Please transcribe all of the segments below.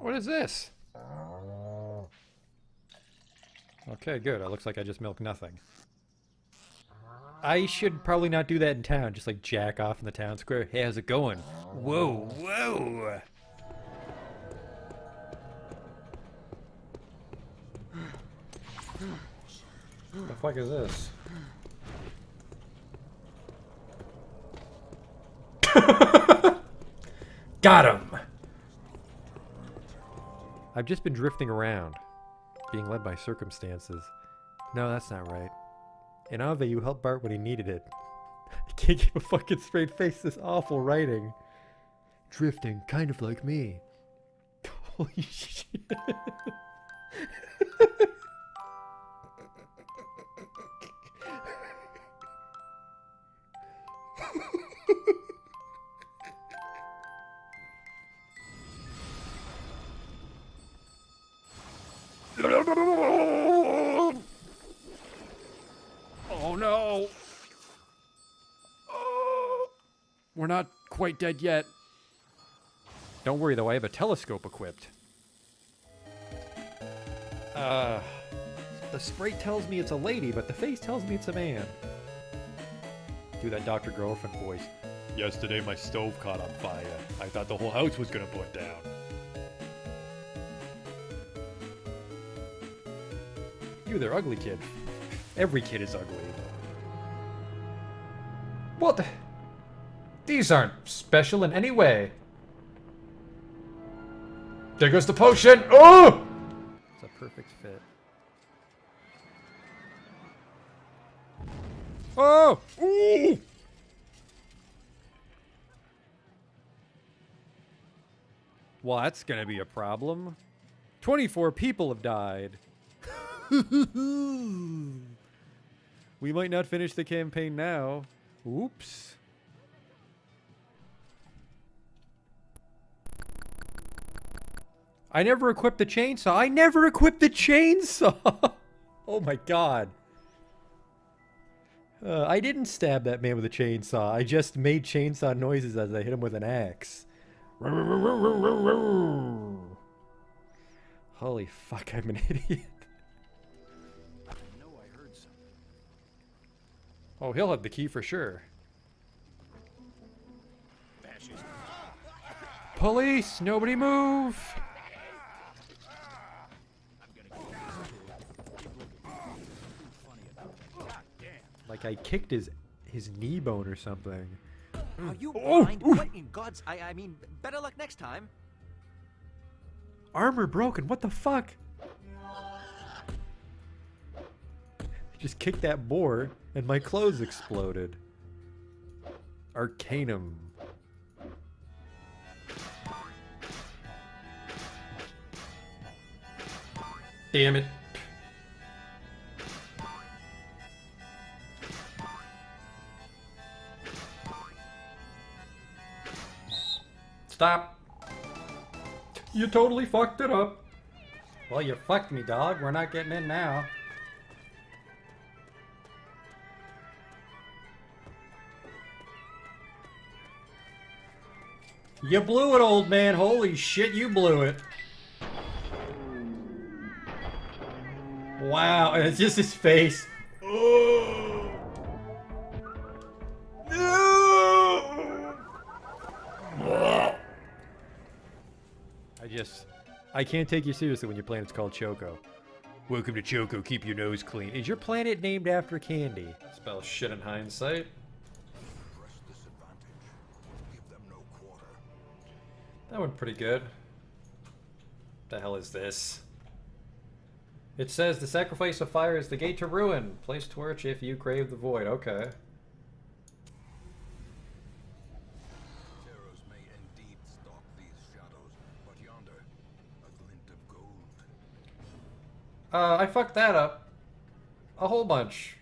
What is this? Okay, good. It looks like I just milked nothing. I should probably not do that in town. Just like jack off in the town square. Hey, how's it going? Whoa, whoa! What the fuck is this? Got him! I've just been drifting around, being led by circumstances. No, that's not right. In Ave, you helped Bart when he needed it. I can't keep a fucking straight face, this awful writing. Drifting, kind of like me. Holy shit. Oh no! Oh, we're not quite dead yet. Don't worry though, I have a telescope equipped. The sprite tells me it's a lady, but the face tells me it's a man. Do that Dr. Girlfriend voice. Yesterday my stove caught on fire. I thought the whole house was gonna burn down. You, they're ugly, kid. Every kid is ugly. What? These aren't special in any way. There goes the potion! Oh! It's a perfect fit. Oh! Ooh! Well, that's gonna be a problem. 24 people have died. We might not finish the campaign now. Oops. I never equipped the chainsaw. I never equipped the chainsaw! Oh my god. I didn't stab that man with a chainsaw. I just made chainsaw noises as I hit him with an axe. Holy fuck, I'm an idiot. Oh, he'll have the key for sure. Police! Nobody move! Like I kicked his knee bone or something. Are you blind? What in God's... I mean, better luck next time. Armor broken, what the fuck? Just kicked that boar and my clothes exploded. Arcanum. Damn it. Stop. You totally fucked it up. Well, you fucked me, dog. We're not getting in now. You blew it, old man. Holy shit, you blew it. Wow, and it's just his face. Oh. No. I can't take you seriously when your planet's called Choco. Welcome to Choco, keep your nose clean. Is your planet named after candy? Spell shit in hindsight. That went pretty good. The hell is this? It says the sacrifice of fire is the gate to ruin. Place torch if you crave the void. Okay. Terrors may indeed stalk these shadows, but yonder, a glint of gold. I fucked that up. A whole bunch.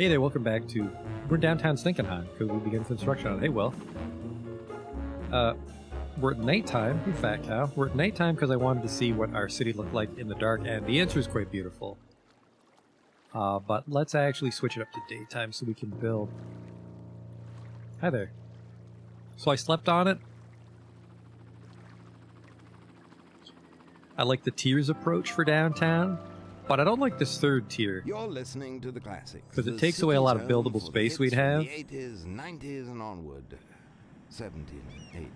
Hey there, welcome back to... We're in downtown Stinkenheim, because we begin construction on it. Hey, Will. We're at nighttime. You fat cow. We're at nighttime because I wanted to see what our city looked like in the dark, and the answer is quite beautiful. But let's actually switch it up to daytime so we can build. Hi there. So I slept on it. I like the tiers approach for downtown, but I don't like this third tier. You're listening to the classics. Because it takes away a lot of city's home buildable for the space hits we'd from have. The 80s, 90s, and onward. 70s, 80s, and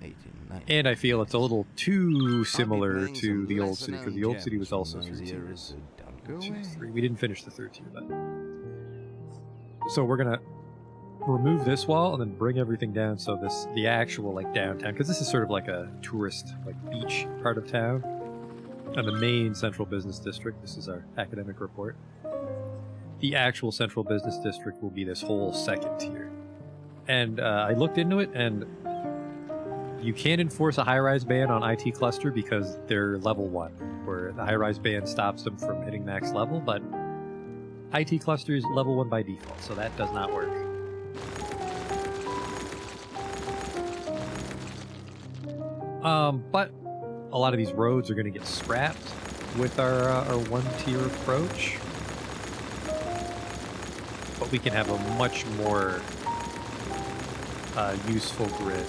80s, 90s. And I feel it's a little too I'll be similar playing to some the old city, because the old city was lesser-known also gems 3 from those tiers. eras, so don't go 2, away. 3. We didn't finish the third tier, but... So we're gonna remove this wall and then bring everything down so the actual like downtown, because this is sort of like a tourist like beach part of town, and the main central business district. This is our academic report. The actual central business district will be this whole second tier, and I looked into it, and you can't enforce a high-rise ban on IT cluster because they're level 1, where the high-rise ban stops them from hitting max level, but IT cluster is level 1 by default, so that does not work. But a lot of these roads are going to get scrapped with our one-tier approach. But we can have a much more useful grid.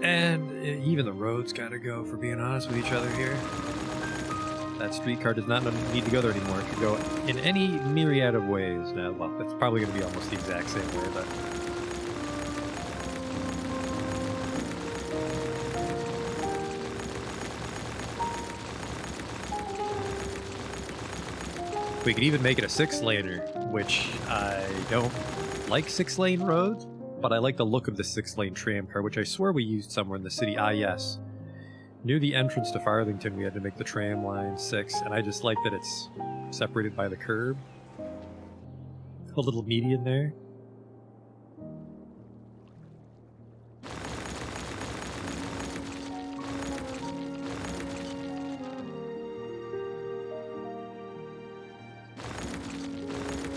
And even the roads gotta go, for being honest with each other here. That streetcar does not need to go there anymore. It could go in any myriad of ways. Now, well, it's probably going to be almost the exact same way, but... We could even make it a 6-laner, which I don't like 6-lane roads, but I like the look of the 6-lane tram car, which I swear we used somewhere in the city. Ah, yes. Near the entrance to Farthington, we had to make the tram line 6, and I just like that it's separated by the curb. A little median there.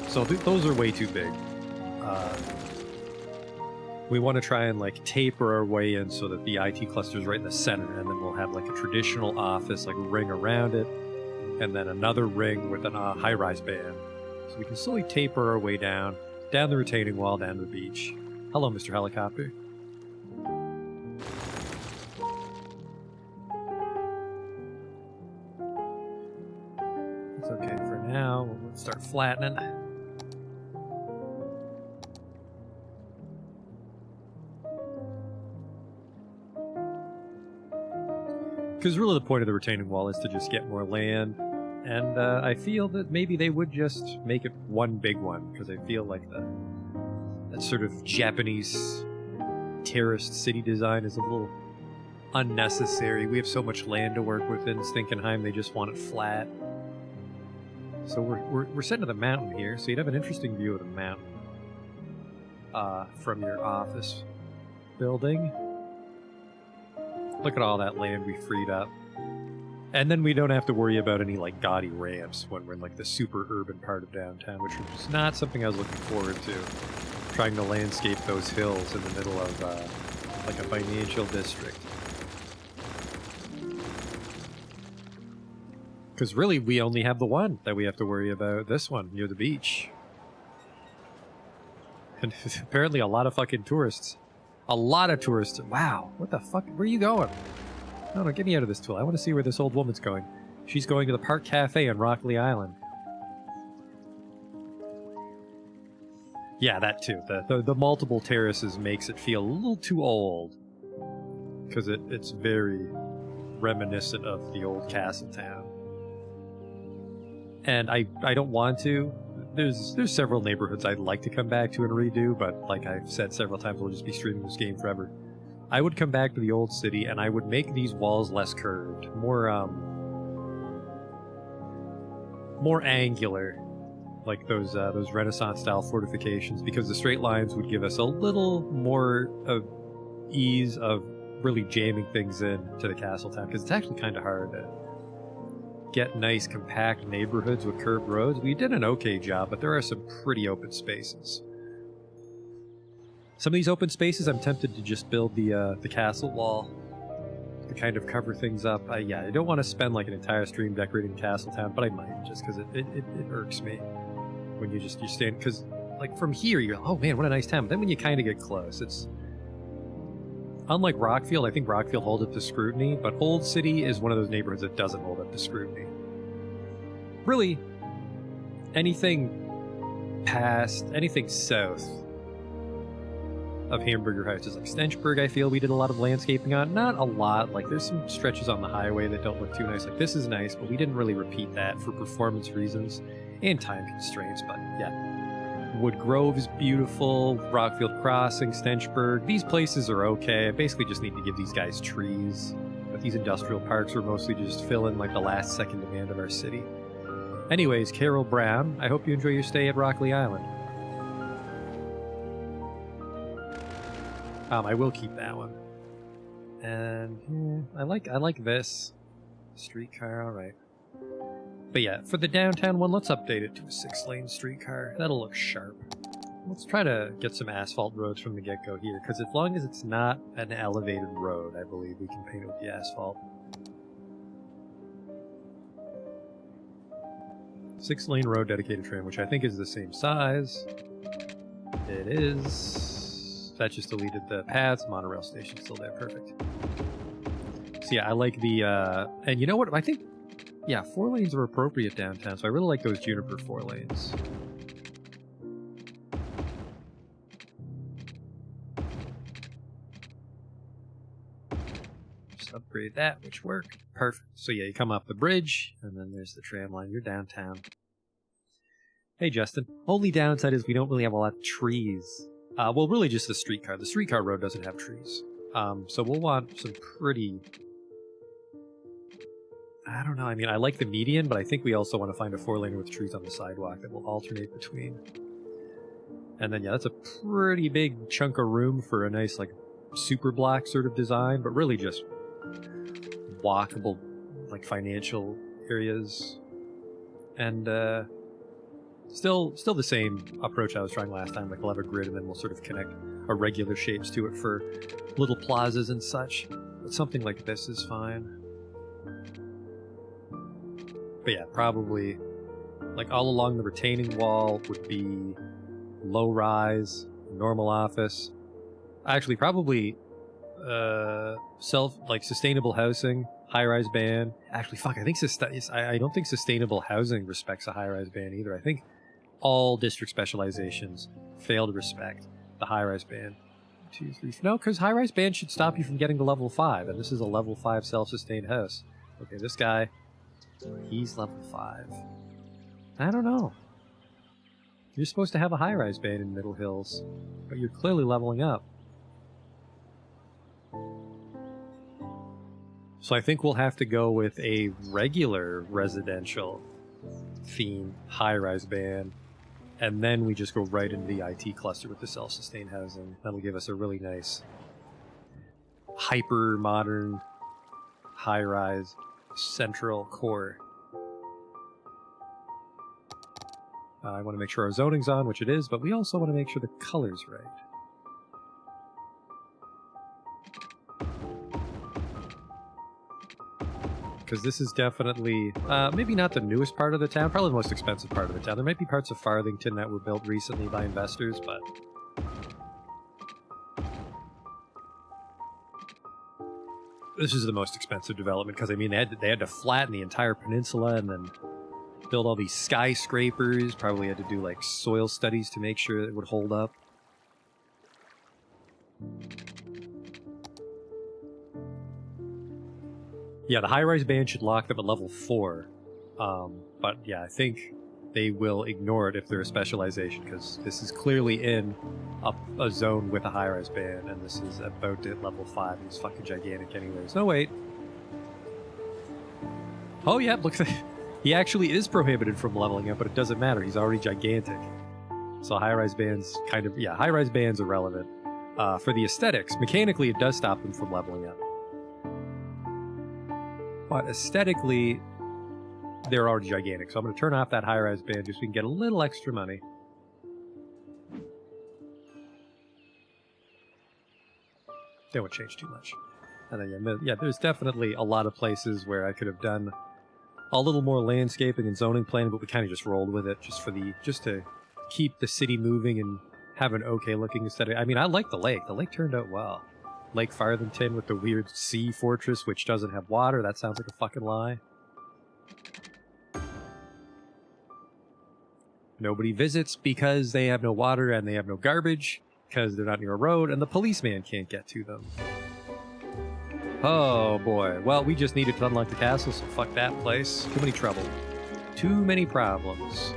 So those are way too big. We want to try and like taper our way in so that the IT cluster is right in the center, and then we'll have like a traditional office like ring around it, and then another ring with a high-rise band. So we can slowly taper our way down the retaining wall, down to the beach. Hello, Mr. Helicopter. It's okay for now. We'll start flattening. Because really the point of the retaining wall is to just get more land, and I feel that maybe they would just make it one big one, because I feel like that sort of Japanese terraced city design is a little unnecessary. We have so much land to work with in Stinkenheim, they just want it flat. So we're sitting to the mountain here, so you'd have an interesting view of the mountain from your office building. Look at all that land we freed up. And then we don't have to worry about any like gaudy ramps when we're in like the super urban part of downtown, which is not something I was looking forward to. Trying to landscape those hills in the middle of like a financial district. Because really we only have the one that we have to worry about, this one near the beach. And apparently a lot of fucking tourists. A lot of tourists. Wow, what the fuck? Where are you going? No, get me out of this tool. I want to see where this old woman's going. She's going to the Park Cafe on Rockley Island. Yeah, that too. The multiple terraces makes it feel a little too old. Because it's very reminiscent of the old castle town. And I don't want to. There's several neighborhoods I'd like to come back to and redo, but like I've said several times, we'll just be streaming this game forever. I would come back to the old city, and I would make these walls less curved, more more angular, like those Renaissance-style fortifications, because the straight lines would give us a little more of ease of really jamming things in to the castle town, because it's actually kind of hard to get nice, compact neighborhoods with curved roads. We did an okay job, but there are some pretty open spaces. Some of these open spaces, I'm tempted to just build the castle wall to kind of cover things up. I don't want to spend like an entire stream decorating Castletown, but I might, just because it irks me when you stand, because like from here you're like, oh man, what a nice town. But then when you kind of get close, it's unlike Rockfield. I think Rockfield holds up to scrutiny, but Old City is one of those neighborhoods that doesn't hold up to scrutiny. Really, anything south of Hamburger House is like Stenchburg. I feel we did a lot of landscaping on. Not a lot. Like there's some stretches on the highway that don't look too nice. Like this is nice, but we didn't really repeat that for performance reasons and time constraints. But yeah. Wood Grove is beautiful, Rockfield Crossing, Stenchburg. These places are okay. I basically just need to give these guys trees. But these industrial parks are mostly just fill in like the last second demand of our city. Anyways, Carol Brown, I hope you enjoy your stay at Rockley Island. I will keep that one. And I like this. Streetcar, alright. But yeah, for the downtown one, let's update it to a 6-lane streetcar. That'll look sharp. Let's try to get some asphalt roads from the get-go here, because as long as it's not an elevated road, I believe we can paint it with the asphalt. 6-lane road dedicated tram, which I think is the same size. It is. That just deleted the paths. Monorail station still there. Perfect. So yeah, I like the, and you know what? I think, yeah, 4 lanes are appropriate downtown, so I really like those Juniper 4 lanes. Just upgrade that, which worked. Perfect. So yeah, you come off the bridge, and then there's the tram line. You're downtown. Hey, Justin. Only downside is we don't really have a lot of trees. Well, really just the streetcar. The streetcar road doesn't have trees. So we'll want some pretty... I don't know. I mean, I like the median, but I think we also want to find a 4-lane with trees on the sidewalk that will alternate between. And then, yeah, that's a pretty big chunk of room for a nice, like, super block sort of design, but really just walkable, like, financial areas. And, still the same approach I was trying last time, like we'll have a grid and then we'll sort of connect irregular shapes to it for little plazas and such. But something like this is fine. But yeah, probably like all along the retaining wall would be low rise, normal office. Actually, probably sustainable housing, high-rise ban. Actually, fuck, I think I don't think sustainable housing respects a high-rise ban either. I think all district specializations fail to respect the high-rise ban. 2, 3. No, because high-rise ban should stop you from getting to level 5, and this is a level 5 self-sustained house. Okay, this guy, he's level 5. I don't know. You're supposed to have a high-rise ban in Middle Hills, but you're clearly leveling up. So I think we'll have to go with a regular residential theme high-rise ban, and then we just go right into the IT cluster with the self-sustained housing. That'll give us a really nice hyper-modern high-rise central core. I want to make sure our zoning's on, which it is, but we also want to make sure the color's right. Because this is definitely, maybe not the newest part of the town, probably the most expensive part of the town. There might be parts of Farthington that were built recently by investors, but... this is the most expensive development, because, I mean, they had to flatten the entire peninsula and then build all these skyscrapers, probably had to do, like, soil studies to make sure it would hold up. Yeah, the high-rise ban should lock them at level 4. But yeah, I think they will ignore it if they're a specialization, because this is clearly in a zone with a high-rise ban, and this is about at level 5. It's fucking gigantic anyways. No, wait. Oh, yeah, look at that. He actually is prohibited from leveling up, but it doesn't matter. He's already gigantic. So high-rise bands kind of... Yeah, high-rise bands are relevant. For the aesthetics, mechanically it does stop them from leveling up. But aesthetically, they're already gigantic. So I'm going to turn off that high-rise band just so we can get a little extra money. They won't change too much. And then, yeah, there's definitely a lot of places where I could have done a little more landscaping and zoning planning, but we kind of just rolled with it just to keep the city moving and have an okay looking aesthetic. I mean, I like the lake. The lake turned out well. Lake Farthington with the weird sea fortress, which doesn't have water. That sounds like a fucking lie. Nobody visits because they have no water and they have no garbage because they're not near a road and the policeman can't get to them. Oh boy. Well, we just needed to unlock the castle, so fuck that place. Too many trouble. Too many problems.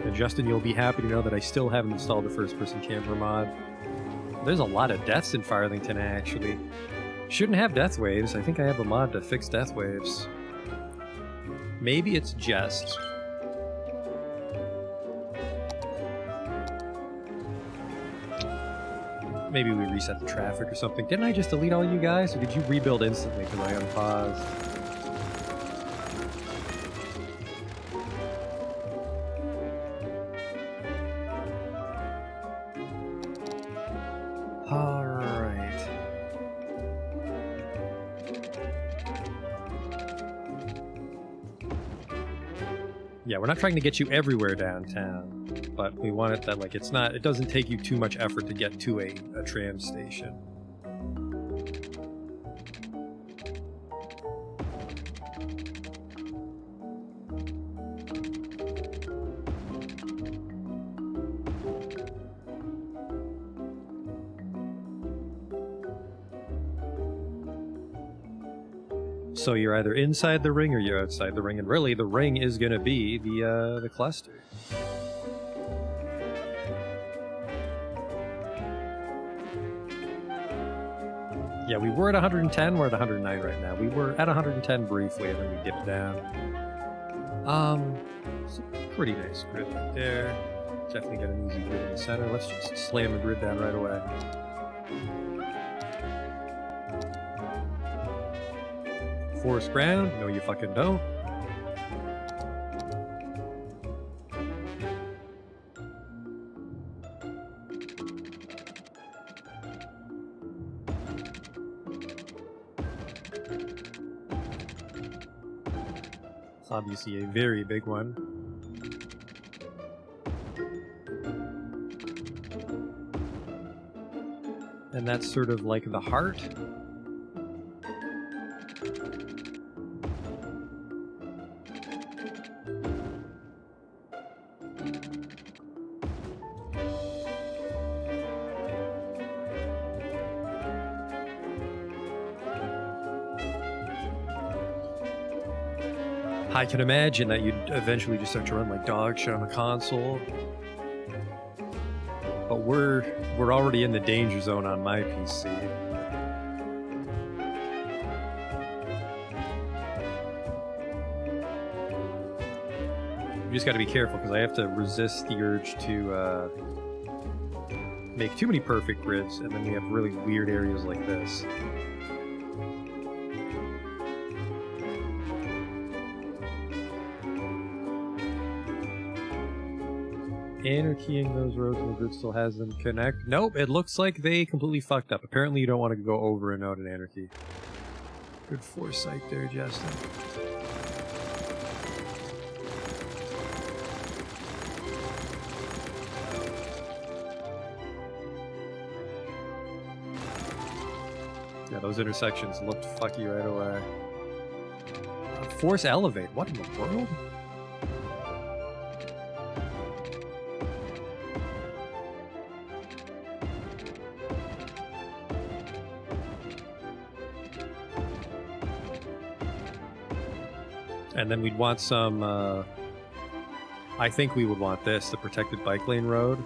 And Justin, you'll be happy to know that I still haven't installed the first-person camera mod. There's a lot of deaths in Farthington, actually. Shouldn't have death waves. I think I have a mod to fix death waves. Maybe it's just... Maybe we reset the traffic or something. Didn't I just delete all you guys, or did you rebuild instantly because I unpaused? Alright. Yeah, we're not trying to get you everywhere downtown, but we want it that, like, it doesn't take you too much effort to get to a tram station. So you're either inside the ring or you're outside the ring, and really the ring is going to be the cluster. Yeah, we were at 110, we're at 109 right now. We were at 110 briefly, and then we dipped down. It's a pretty nice grid right there. Definitely got an easy grid in the center. Let's just slam the grid down right away. Forest ground? No, you fucking don't. It's obviously a very big one. And that's sort of like the heart. I can imagine that you'd eventually just start to run like dog shit on the console. But we're already in the danger zone on my PC. You just got to be careful because I have to resist the urge to make too many perfect grids, and then we have really weird areas like this. Anarchying those roads and the grid still has them connect. Nope, it looks like they completely fucked up. Apparently you don't want to go over a node in Anarchy. Good foresight there, Justin. Yeah, those intersections looked fucky right away. Force elevate? What in the world? And then we'd want some, I think we would want this, the protected bike lane road.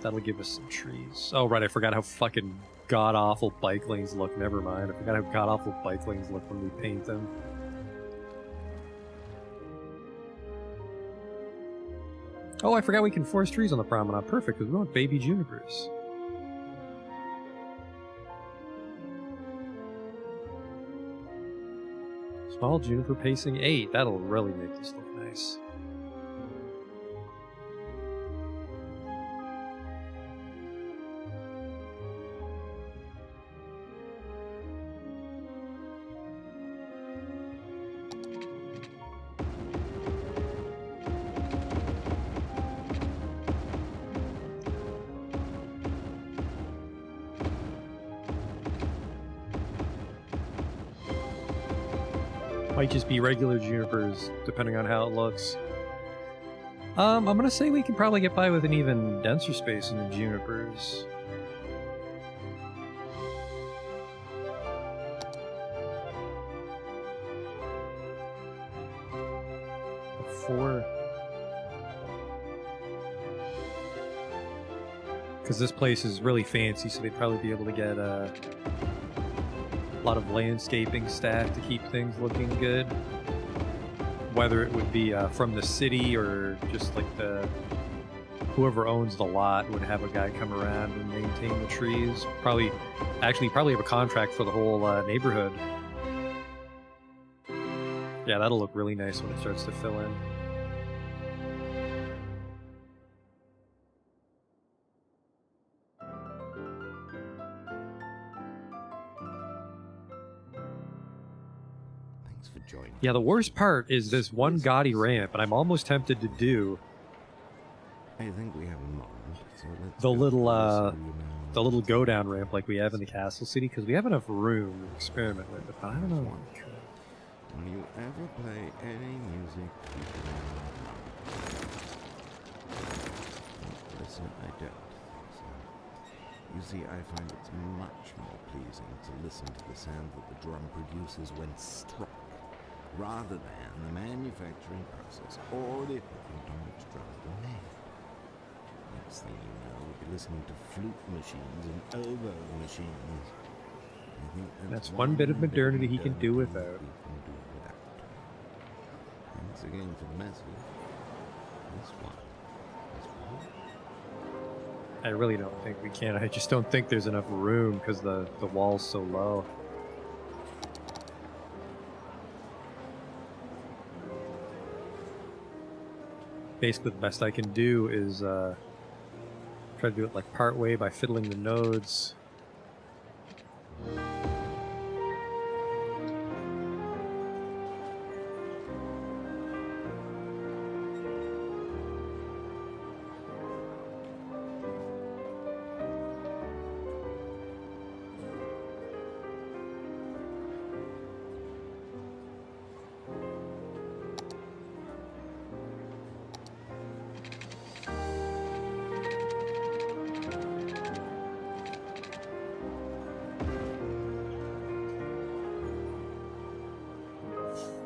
That'll give us some trees. Oh, right, I forgot how fucking god-awful bike lanes look. Never mind. I forgot how god-awful bike lanes look when we paint them. Oh, I forgot we can forest trees on the promenade. Perfect, because we want baby junipers. Small juniper pacing 8. That'll really make this look nice. Might just be regular junipers, depending on how it looks. I'm gonna say we can probably get by with an even denser space in the junipers. A 4. Because this place is really fancy, so they'd probably be able to get a lot of landscaping staff to keep things looking good. Whether it would be from the city or just like whoever owns the lot would have a guy come around and maintain the trees. Probably have a contract for the whole neighborhood. Yeah, that'll look really nice when it starts to fill in. For joining. Yeah, the worst part is this one gaudy ramp, and I'm almost tempted to do I think we have a moment. So let's the go little for the little go down ramp like we have in the castle city, because we have enough room to experiment with it. But I don't know. Will you ever play any music? Listen, I don't. So, you see, I find it's much more pleasing to listen to the sound that the drum produces when struck, rather than the manufacturing process or the equipment on which drums are made. Next thing you know, we'll be listening to flute machines and oboe machines. I think That's one bit of modernity he can do without. We can do without. Thanks again for the message. This one. I really don't think we can. I just don't think there's enough room because the wall's so low. Basically, the best I can do is try to do it like part way by fiddling the nodes.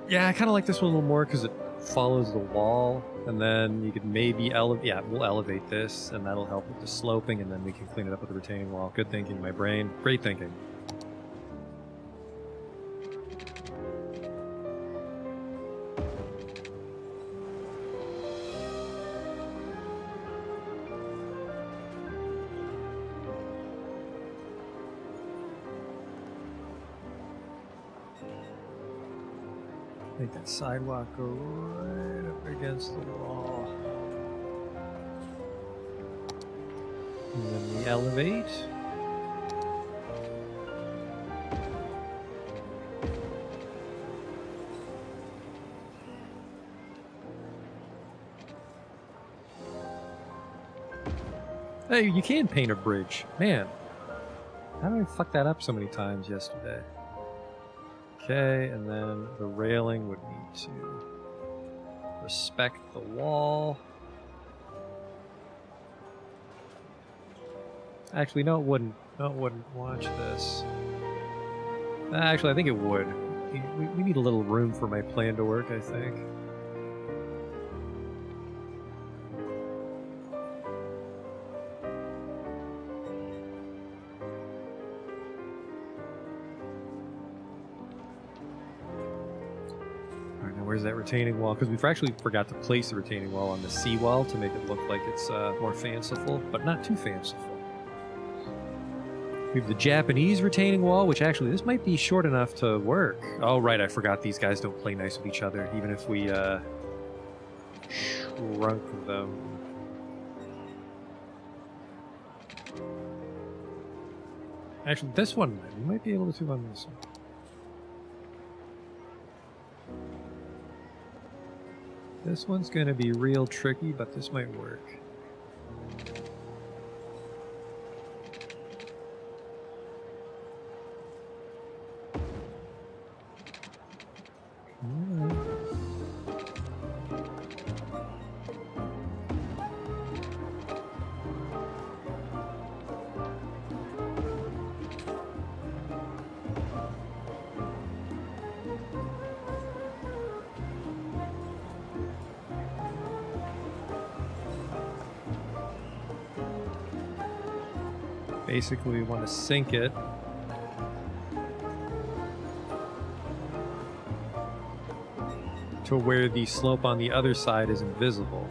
Yeah, I kind of like this one a little more because it follows the wall, and then you could maybe elevate. Yeah, we'll elevate this, and that'll help with the sloping, and then we can clean it up with the retaining wall. Good thinking, my brain. Great thinking. Make that sidewalk go right up against the wall. And then we elevate. Hey, you can paint a bridge. Man, how did I fuck that up so many times yesterday? Okay, and then the railing would need to respect the wall. Actually, no, it wouldn't. No, it wouldn't. Watch this. Actually, I think it would. We need a little room for my plan to work, I think. where's that retaining wall? Because we've actually forgot to place the retaining wall on the seawall to make it look like it's more fanciful, but not too fanciful. We have the Japanese retaining wall, which actually, this might be short enough to work. Oh, right, I forgot these guys don't play nice with each other, even if we shrunk them. Actually, this one, we might be able to do on this one. This one's going to be real tricky, but this might work. Basically, we want to sink it. To where the slope on the other side is invisible.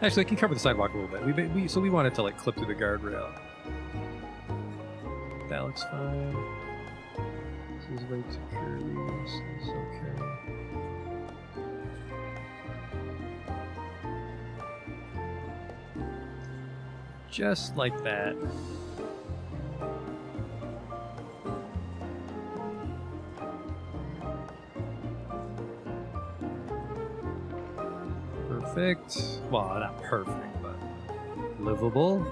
Actually, I can cover the sidewalk a little bit. So we want it to like clip through the guardrail. That looks fine. This is way too curvy. This is okay. Just like that. Perfect. Well, not perfect, but livable.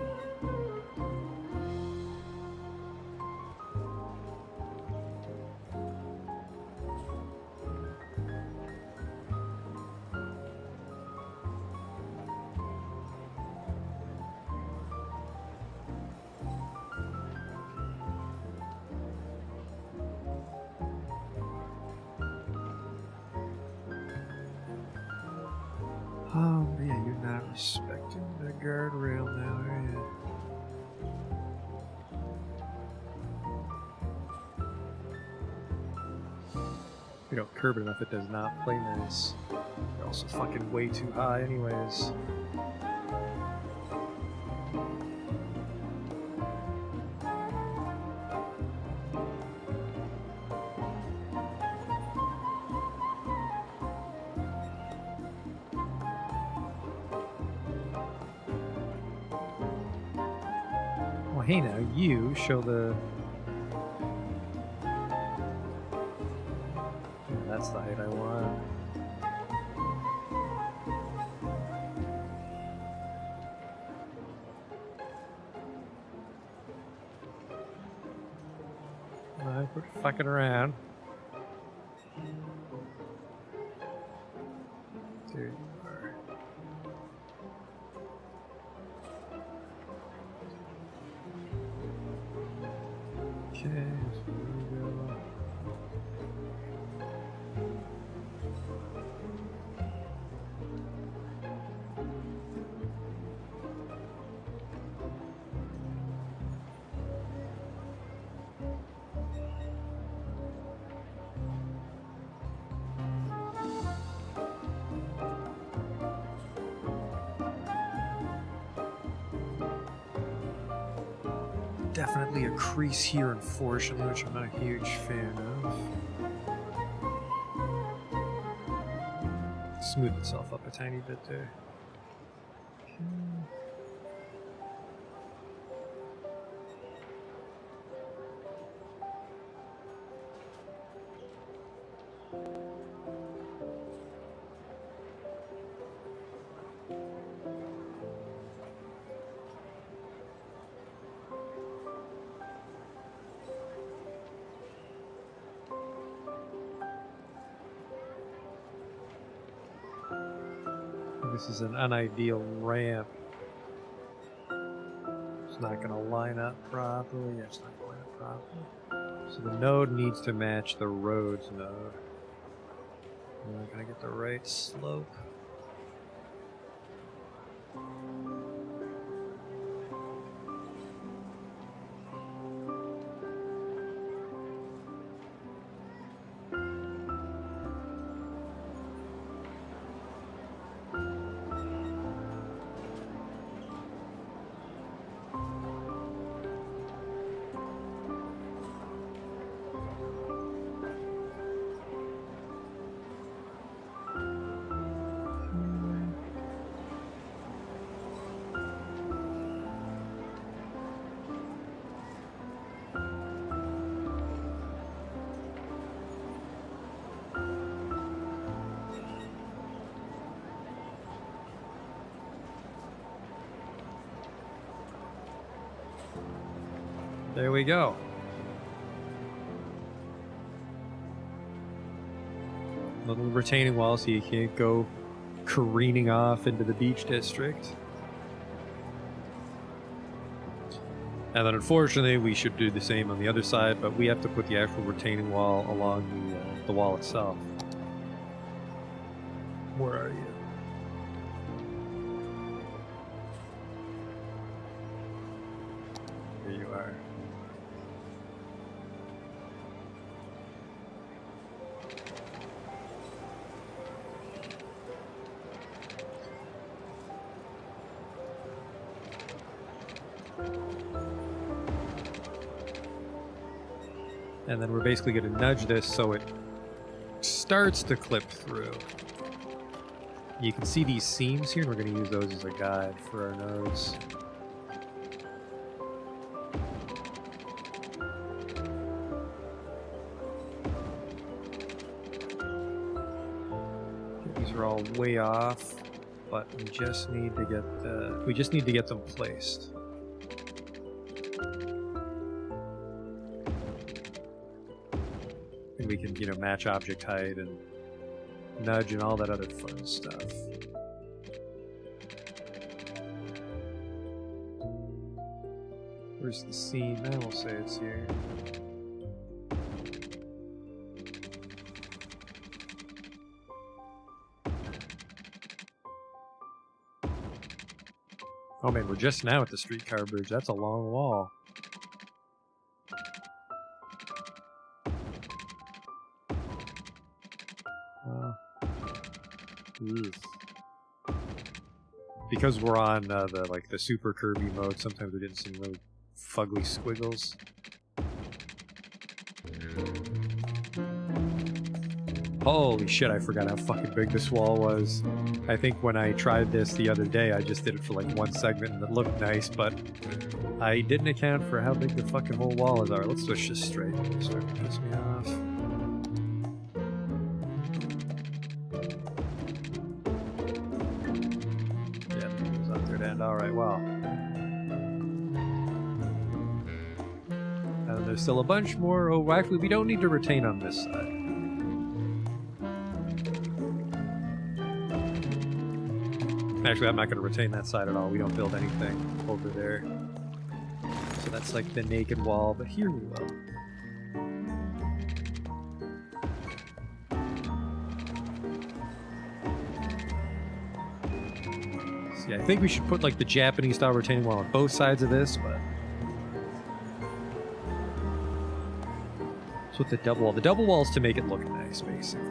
Oh, yeah, you're not respecting the guardrail now, are you? We don't curb it enough, it does not play nice. You're also fucking way too high anyways. Well, hey now, you show the... Yeah, that's the height I want. Alright, we're fucking around. There you are. Okay, so we go. Definitely a crease here, unfortunately, which I'm not a huge fan of. Smooth itself up a tiny bit there. Okay. This is an unideal ramp. It's not going to line up properly. Yeah, it's not going to line up properly. So the node needs to match the road's node. We're gonna get the right slope. There we go. Little retaining wall so you can't go careening off into the beach district. And then unfortunately we should do the same on the other side, but we have to put the actual retaining wall along the wall itself. Where are you? Here you are. And then we're basically going to nudge this so it starts to clip through. You can see these seams here, and we're going to use those as a guide for our nodes. These are all way off, but we just need to get them placed. And we can, match object height and nudge and all that other fun stuff. Where's the seam? I will say it's here. Oh man, we're just now at the streetcar bridge. That's a long wall. Because we're on the super curvy mode, sometimes we're getting some really fugly squiggles. Holy shit, I forgot how fucking big this wall was. I think when I tried this the other day, I just did it for like one segment and it looked nice, but I didn't account for how big the fucking whole wall is. Alright, let's switch this straight. It's starting to piss me off. Yeah, it goes on third end. Alright, well. And there's still a bunch more. Oh, actually, we don't need to retain on this side. Actually, I'm not going to retain that side at all. We don't build anything over there. So that's like the naked wall, but here we will. See, I think we should put like the Japanese style retaining wall on both sides of this, but... So with the double wall. The double wall is to make it look nice, basically.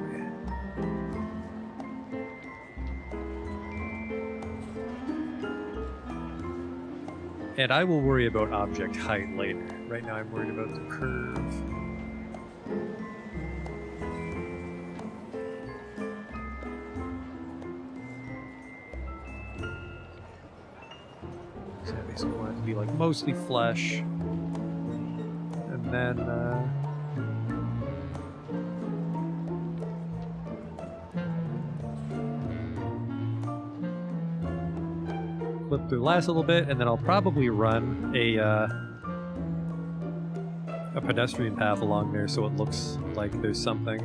And I will worry about object height later. Right now I'm worried about the curve. So I basically want it to be like mostly flesh. And then flip through the last little bit, and then I'll probably run a pedestrian path along there so it looks like there's something.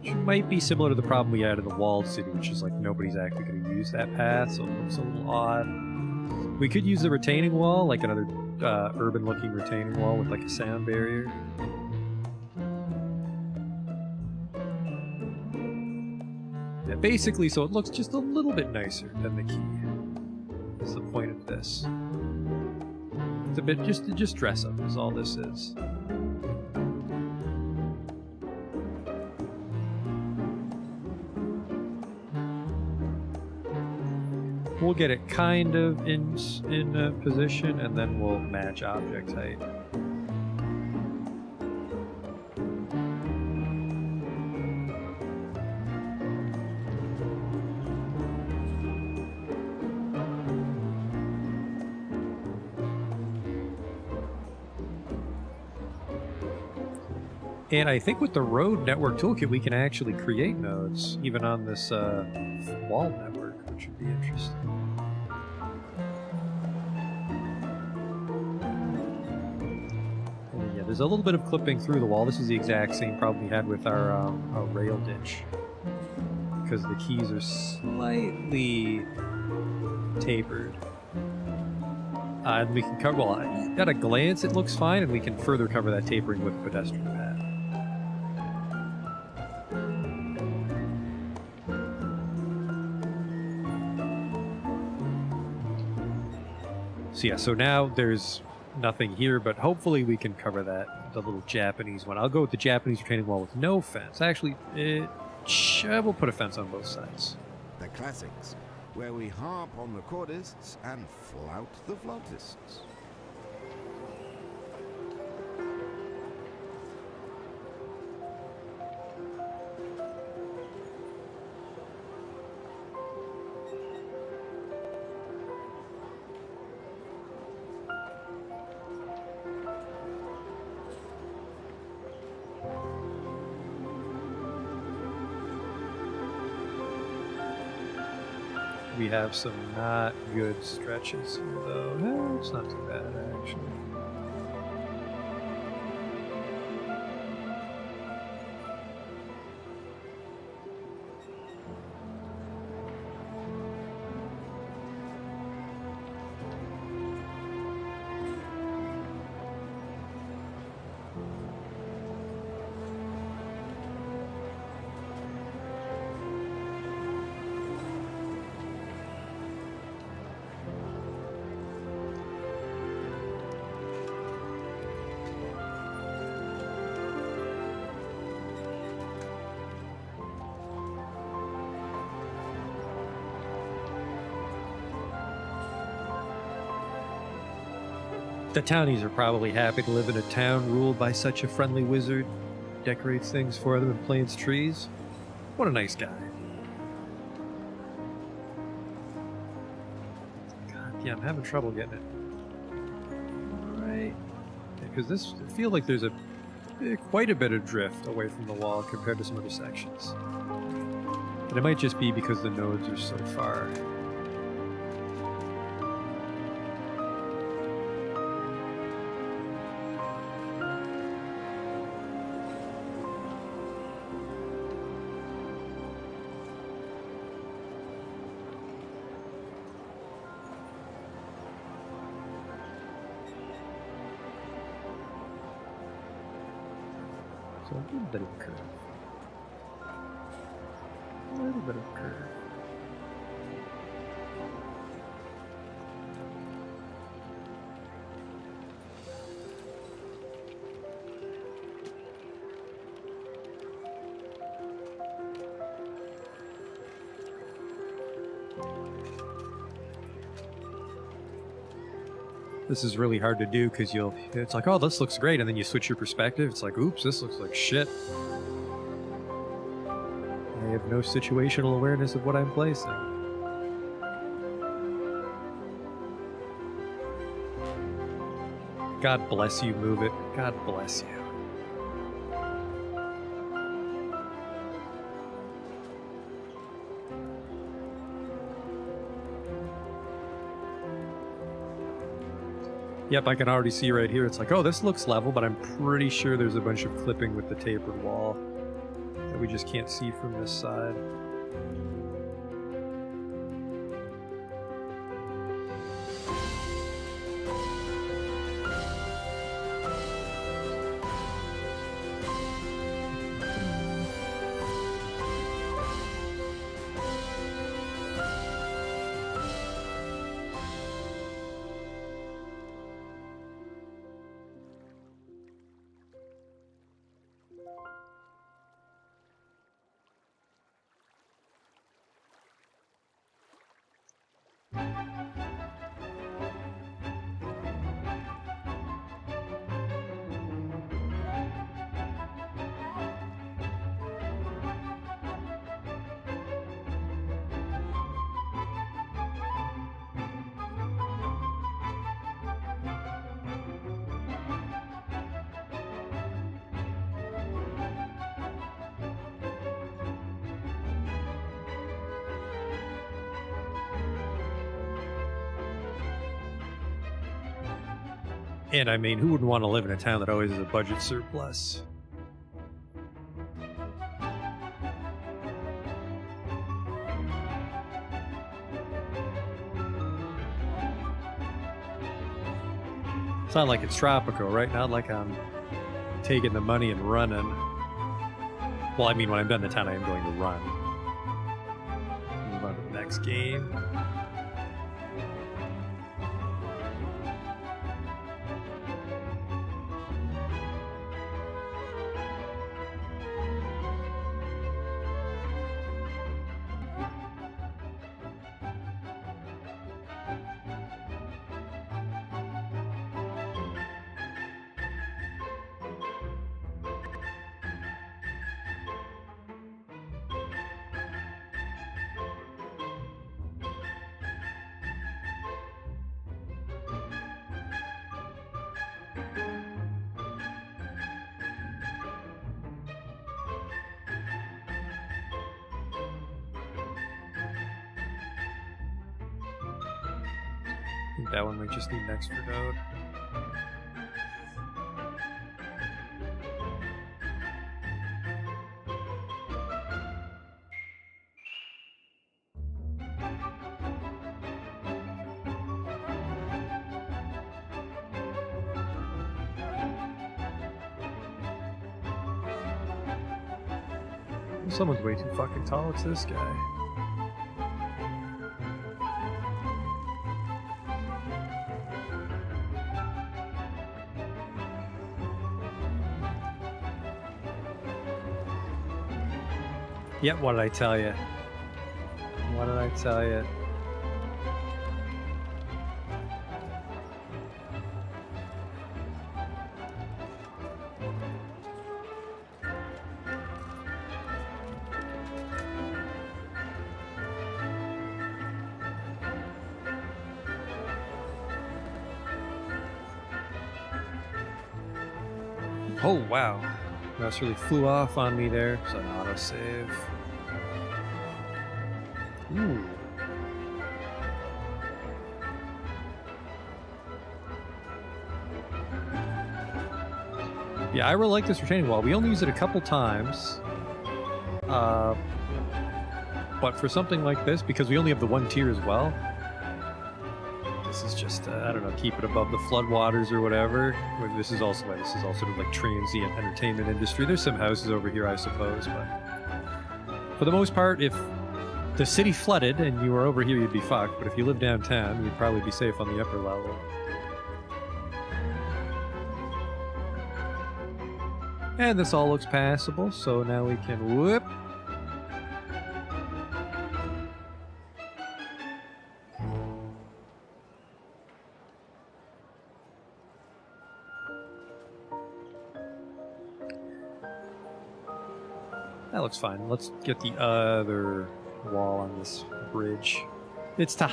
Which might be similar to the problem we had in the walled city, which is like nobody's actually going to use that path, so it looks a little odd. We could use the retaining wall, like another urban-looking retaining wall with like a sound barrier. Yeah, basically, so it looks just a little bit nicer than the key. That's the point of this. It's a bit just dress up is all this is. We'll get it kind of in position, and then we'll match object height. And I think with the road network toolkit, we can actually create nodes, even on this wall network, which would be interesting. And yeah, there's a little bit of clipping through the wall. This is the exact same problem we had with our rail ditch, because the keys are slightly tapered. And we can cover, well, at a glance it looks fine, and we can further cover that tapering with a pedestrian path. So yeah, so now there's nothing here, but hopefully we can cover that, the little Japanese one. I'll go with the Japanese retaining wall with no fence. Actually, we'll put a fence on both sides. The classics, where we harp on the chordists and flout the flautists. We have some not good stretches here, though. No, it's not too bad, actually. The townies are probably happy to live in a town ruled by such a friendly wizard. Decorates things for them and plants trees. What a nice guy. God, yeah, I'm having trouble getting it. Right. Because this, I feel like there's quite a bit of drift away from the wall compared to some other sections. And it might just be because the nodes are so far. So a little bit of a curve. A little bit of a curve. This is really hard to do because it's like, oh, this looks great, and then you switch your perspective. It's like, oops, this looks like shit. I have no situational awareness of what I'm placing. God bless you, move it. God bless you. Yep, I can already see right here. It's like, oh, this looks level, but I'm pretty sure there's a bunch of clipping with the tapered wall that we just can't see from this side. And I mean, who wouldn't want to live in a town that always has a budget surplus? It's not like it's tropical, right? Not like I'm taking the money and running. Well, I mean, when I'm done in the town, I am going to run. Move on to the next game. I think that one might just need an extra node. Someone's way too fucking tall. It's this guy. Yep, what did I tell you? What did I tell you? Oh, wow. That really flew off on me there. So an autosave. Ooh. Yeah, I really like this retaining wall. We only use it a couple times. But for something like this, because we only have the one tier as well, this is just, I don't know, keep it above the floodwaters or whatever. This is also sort of like transient entertainment industry. There's some houses over here, I suppose, but for the most part, if the city flooded and you were over here, you'd be fucked. But if you live downtown, you'd probably be safe on the upper level. And this all looks passable, so now we can whoop. That looks fine. Let's get the other wall on this bridge. It's to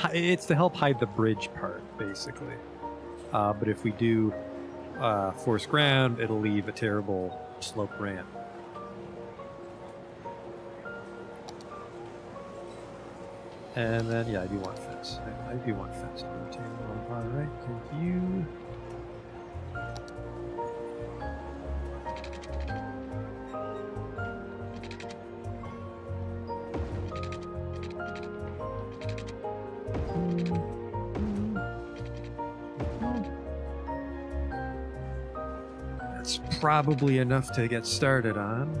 help hide the bridge part, basically. But if we do force ground, it'll leave a terrible slope ramp. And then, yeah, I do want fence. I do want fence on the table. All right, thank you. That's probably enough to get started on.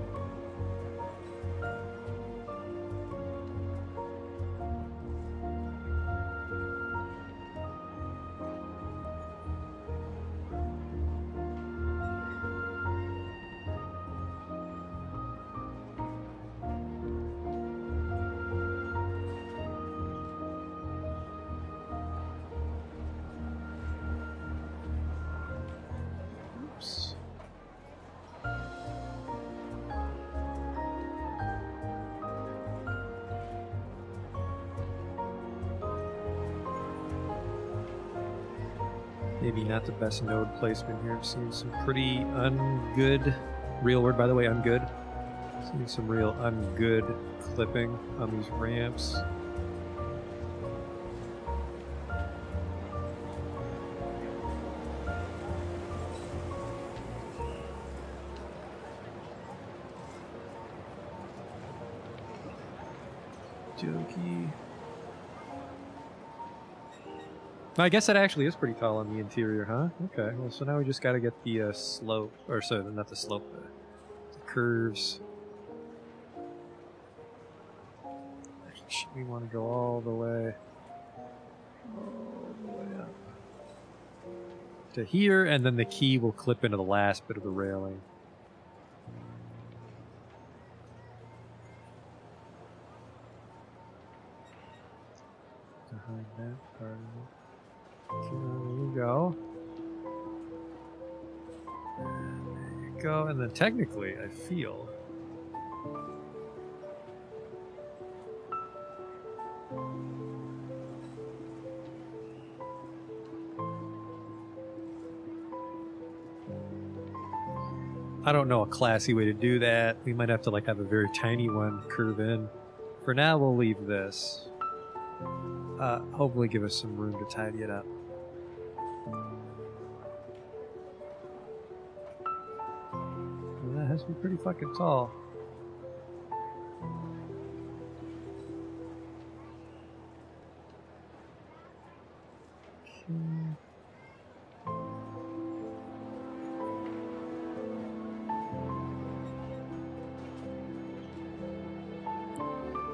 Maybe not the best node placement here. I've seen some pretty ungood, real word by the way, ungood. Seen some real ungood clipping on these ramps. dokey. I guess that actually is pretty tall on the interior, huh? Okay, well, so now we just got to get the slope, or sorry, not the slope, the curves. Actually, we want to go all the way up to here, and then the key will clip into the last bit of the railing. Behind that part of it. So there you go. And there you go. And then technically, I feel... I don't know a classy way to do that. We might have to like have a very tiny one curve in. For now, we'll leave this. Hopefully give us some room to tidy it up. And that has to be pretty fucking tall.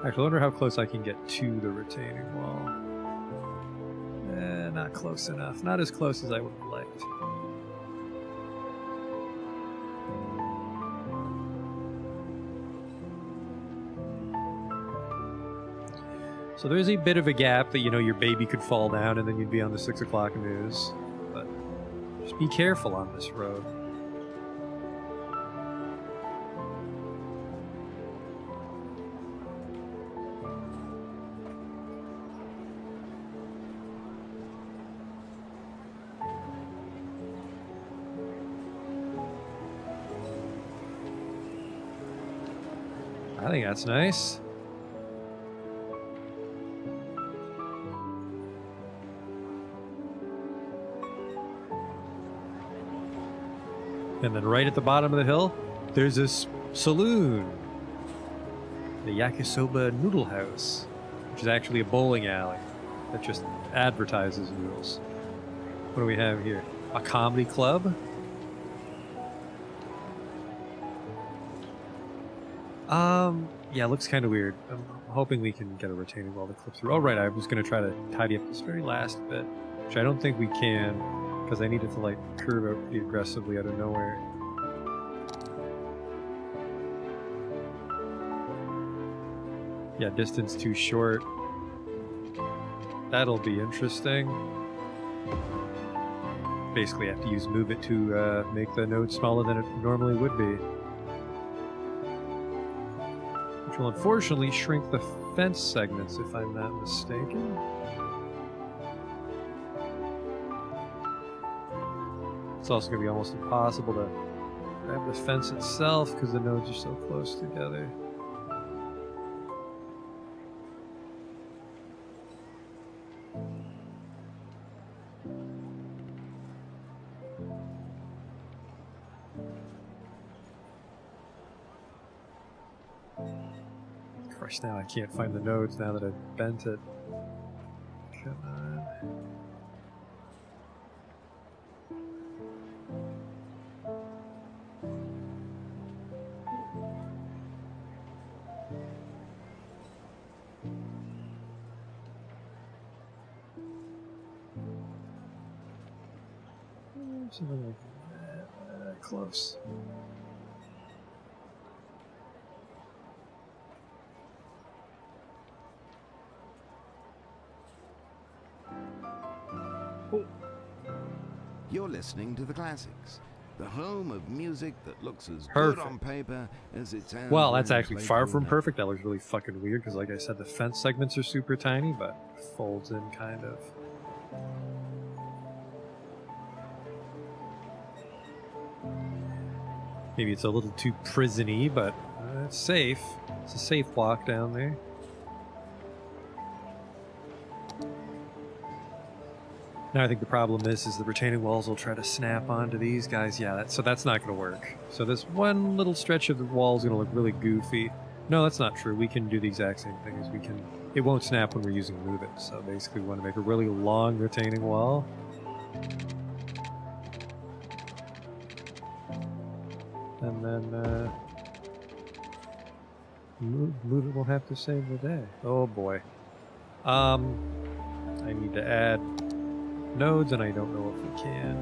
Actually, I wonder how close I can get to the retaining wall. Not close enough. Not as close as I would have liked. So there's a bit of a gap that, you know, your baby could fall down and then you'd be on the 6 o'clock news. But just be careful on this road. I think that's nice. And then right at the bottom of the hill, there's this saloon. The Yakisoba Noodle House, which is actually a bowling alley that just advertises noodles. What do we have here? A comedy club? Yeah, it looks kind of weird. I'm hoping we can get a retaining wall to clip through. Oh, right, I was going to try to tidy up this very last bit, which I don't think we can, because I need it to, like, curve out pretty aggressively out of nowhere. Yeah, distance too short. That'll be interesting. Basically, I have to use Move It to make the node smaller than it normally would be. Which will unfortunately shrink the fence segments, if I'm not mistaken. It's also going to be almost impossible to grab the fence itself because the nodes are so close together. Christ, now I can't find the nodes now that I've bent it. Come on. Something like that. Close. You're listening to the classics, the home of music that looks as Perfect. good on paper as it sounds. Well, when that's you actually play far through from notes. perfect. That looks really fucking weird because, like I said, the fence segments are super tiny, but folds in kind of. Maybe it's a little too prison-y, but it's safe. It's a safe walk down there. Now I think the problem is the retaining walls will try to snap onto these guys. Yeah, so that's not going to work. So this one little stretch of the wall is going to look really goofy. No, that's not true. We can do the exact same thing as we can. It won't snap when we're using move it. So basically, we want to make a really long retaining wall. And then move it will have to save the day. Oh boy. I need to add nodes, and I don't know if we can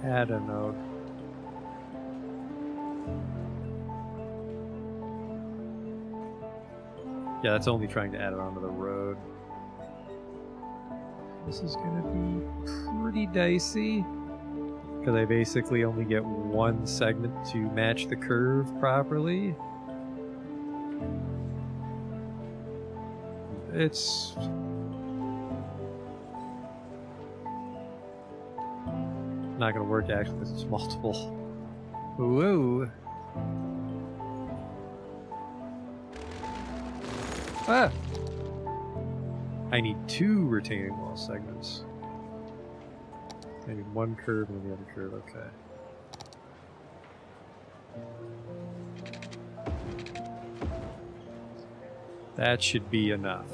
add a node. Yeah, that's only trying to add it onto the road. This is gonna be pretty dicey, because I basically only get one segment to match the curve properly. It's not gonna work actually because it's multiple. Whoa. Ah! I need 2 retaining wall segments. I need one curve and the other curve, okay. That should be enough.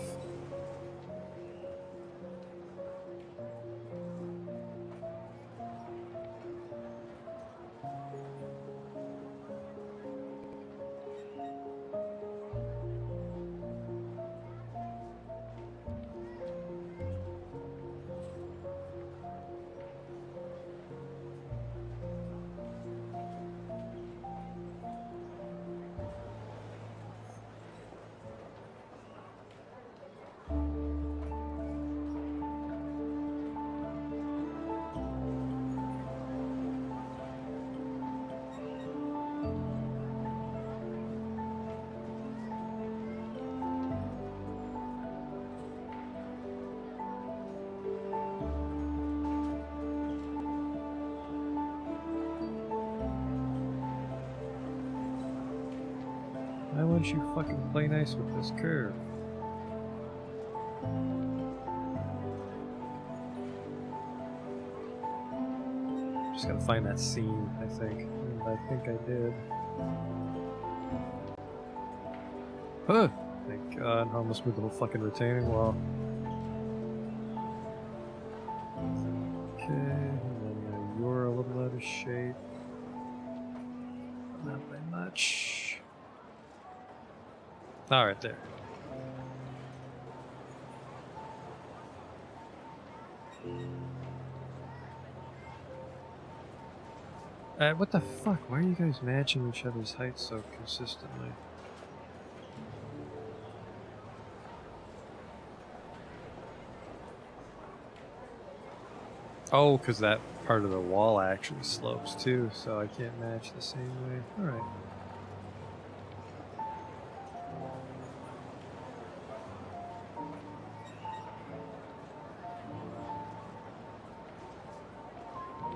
Why won't you fucking play nice with this curve? Just gotta find that seam, I think. And I think I did. Huh! Thank God, I almost moved the whole fucking retaining wall. Okay, and then you're a little out of shape. Not by much. Alright, there. What the fuck? Why are you guys matching each other's heights so consistently? Oh, because that part of the wall actually slopes too, so I can't match the same way. Alright.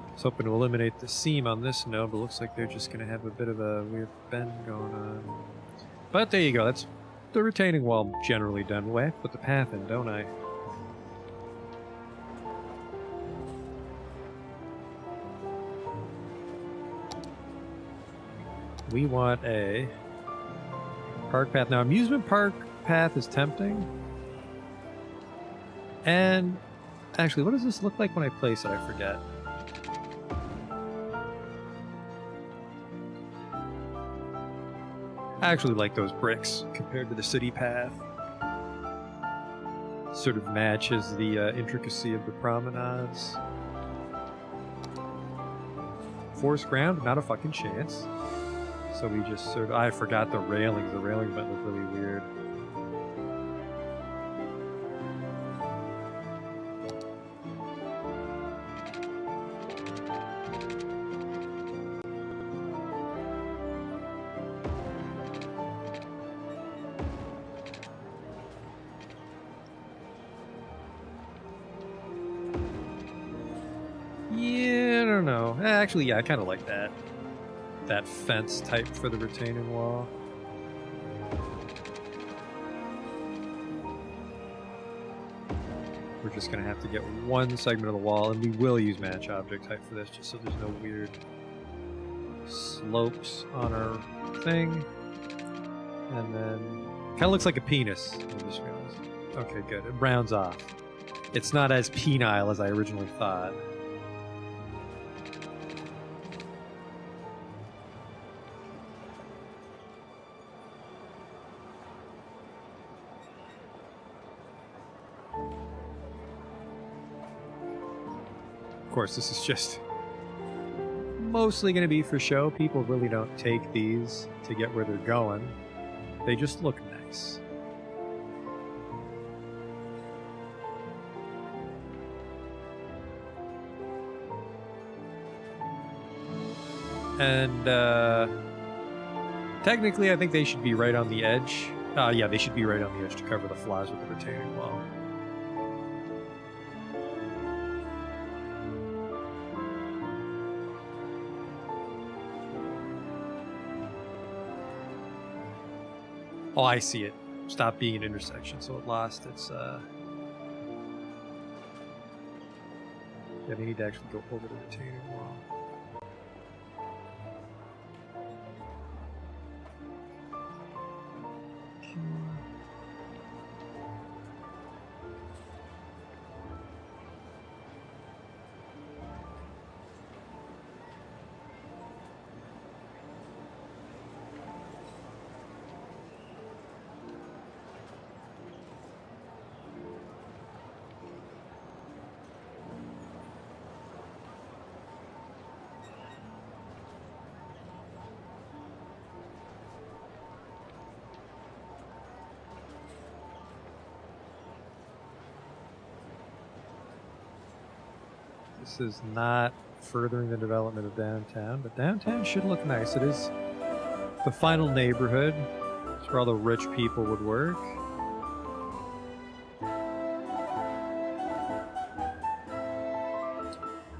I was hoping to eliminate the seam on this node, but looks like they're just going to have a bit of a weird bend going on. But there you go, that's the retaining wall generally done. Well, I have to put the path in, don't I? We want a park path. Now, amusement park path is tempting. And actually, what does this look like when I place it? I forget. I actually like those bricks compared to the city path. Sort of matches the intricacy of the promenades. Forest ground, not a fucking chance. So we just sort of... I forgot the railings. The railings might look really weird. Yeah, I don't know. Actually, yeah, I kind of like that. That fence type for the retaining wall. We're just going to have to get one segment of the wall, and we will use match object type for this, just so there's no weird slopes on our thing. and then kind of looks like a penis. I just realized. Okay, good. It rounds off. It's not as penile as I originally thought. Of course, this is just mostly going to be for show. People really don't take these to get where they're going. They just look nice. And technically, I think they should be right on the edge. Yeah, they should be right on the edge to cover the flies with the retaining wall. Oh, I see it. Stopped being an intersection, so it lost its... Yeah, they need to actually go over the retaining wall. This is not furthering the development of downtown, but downtown should look nice. It is the final neighborhood. It's where all the rich people would work.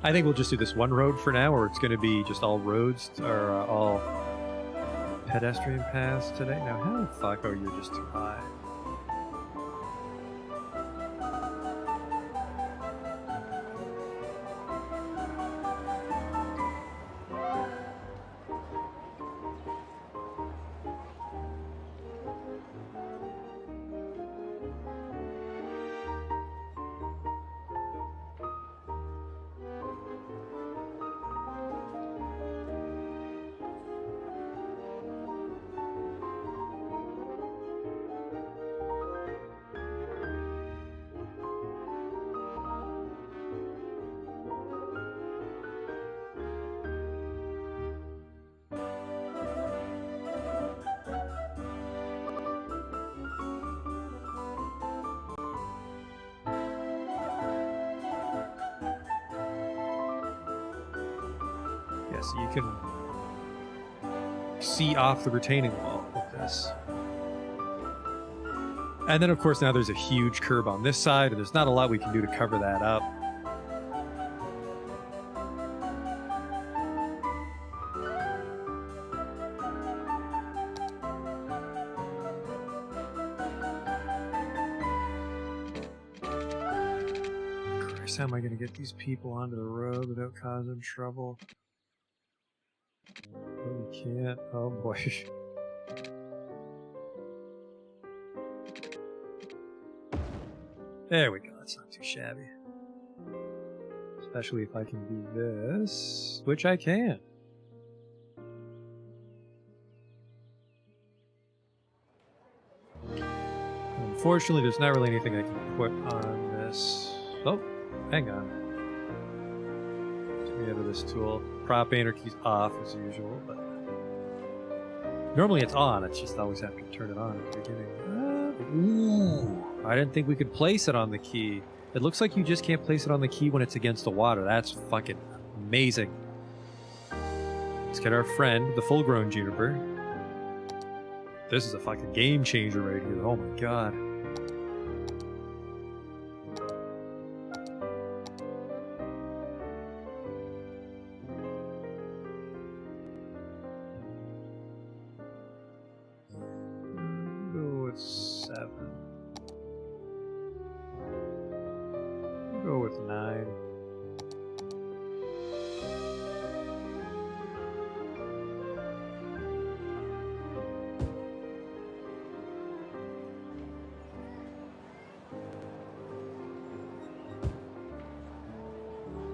I think we'll just do this one road for now, or it's going to be just all roads, or all pedestrian paths today. Now, how the fuck? Oh, you're just too high. So you can see off the retaining wall with this. And then, of course, now there's a huge curb on this side, and there's not a lot we can do to cover that up. Christ, how am I going to get these people onto the road without causing trouble? Oh, we can't. Oh boy. There we go. That's not too shabby. Especially if I can do this, which I can. Unfortunately, there's not really anything I can put on this. Oh, hang on. Get me out of this tool. Prop painter key's off as usual, but normally it's on. It's just always have to turn it on at the beginning. Ooh, I didn't think we could place it on the key. It looks like you just can't place it on the key when it's against the water. That's fucking amazing. Let's get our friend, the full-grown juniper. This is a fucking game changer right here. Oh my god. Go with 7. Go with 9.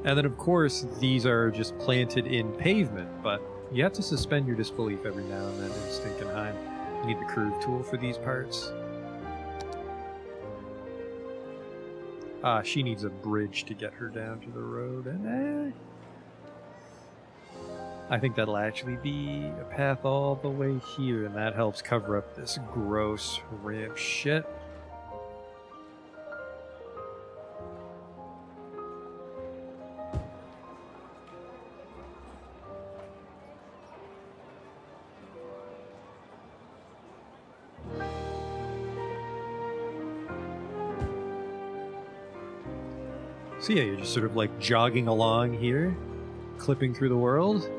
And then, of course, these are just planted in pavement, but you have to suspend your disbelief every now and then in Stinkenheim. You need the curve tool for these parts. She needs a bridge to get her down to the road, and I think that'll actually be a path all the way here, and that helps cover up this gross ramp shit. So yeah, you're just sort of like jogging along here, clipping through the world,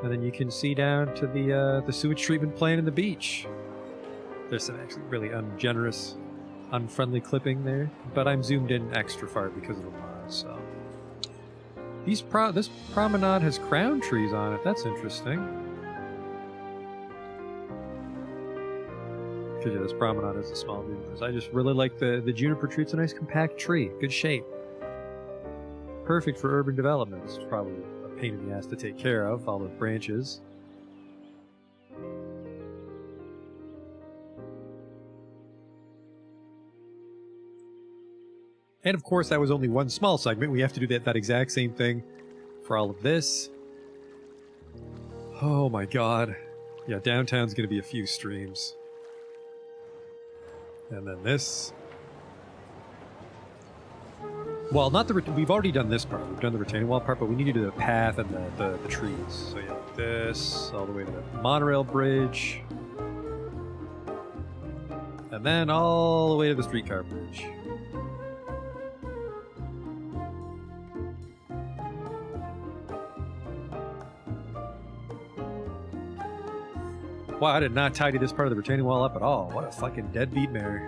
and then you can see down to the sewage treatment plant and the beach. There's some actually really ungenerous, unfriendly clipping there, but I'm zoomed in extra far because of the mod, so. This promenade has crown trees on it, that's interesting. Because yeah, this promenade has a small junipers. I just really like the juniper tree. It's a nice compact tree, good shape. Perfect for urban development. It's probably a pain in the ass to take care of, all those branches. And of course, that was only one small segment. We have to do that exact same thing for all of this. Oh my god. Yeah, downtown's going to be a few streams. And then this. Well, not the... We've already done this part. We've done the retaining wall part, but we need to do the path and the trees. So yeah, this, all the way to the monorail bridge. And then all the way to the streetcar bridge. Wow, I did not tidy this part of the retaining wall up at all. What a fucking deadbeat Mary.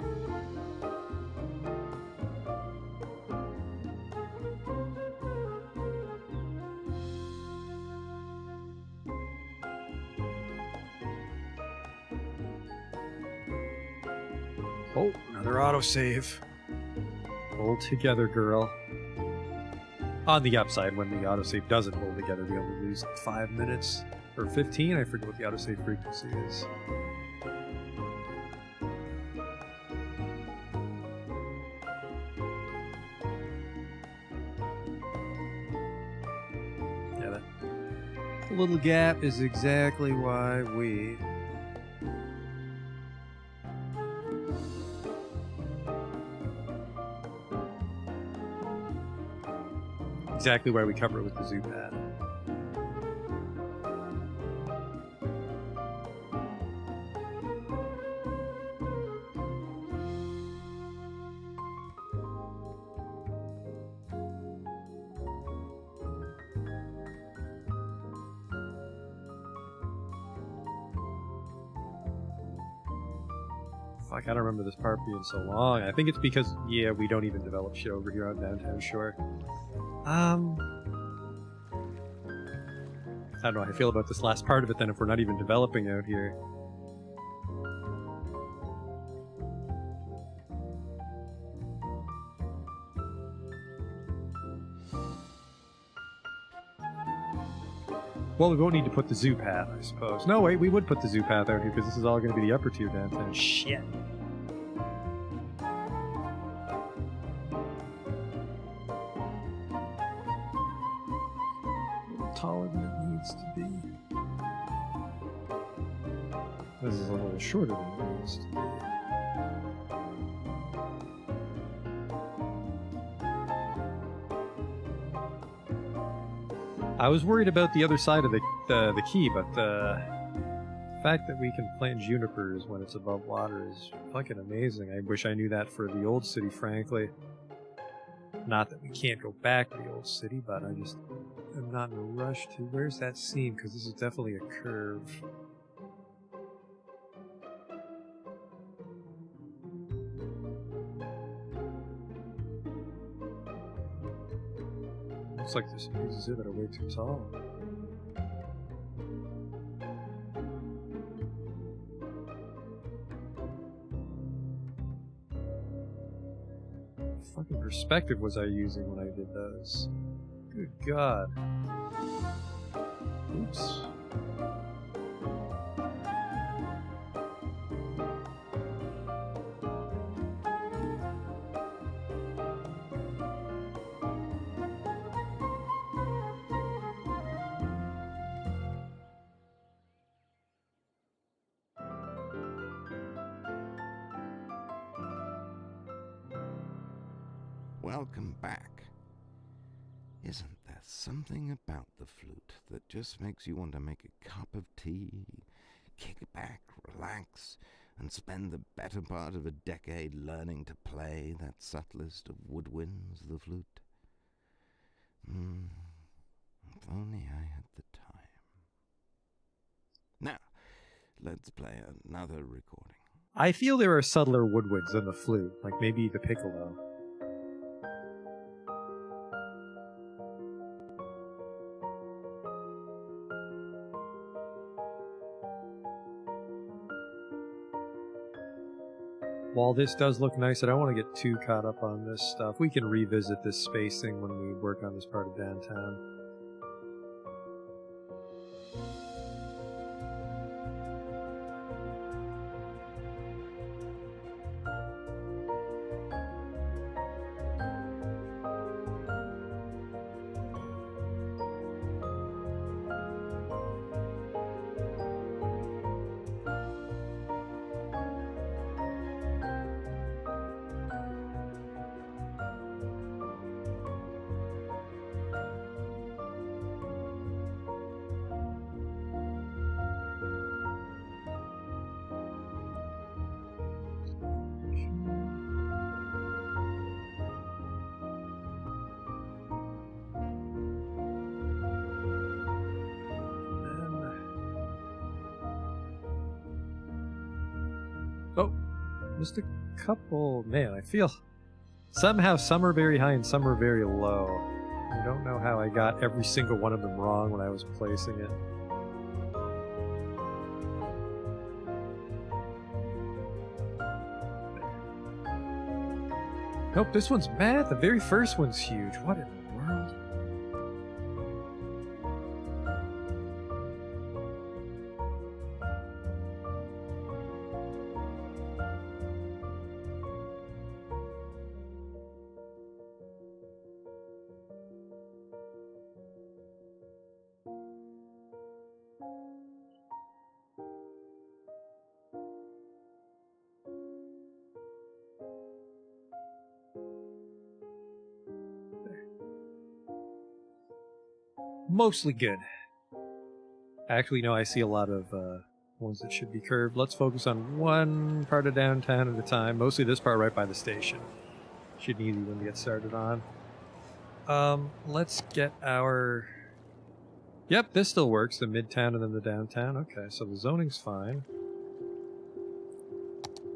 Oh, another autosave. Hold together, girl. On the upside, when the autosave doesn't hold together, we only lose 5 minutes. Or 15, I forget what the autosave frequency is. Yeah, that little gap is exactly why we... Exactly why we cover it with the zoo pad. Fuck, I don't remember this part being so long. I think it's because, yeah, we don't even develop shit over here on Downtown Shore. I don't know how I feel about this last part of it then if we're not even developing out here. Well, we won't need to put the zoo path, I suppose. No, wait, we would put the zoo path out here because this is all going to be the upper tier downtown. Shit. Taller than it needs to be. This is a little shorter than it needs to be. I was worried about the other side of the key, but the fact that we can plant junipers when it's above water is fucking amazing. I wish I knew that for the old city, frankly. Not that we can't go back to the old city, but I just am not in a rush to. Where's that seam? Because this is definitely a curve. Looks like there's pieces here that are way too tall. Fucking perspective was I using when I did those? Good God. Oops. Welcome back. Isn't there something about the flute that just makes you want to make a cup of tea, kick back, relax, and spend the better part of a decade learning to play that subtlest of woodwinds, the flute? If only I had the time. Now, let's play another recording. I feel there are subtler woodwinds than the flute, like maybe the piccolo. While this does look nice, I don't want to get too caught up on this stuff. We can revisit this spacing when we work on this part of downtown. Oh, just a couple. Man, I feel somehow some are very high and some are very low. I don't know how I got every single one of them wrong when I was placing it. Nope, this one's bad. The very first one's huge. What in the world? Mostly good. Actually, no, I see a lot of ones that should be curved. Let's focus on one part of downtown at a time. Mostly this part right by the station. Should be easy one to get started on. Let's get our... Yep, this still works. The midtown and then the downtown. Okay, so the zoning's fine.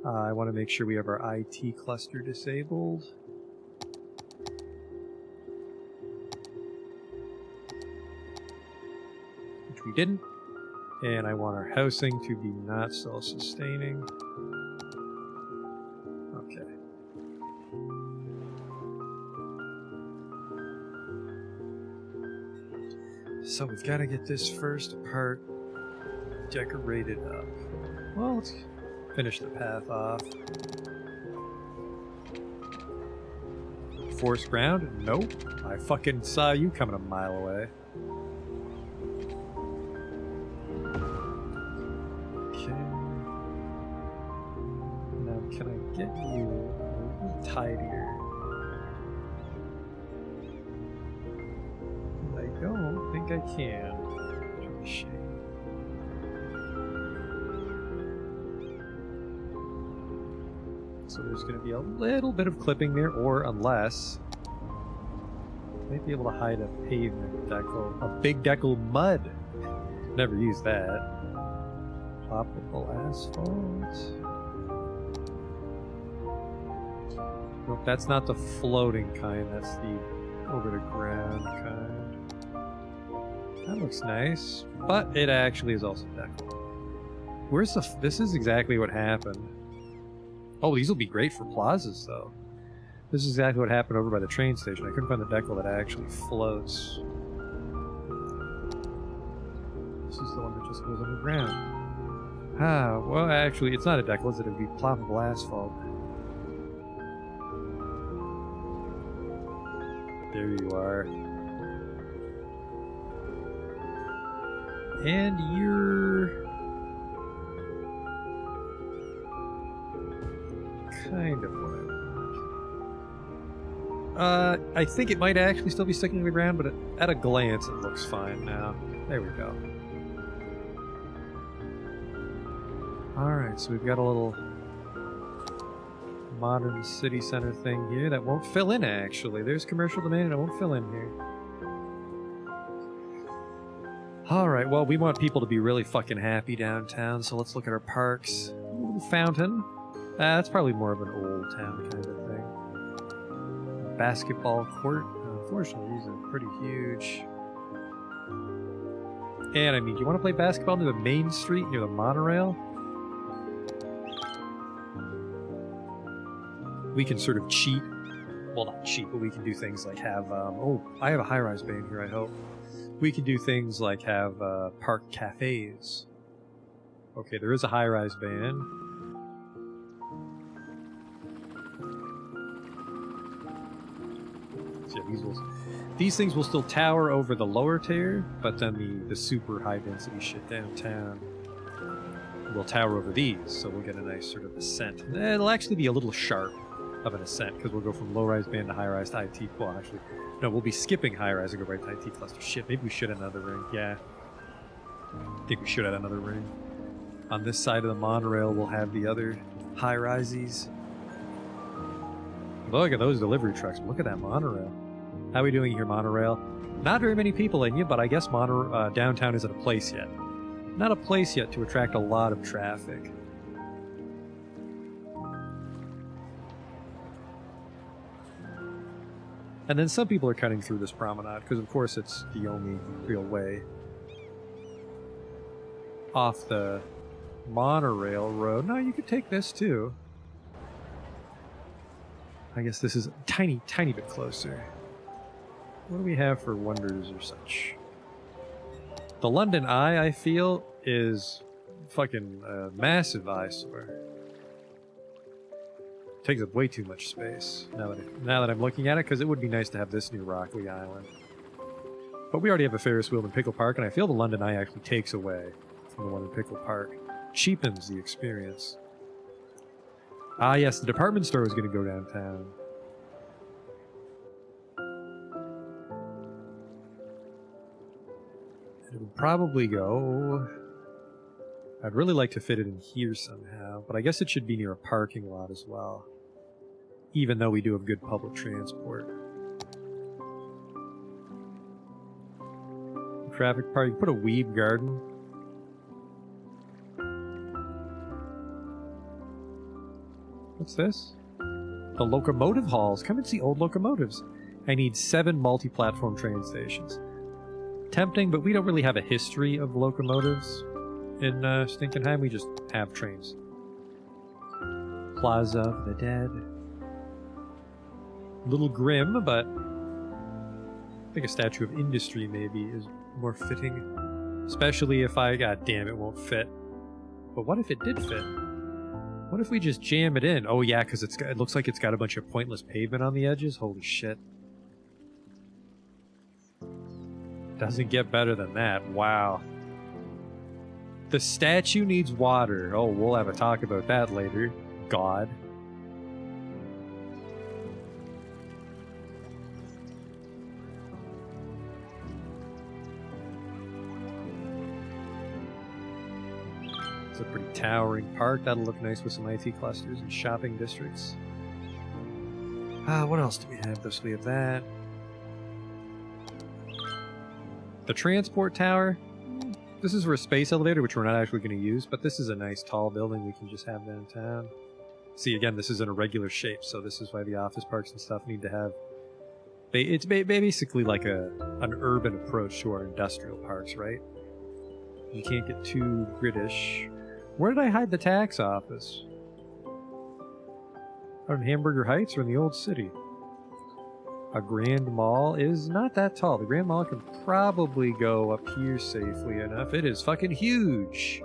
I want to make sure we have our IT cluster disabled. We didn't, and I want our housing to be not self-sustaining. Okay. So we've got to get this first part decorated up. Well, let's finish the path off. Forest ground? Nope. I fucking saw you coming a mile away. Can I get you a little tidier? I don't think I can. Shame. So there's going to be a little bit of clipping there, or unless I might be able to hide a pavement decal, a big decal mud. Never used that. Topical asphalt. Nope, that's not the floating kind, that's the over the ground kind. That looks nice, but it actually is also deckable. Where's the... this is exactly what happened. Oh, these will be great for plazas, though. This is exactly what happened over by the train station. I couldn't find the decal that actually floats. This is the one that just goes underground. Ah, well, actually, it's not a decal, is it? It would be ploppable asphalt. There you are. And you're... kind of what I think it might actually still be sticking to the ground, but at a glance it looks fine now. There we go. Alright, so we've got a little modern city center thing here that won't fill in, actually. There's commercial demand and it won't fill in here. Alright, well, we want people to be really fucking happy downtown, so let's look at our parks. Ooh, fountain. That's probably more of an old town kind of thing. Basketball court. Unfortunately, these are pretty huge. And I mean, do you want to play basketball near the main street, near the monorail? We can sort of cheat. Well, not cheat, but we can do things like have... oh, I have a high-rise band here, I hope. We can do things like have park cafes. Okay, there is a high-rise band. So yeah, these things will still tower over the lower tier, but then the super high-density shit downtown will tower over these, so we'll get a nice sort of ascent. It'll actually be a little sharp of an ascent, because we'll go from low-rise band to high-rise to IT. Well, actually, no, we'll be skipping high-rise and go right to IT cluster. Shit, maybe we should add another ring. Yeah. I think we should add another ring. On this side of the monorail, we'll have the other high-rises. Look at those delivery trucks. Look at that monorail. How are we doing here, monorail? Not very many people in you, but I guess downtown isn't a place yet. Not a place yet to attract a lot of traffic. And then some people are cutting through this promenade, because of course it's the only real way. Off the monorail road. No, you could take this too. I guess this is a tiny, tiny bit closer. What do we have for wonders or such? The London Eye, I feel, is fucking a massive eyesore. Takes up way too much space now that I'm looking at it, because it would be nice to have this near Rockley Island. But we already have a Ferris wheel in Pickle Park, and I feel the London Eye actually takes away from the one in Pickle Park. Cheapens the experience. Ah yes, the department store is going to go downtown. It would probably go... I'd really like to fit it in here somehow, but I guess it should be near a parking lot as well. Even though we do have good public transport. Traffic park, you put a weed garden. What's this? The locomotive halls. Come and see old locomotives. I need 7 multi-platform train stations. Tempting, but we don't really have a history of locomotives in Stinkenheim. We just have trains. Plaza of the Dead. A little grim, but I think a statue of industry maybe is more fitting. Especially if God damn, it won't fit. But what if it did fit? What if we just jam it in? Oh yeah, because it looks like it's got a bunch of pointless pavement on the edges. Holy shit. Doesn't get better than that. Wow. The statue needs water. Oh, we'll have a talk about that later. God. It's a pretty towering park. That'll look nice with some IT clusters and shopping districts. What else do we have? We have that. The transport tower. This is for a space elevator, which we're not actually going to use, but this is a nice tall building we can just have downtown. See, again, this is in a regular shape, so this is why the office parks and stuff need to have... It's basically like an urban approach to our industrial parks, right? You can't get too British. Where did I hide the tax office? Out in Hamburger Heights or in the old city? a Grand Mall is not that tall. The Grand Mall can probably go up here safely enough. It is fucking huge.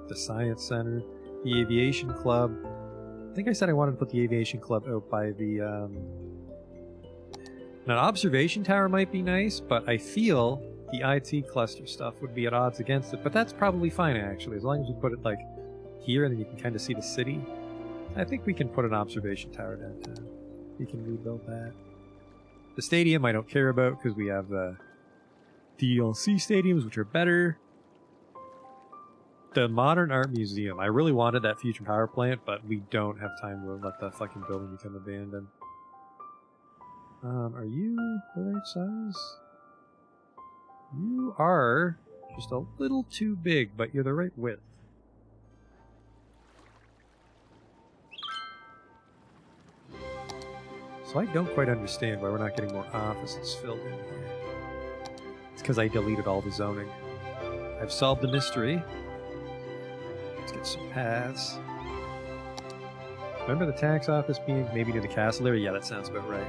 The Science Center, the Aviation Club. I think I said I wanted to put the Aviation Club out by the... An observation tower might be nice, but I feel the IT cluster stuff would be at odds against it. But that's probably fine, actually, as long as we put it, like, here and then you can kind of see the city. I think we can put an observation tower downtown. We can rebuild that. The stadium I don't care about because we have the DLC stadiums, which are better. The Modern Art Museum. I really wanted that future power plant, but we don't have time to let the fucking building become abandoned. Are you the right size? You are just a little too big, but you're the right width. So I don't quite understand why we're not getting more offices filled in here. It's because I deleted all the zoning. I've solved the mystery. Let's get some paths. Remember the tax office being maybe near the castle area? Yeah, that sounds about right.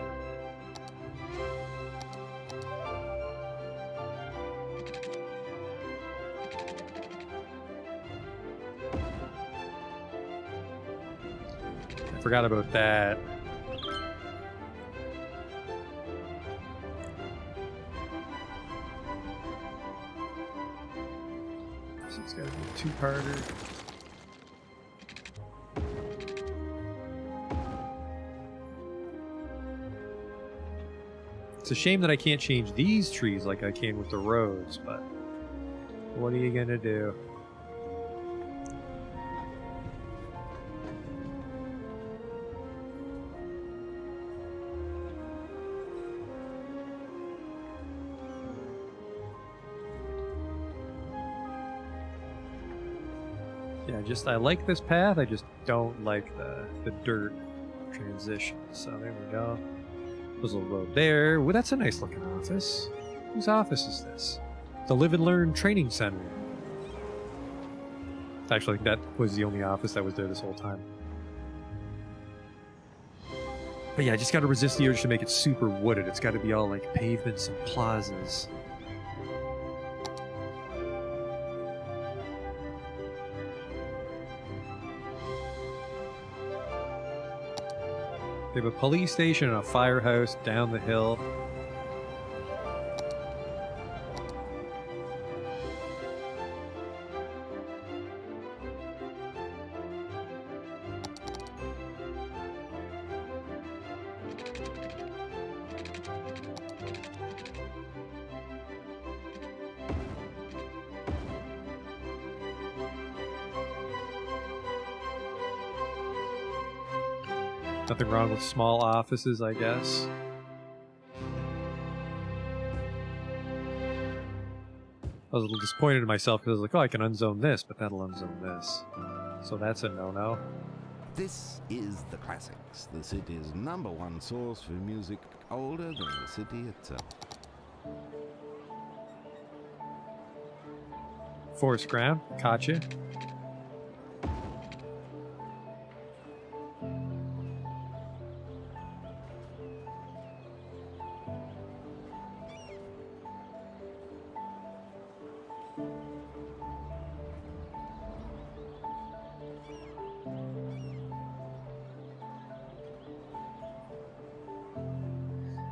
I forgot about that. So it's got to be a two-parter. It's a shame that I can't change these trees like I can with the roads, but what are you gonna do? Yeah, I like this path, I just don't like the dirt transition. So there we go. There's a little road there. Well, that's a nice looking office. Whose office is this? The Live and Learn Training Center. Actually, that was the only office that was there this whole time. But yeah, I just gotta resist the urge to make it super wooded. It's gotta be all like pavements and plazas. They have a police station and a firehouse down the hill. Nothing wrong with small offices, I guess. I was a little disappointed in myself because I was like, oh, I can unzone this, but that'll unzone this. So that's a no-no. This is the classics, the city's #1 source for music older than the city itself. Forest ground, gotcha.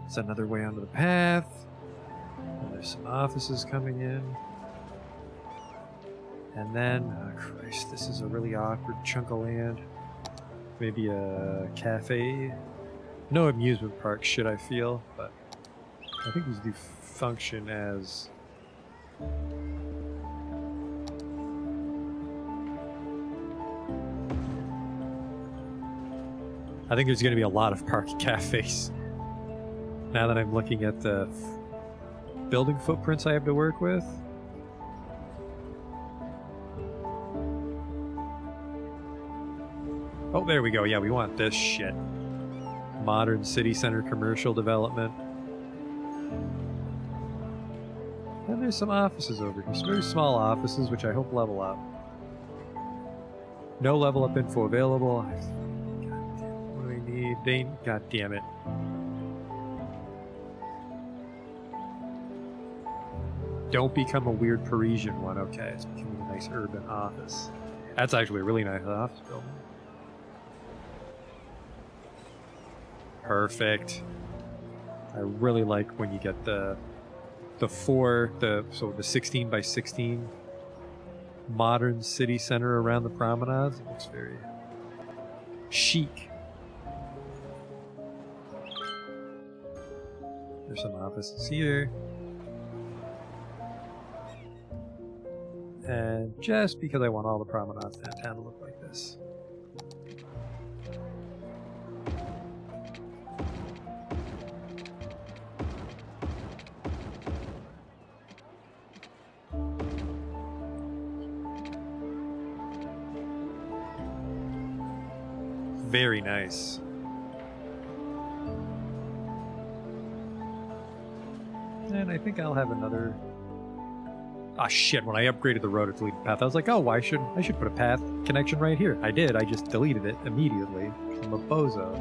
It's another way onto the path. And there's some offices coming in. And then, oh Christ, this is a really awkward chunk of land. Maybe a cafe. No amusement park, should I feel, but I think these do function as... I think there's going to be a lot of park cafes. Now that I'm looking at the building footprints I have to work with. Oh, there we go. Yeah, we want this shit. Modern city center commercial development. And there's some offices over here. Some very small offices, which I hope level up. No level up info available. God damn, what do they need? God damn it. Don't become a weird Parisian one. Okay, it's becoming a nice urban office. That's actually a really nice office building. Perfect. I really like when you get the 16 by 16 modern city center around the promenades. It looks very chic. There's some offices here. And just because I want all the promenades downtown to look like this. Very nice. And I think I'll have another... Ah, shit, when I upgraded the road to deleted path, I was like, oh, I should put a path connection right here. I did, I just deleted it immediately. I'm a bozo.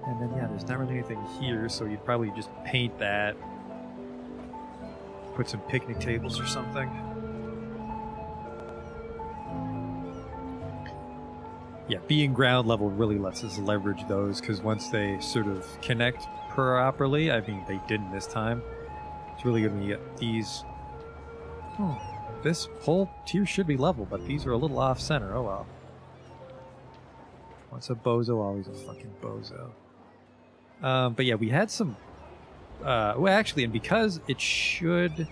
And then, yeah, there's not really anything here, so you'd probably just paint that. Put some picnic tables or something. Yeah, being ground level really lets us leverage those, because once they sort of connect properly, I mean, they didn't this time, it's really going to get these... this whole tier should be level, but these are a little off-center. Oh well. Once a bozo, always a fucking bozo. But yeah, we had some... well, actually, and because it should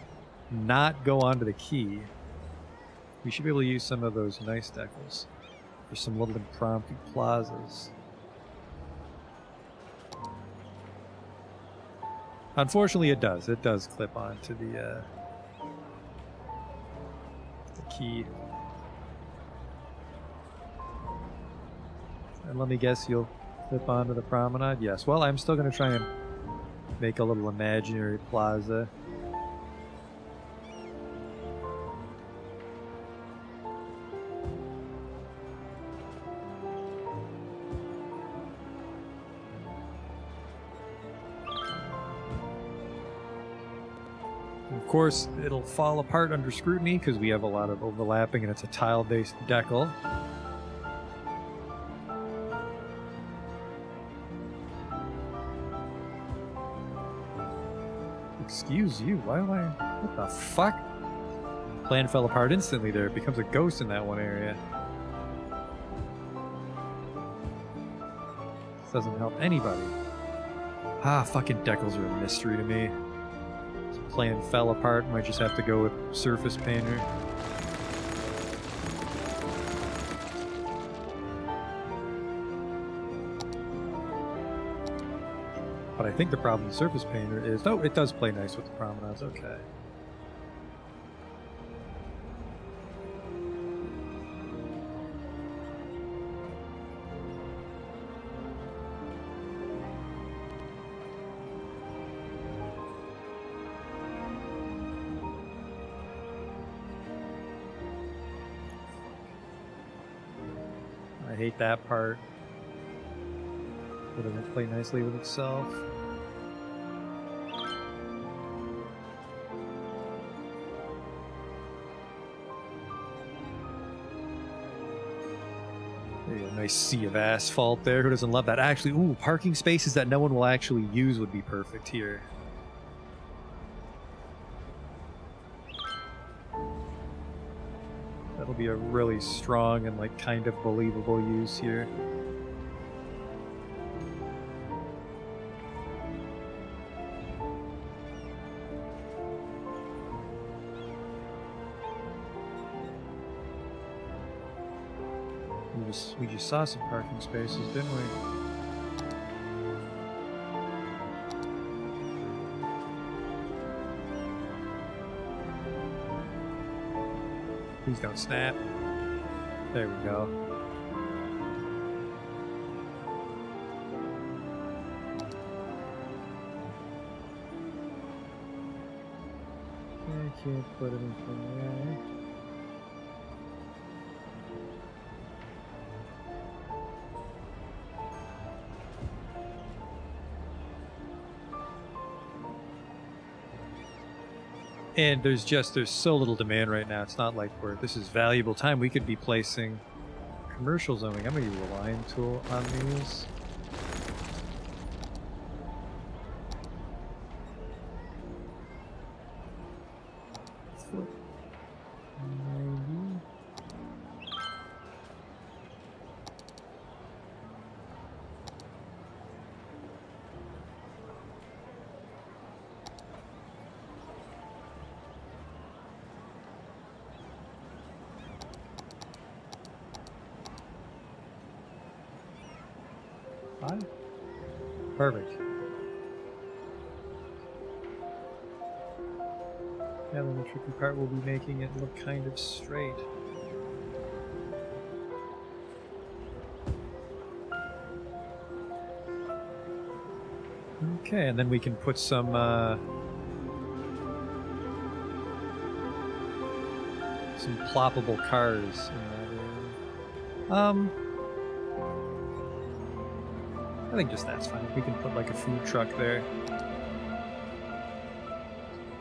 not go onto the key, we should be able to use some of those nice decals for some little impromptu plazas. Unfortunately, it does. It does clip onto the key. And let me guess, you'll clip onto the promenade? Yes. Well, I'm still going to try and make a little imaginary plaza. Of course, it'll fall apart under scrutiny because we have a lot of overlapping and it's a tile-based decal. Excuse you, why am I... What the fuck? Plan fell apart instantly there. It becomes a ghost in that one area. This doesn't help anybody. Ah, fucking decals are a mystery to me. This plan fell apart. Might just have to go with surface painter. But I think the problem with surface painter is... Oh, it does play nice with the promenades. Okay. I hate that part. It doesn't play nicely with itself. A nice sea of asphalt there. Who doesn't love that? Actually, ooh, parking spaces that no one will actually use would be perfect here. That'll be a really strong and like kind of believable use here. We just saw some parking spaces, didn't we? Please don't snap. There we go. I can't put anything there. And there's so little demand right now. It's not like this is valuable time. We could be placing commercial zoning. I'm gonna use a line tool on these. Perfect. Yeah, then the tricky part will be making it look kind of straight. Okay, and then we can put some ploppable cars in that area. I think just that's fine. We can put like a food truck there. I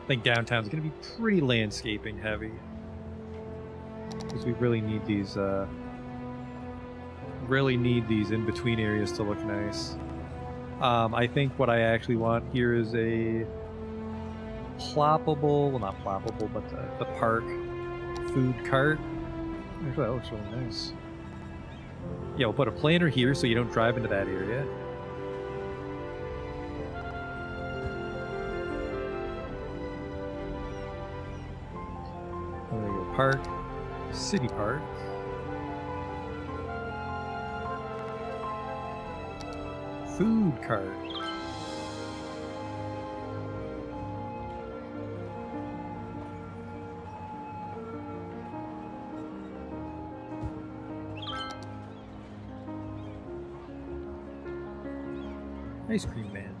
think downtown's going to be pretty landscaping heavy. Because we really need these in-between areas to look nice. I think what I actually want here is a ploppable, well not ploppable, but the park food cart. Actually, that looks really nice. Yeah, we'll put a planter here so you don't drive into that area. And there you go, park, city park. Food cart. Ice cream man.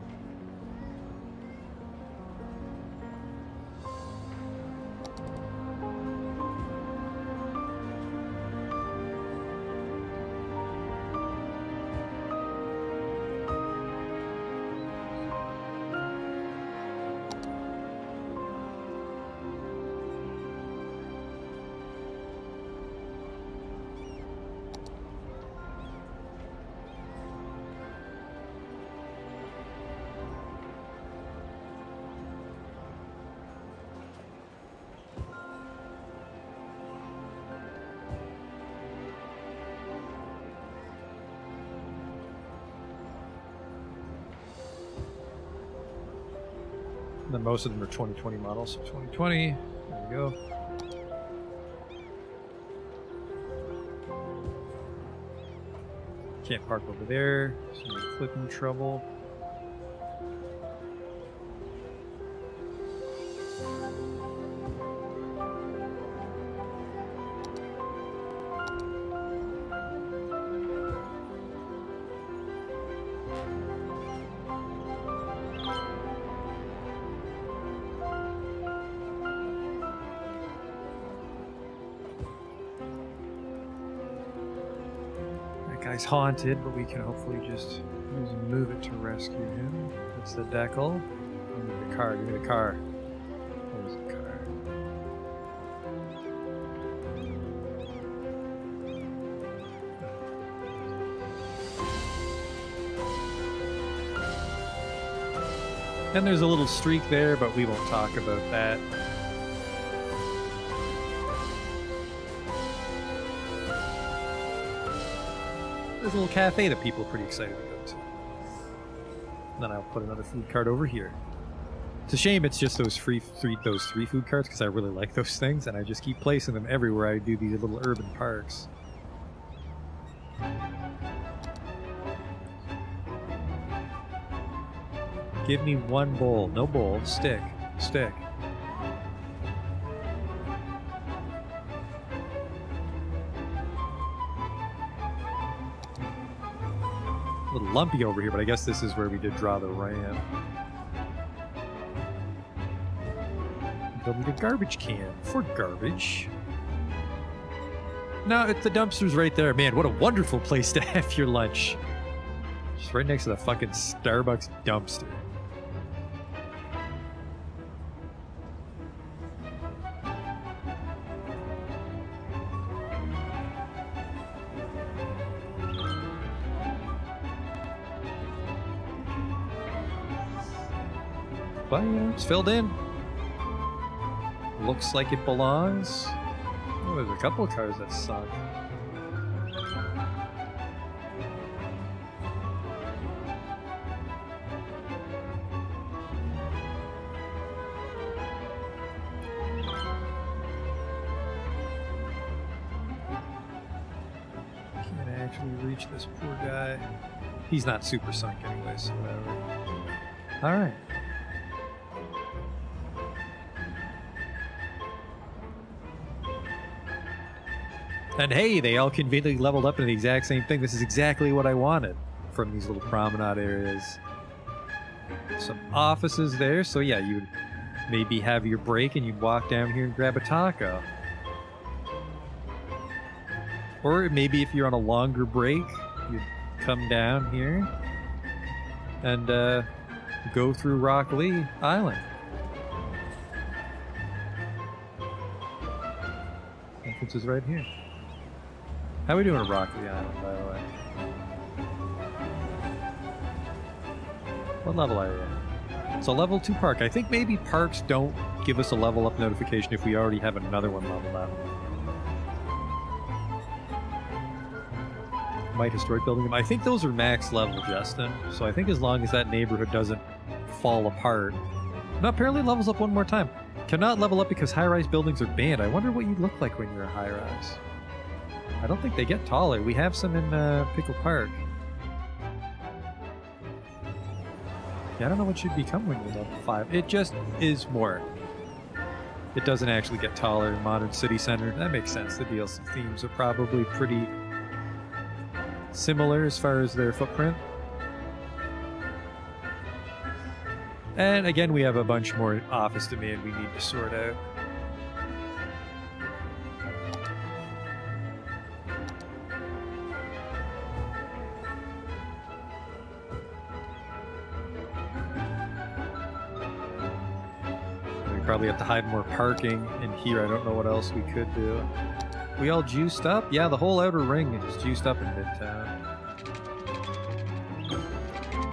And then most of them are 2020 models. So 2020, there we go. Can't park over there. Some flipping trouble. Guy's haunted, but we can hopefully just use and move it to rescue him. That's the decal. Give me the car. Give me the car. Where's the car? And there's a little streak there, but we won't talk about that. There's a little cafe that people are pretty excited to go to. And then I'll put another food cart over here. It's a shame it's just those three food carts because I really like those things and I just keep placing them everywhere I do these little urban parks. Give me one bowl. No bowl. Stick. Stick. A little lumpy over here, but I guess this is where we did draw the ramp. They'll need a garbage can for garbage. No, the dumpster's right there. Man, what a wonderful place to have your lunch. Just right next to the fucking Starbucks dumpster. But, you know, it's filled in. Looks like it belongs. Oh, there's a couple of cars that suck. Can't actually reach this poor guy. He's not super sunk anyway, so whatever. Alright. And hey, they all conveniently leveled up into the exact same thing. This is exactly what I wanted from these little promenade areas. Some offices there, so yeah, you'd maybe have your break and you'd walk down here and grab a taco. Or maybe if you're on a longer break, you'd come down here and go through Rock Lee Island. Entrance is right here. How are we doing at Rock Lee Island, by the way? What level are you at? It's a level 2 park. I think maybe parks don't give us a level up notification if we already have another one leveled up. Might historic building. I think those are max level, Justin. So I think as long as that neighborhood doesn't fall apart. No, apparently it levels up one more time. Cannot level up because high-rise buildings are banned. I wonder what you look like when you're a high-rise. I don't think they get taller. We have some in Pickle Park. Yeah, I don't know what should become when you're level 5. It just is more. It doesn't actually get taller in Modern City Center. That makes sense. The DLC themes are probably pretty similar as far as their footprint. And again, we have a bunch more office demand we need to sort out. We probably have to hide more parking in here. I don't know what else we could do. We all juiced up? Yeah, the whole outer ring is juiced up in Midtown.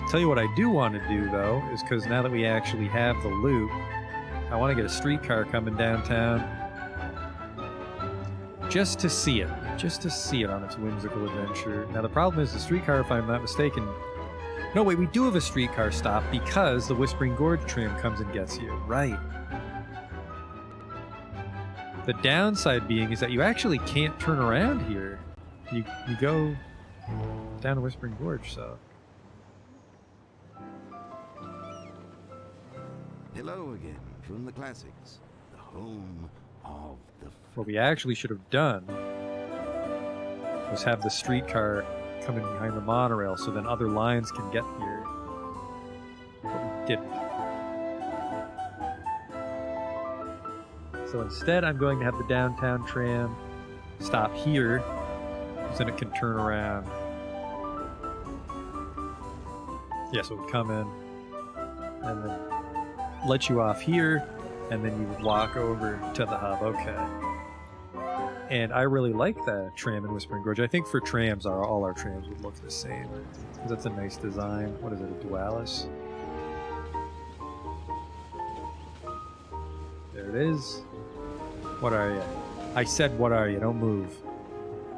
Tell you what I do want to do, though, is because now that we actually have the loop, I want to get a streetcar coming downtown just to see it. Just to see it on its whimsical adventure. Now, the problem is the streetcar, if I'm not mistaken... No, wait, we do have a streetcar stop because the Whispering Gorge tram comes and gets you. Right. The downside being is that you actually can't turn around here. You go down to Whispering Gorge, so... Hello again from the classics, the home of the... What we actually should have done was have the streetcar coming behind the monorail so then other lines can get here. But we didn't. So instead I'm going to have the downtown tram stop here so then it can turn around. Yeah, so it would come in and then let you off here, and then you would walk over to the hub. Okay. And I really like that tram in Whispering Gorge. I think for trams, all our trams would look the same. Because that's a nice design. What is it, a Dualis? There it is. What are you? I said, what are you? Don't move.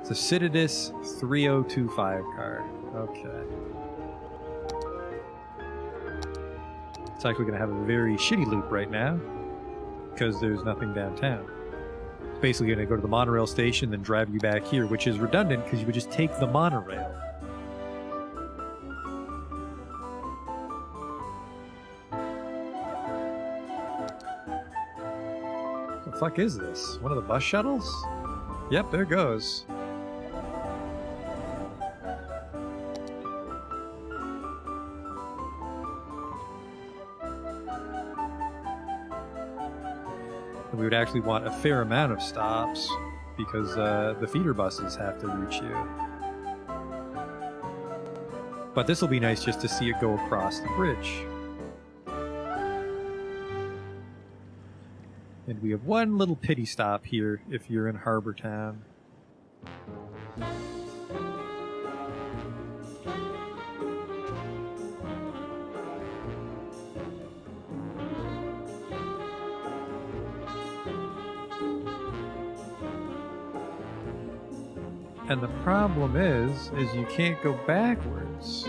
It's a Citadis 3025 car. Okay. It's like we're going to have a very shitty loop right now because there's nothing downtown. It's basically going to go to the monorail station, then drive you back here, which is redundant because you would just take the monorail. What the fuck is this? One of the bus shuttles? Yep, there goes. And we would actually want a fair amount of stops because the feeder buses have to reach you. But this will be nice just to see it go across the bridge. And we have one little pity stop here if you're in Harbor Town. And the problem is you can't go backwards.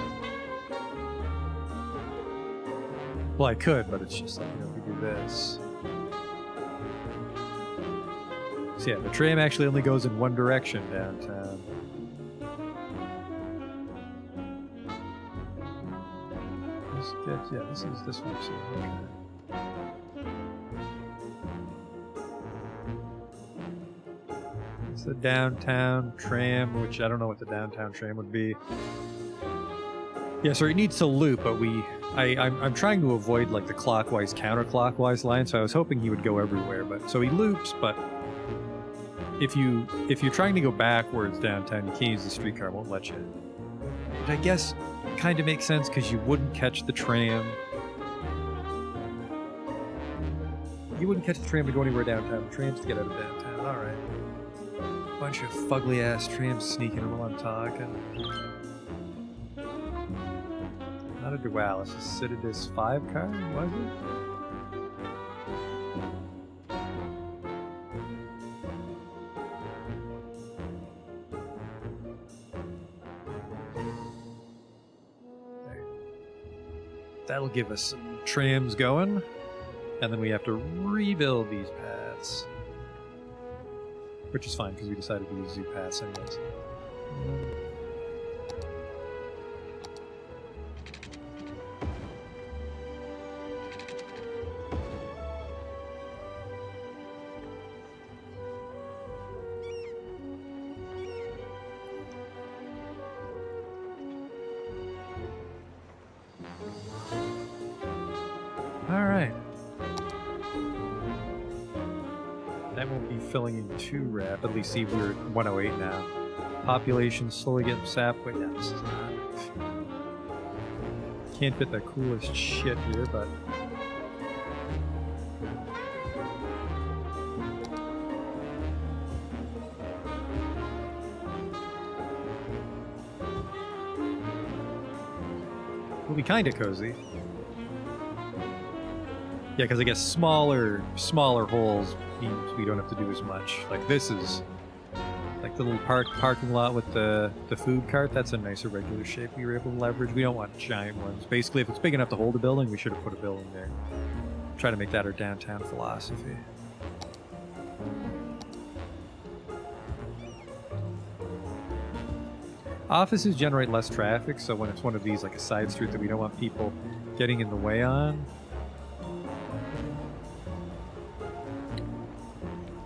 Well, I could, but it's just like, you know, if we do this. So yeah, the tram actually only goes in one direction downtown. This one. So, okay. It's the downtown tram, which I don't know what the downtown tram would be. Yeah, so it needs to loop, but I'm trying to avoid like the clockwise counterclockwise line, so I was hoping he would go everywhere, but so he loops, but if you're trying to go backwards downtown, you can't use the streetcar, it won't let you. Which I guess kind of makes sense because you wouldn't catch the tram. You wouldn't catch the tram to go anywhere downtown. The tram's to get out of downtown. Alright. Bunch of fugly ass trams sneaking in while I'm talking. Not a Dualis, a Citadis 5 car, was it? That'll give us some trams going, and then we have to rebuild these paths. Which is fine, because we decided to use zoo paths anyways. Alright. That won't be filling in too rapidly. See, we're at 108 now. Population slowly getting sapped. Wait, no, this is not. Can't fit the coolest shit here, but. It'll be kinda cozy. Yeah, because I guess smaller holes means we don't have to do as much. Like this is, like the little parking lot with the food cart, that's a nicer regular shape we were able to leverage. We don't want giant ones. Basically, if it's big enough to hold a building, we should have put a building there. Try to make that our downtown philosophy. Offices generate less traffic, so when it's one of these, like a side street that we don't want people getting in the way on,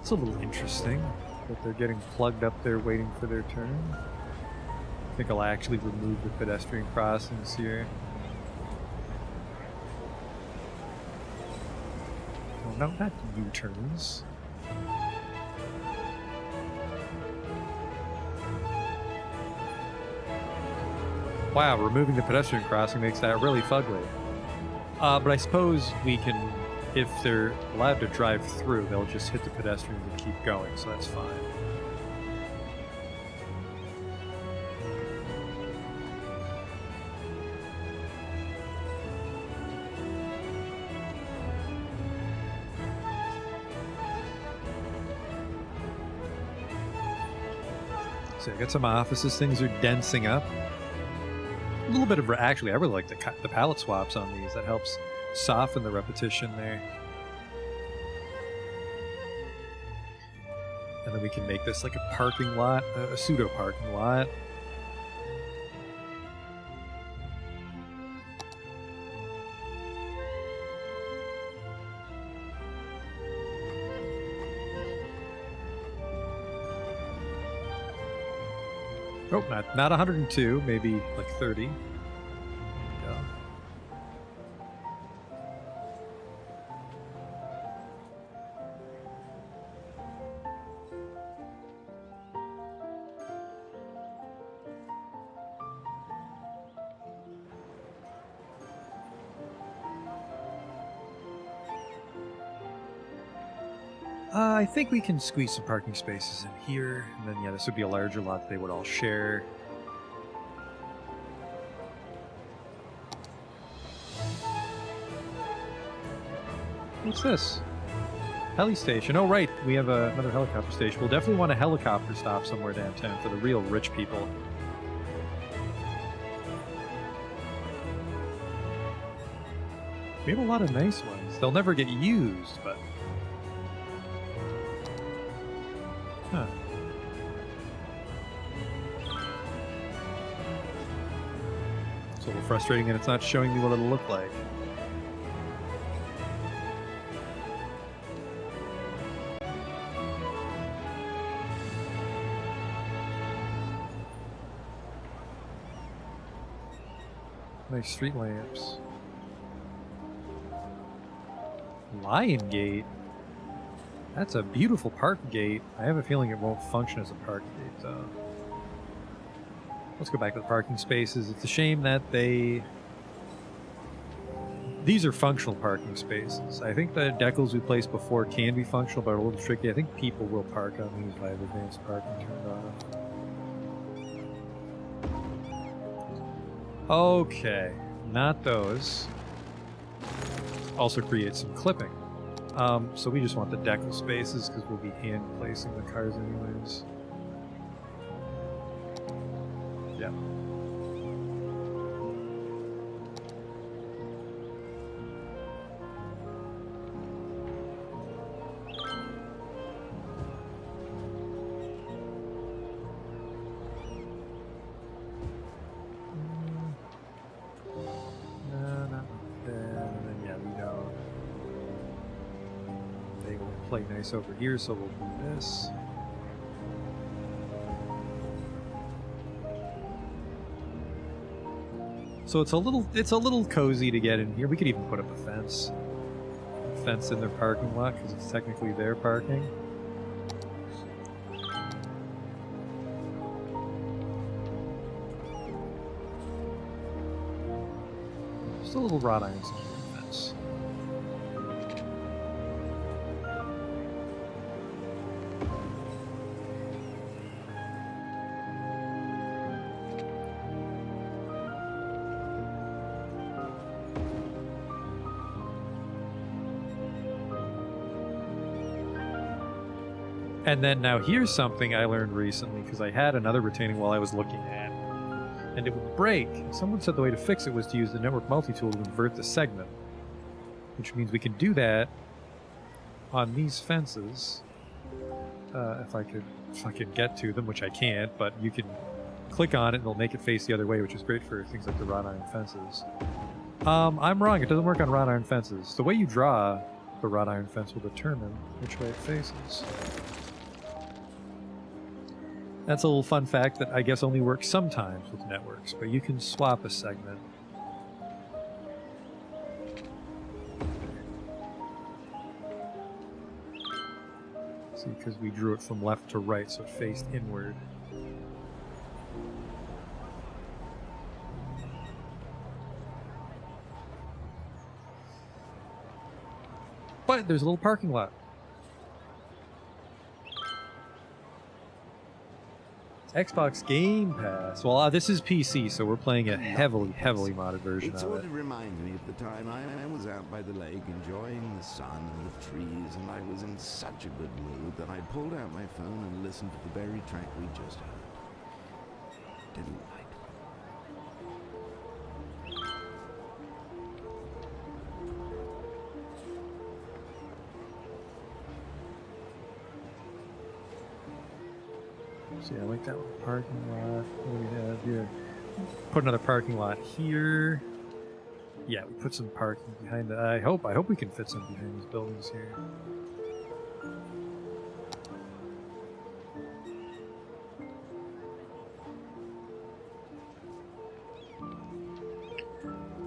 it's a little interesting that they're getting plugged up there waiting for their turn. I think I'll actually remove the pedestrian crossings here. Oh, no, not U-turns. Wow, removing the pedestrian crossing makes that really fugly. But I suppose we can, if they're allowed to drive through, they'll just hit the pedestrians and keep going, so that's fine. So I got some offices, things are densing up. A little bit of, actually, I really like the palette swaps on these. That helps soften the repetition there. And then we can make this like a parking lot, a pseudo parking lot. Oh, not 102, maybe like 30. There we go. I think we can squeeze some parking spaces in here, and then, yeah, this would be a larger lot they would all share. What's this? Heli station. Oh, right. We have another helicopter station. We'll definitely want a helicopter stop somewhere downtown for the real rich people. We have a lot of nice ones. They'll never get used, but... Huh. It's a little frustrating that it's not showing me what it'll look like. Nice street lamps. Lion Gate? That's a beautiful park gate. I have a feeling it won't function as a park gate, though. Let's go back to the parking spaces. It's a shame that they... These are functional parking spaces. I think the decals we placed before can be functional, but are a little tricky. I think people will park on these if I have advanced parking turned off. Okay, not those. Also create some clipping. So we just want the decal spaces because we'll be hand placing the cars anyways. Yeah. Play nice over here, so we'll do this. So it's a little cozy to get in here. We could even put up a fence in their parking lot because it's technically their parking. Just a little wrought iron security fence. And then now here's something I learned recently because I had another retaining wall I was looking at and it would break. Someone said the way to fix it was to use the network multi-tool to invert the segment, which means we can do that on these fences if I could get to them, which I can't, but you can click on it and it'll make it face the other way, which is great for things like the wrought iron fences. I'm wrong, it doesn't work on wrought iron fences. The way you draw the wrought iron fence will determine which way it faces. That's a little fun fact that I guess only works sometimes with networks, but you can swap a segment. See, because we drew it from left to right, so it faced inward. But there's a little parking lot. Xbox Game Pass. Well, this is PC, so we're playing a heavily modded version It of sort it. of reminded me of the time I was out by the lake enjoying the sun and the trees, and I was in such a good mood that I pulled out my phone and listened to the very track we just heard. Delightful. See, I like that little parking lot. What do we have here? Put another parking lot here. Yeah, we put some parking behind the... I hope we can fit some behind these buildings here.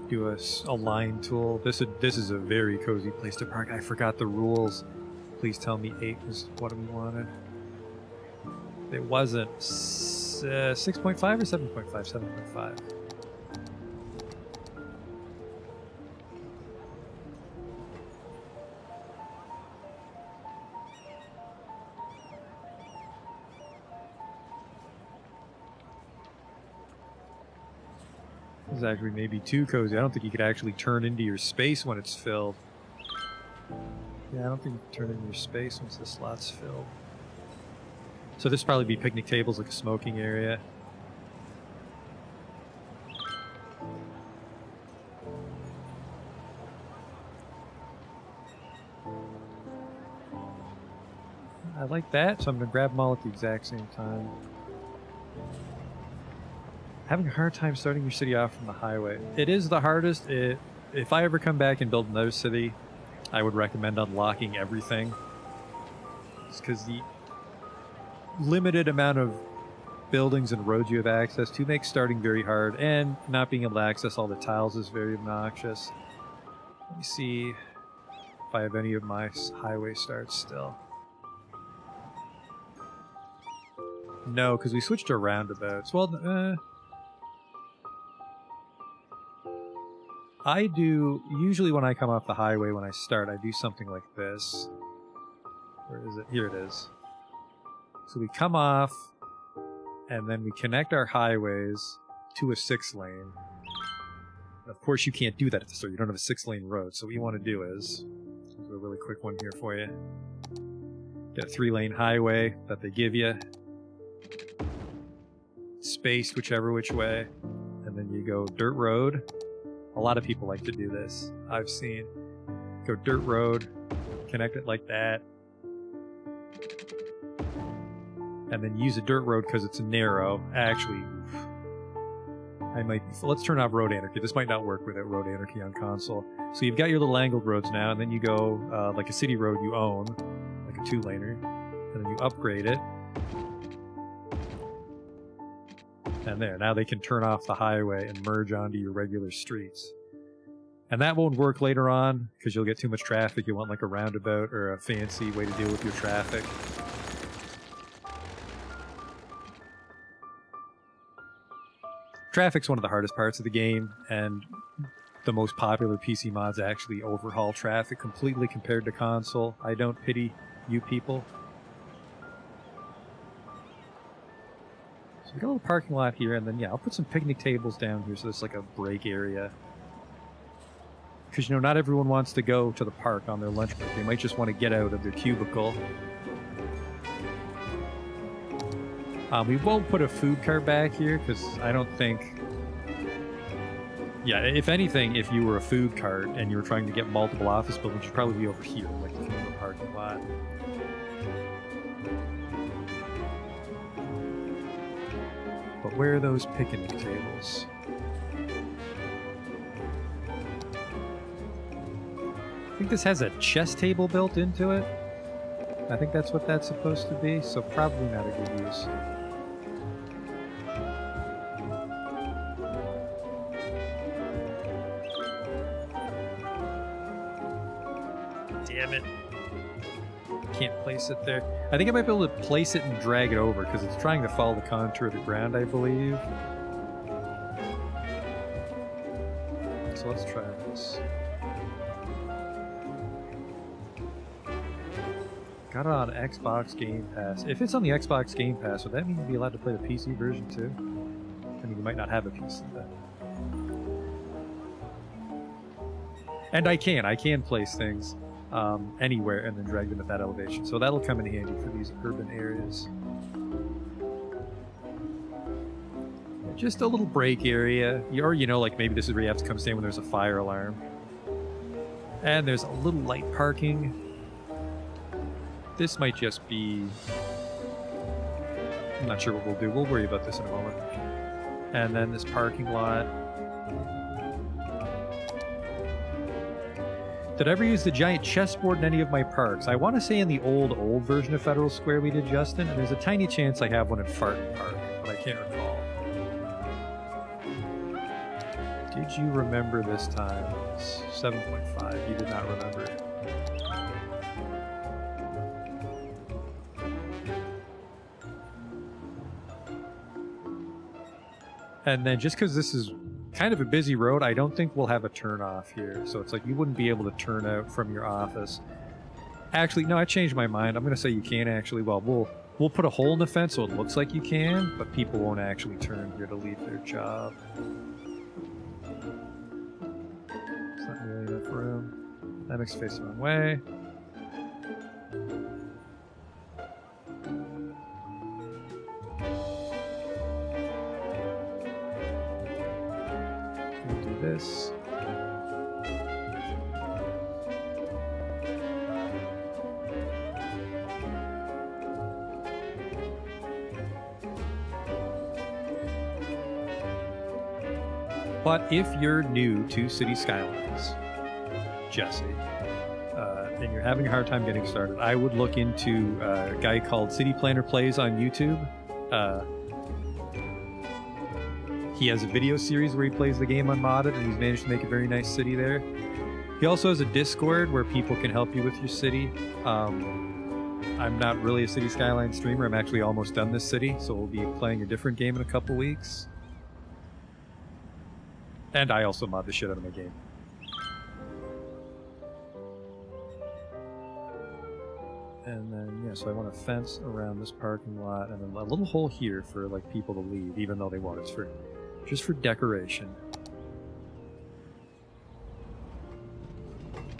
Do a line tool. This is a very cozy place to park. I forgot the rules. Please tell me 8 was what we wanted. It wasn't 6.5 or 7.5? 7.5. This is actually maybe too cozy. I don't think you could actually turn into your space when it's filled. Yeah, I don't think you can turn into your space once the slot's filled. So this would probably be picnic tables, like a smoking area. I like that, so I'm going to grab them all at the exact same time. Having a hard time starting your city off from the highway. It is the hardest. If I ever come back and build another city, I would recommend unlocking everything. Just because the limited amount of buildings and roads you have access to makes starting very hard, and not being able to access all the tiles is very obnoxious. Let me see if I have any of my highway starts still. No, because we switched to roundabouts. Well, I do, usually when I come off the highway when I start, I do something like this. Where is it? Here it is. So we come off, and then we connect our highways to a 6-lane. Of course, you can't do that at the start. You don't have a 6-lane road. So what you want to do is, do a really quick one here for you. Get a 3-lane highway that they give you. Spaced whichever which way. And then you go dirt road. A lot of people like to do this. I've seen. Go dirt road. Connect it like that. And then use a dirt road because it's narrow. Actually, I might. Let's turn off road anarchy. This might not work without road anarchy on console. So you've got your little angled roads now, and then you go like a city road you own, like a 2-laner, and then you upgrade it. And there, now they can turn off the highway and merge onto your regular streets. And that won't work later on because you'll get too much traffic. You want like a roundabout or a fancy way to deal with your traffic. Traffic's one of the hardest parts of the game, and the most popular PC mods actually overhaul traffic completely compared to console. I don't pity you people. So we got a little parking lot here, and then yeah, I'll put some picnic tables down here so it's like a break area. Because, you know, not everyone wants to go to the park on their lunch break. They might just want to get out of their cubicle. We won't put a food cart back here because I don't think... Yeah, if anything, if you were a food cart and you were trying to get multiple office buildings, you'd probably be over here, like in the parking lot. But where are those picnic tables? I think this has a chess table built into it. I think that's what that's supposed to be, so probably not a good use. Damn it. Can't place it there. I think I might be able to place it and drag it over because it's trying to follow the contour of the ground, I believe. So let's try this. Got it on Xbox Game Pass. If it's on the Xbox Game Pass, would that mean you'd be allowed to play the PC version too? I mean, you might not have a PC then. And I can place things anywhere and then drag them at that elevation. So that'll come in handy for these urban areas. Just a little break area. Or, you know, like maybe this is where you have to come stand when there's a fire alarm. And there's a little light parking. This might just be... I'm not sure what we'll do. We'll worry about this in a moment. And then this parking lot. Did I ever use the giant chessboard in any of my parks? I want to say in the old version of Federal Square we did, Justin, and there's a tiny chance I have one in Farton Park, but I can't recall. Did you remember this time? It's 7.5. You did not remember. And then just because this is kind of a busy road, I don't think we'll have a turn off here. So it's like you wouldn't be able to turn out from your office. Actually, no, I changed my mind. I'm going to say you can actually. Well, we'll put a hole in the fence so it looks like you can, but people won't actually turn here to leave their job. It's not nearly enough room. That makes it face the wrong way. We'll do this. But if you're new to City Skylines, Jesse, and you're having a hard time getting started, I would look into a guy called City Planner Plays on YouTube. He has a video series where he plays the game unmodded, and he's managed to make a very nice city there. He also has a Discord where people can help you with your city. I'm not really a City Skylines streamer. I'm actually almost done this city, so we'll be playing a different game in a couple weeks. And I also mod the shit out of my game. And then, yeah, so I want a fence around this parking lot, and then a little hole here for, like, people to leave, even though they want it. For just for decoration.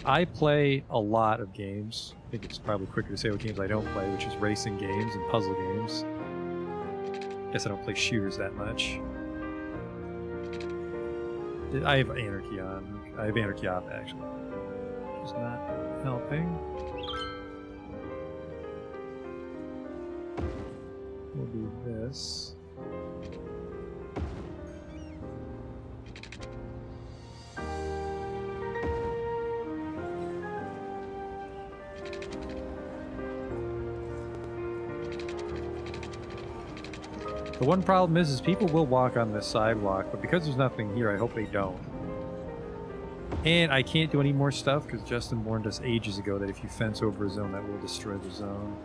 I play a lot of games. I think it's probably quicker to say what games I don't play, which is racing games and puzzle games. Guess I don't play shooters that much. I have Anarchy on. I have Anarchy off, actually. Which is not helping. We'll do this. The one problem is people will walk on this sidewalk, but because there's nothing here, I hope they don't. And I can't do any more stuff because Justin warned us ages ago that if you fence over a zone, that will destroy the zone.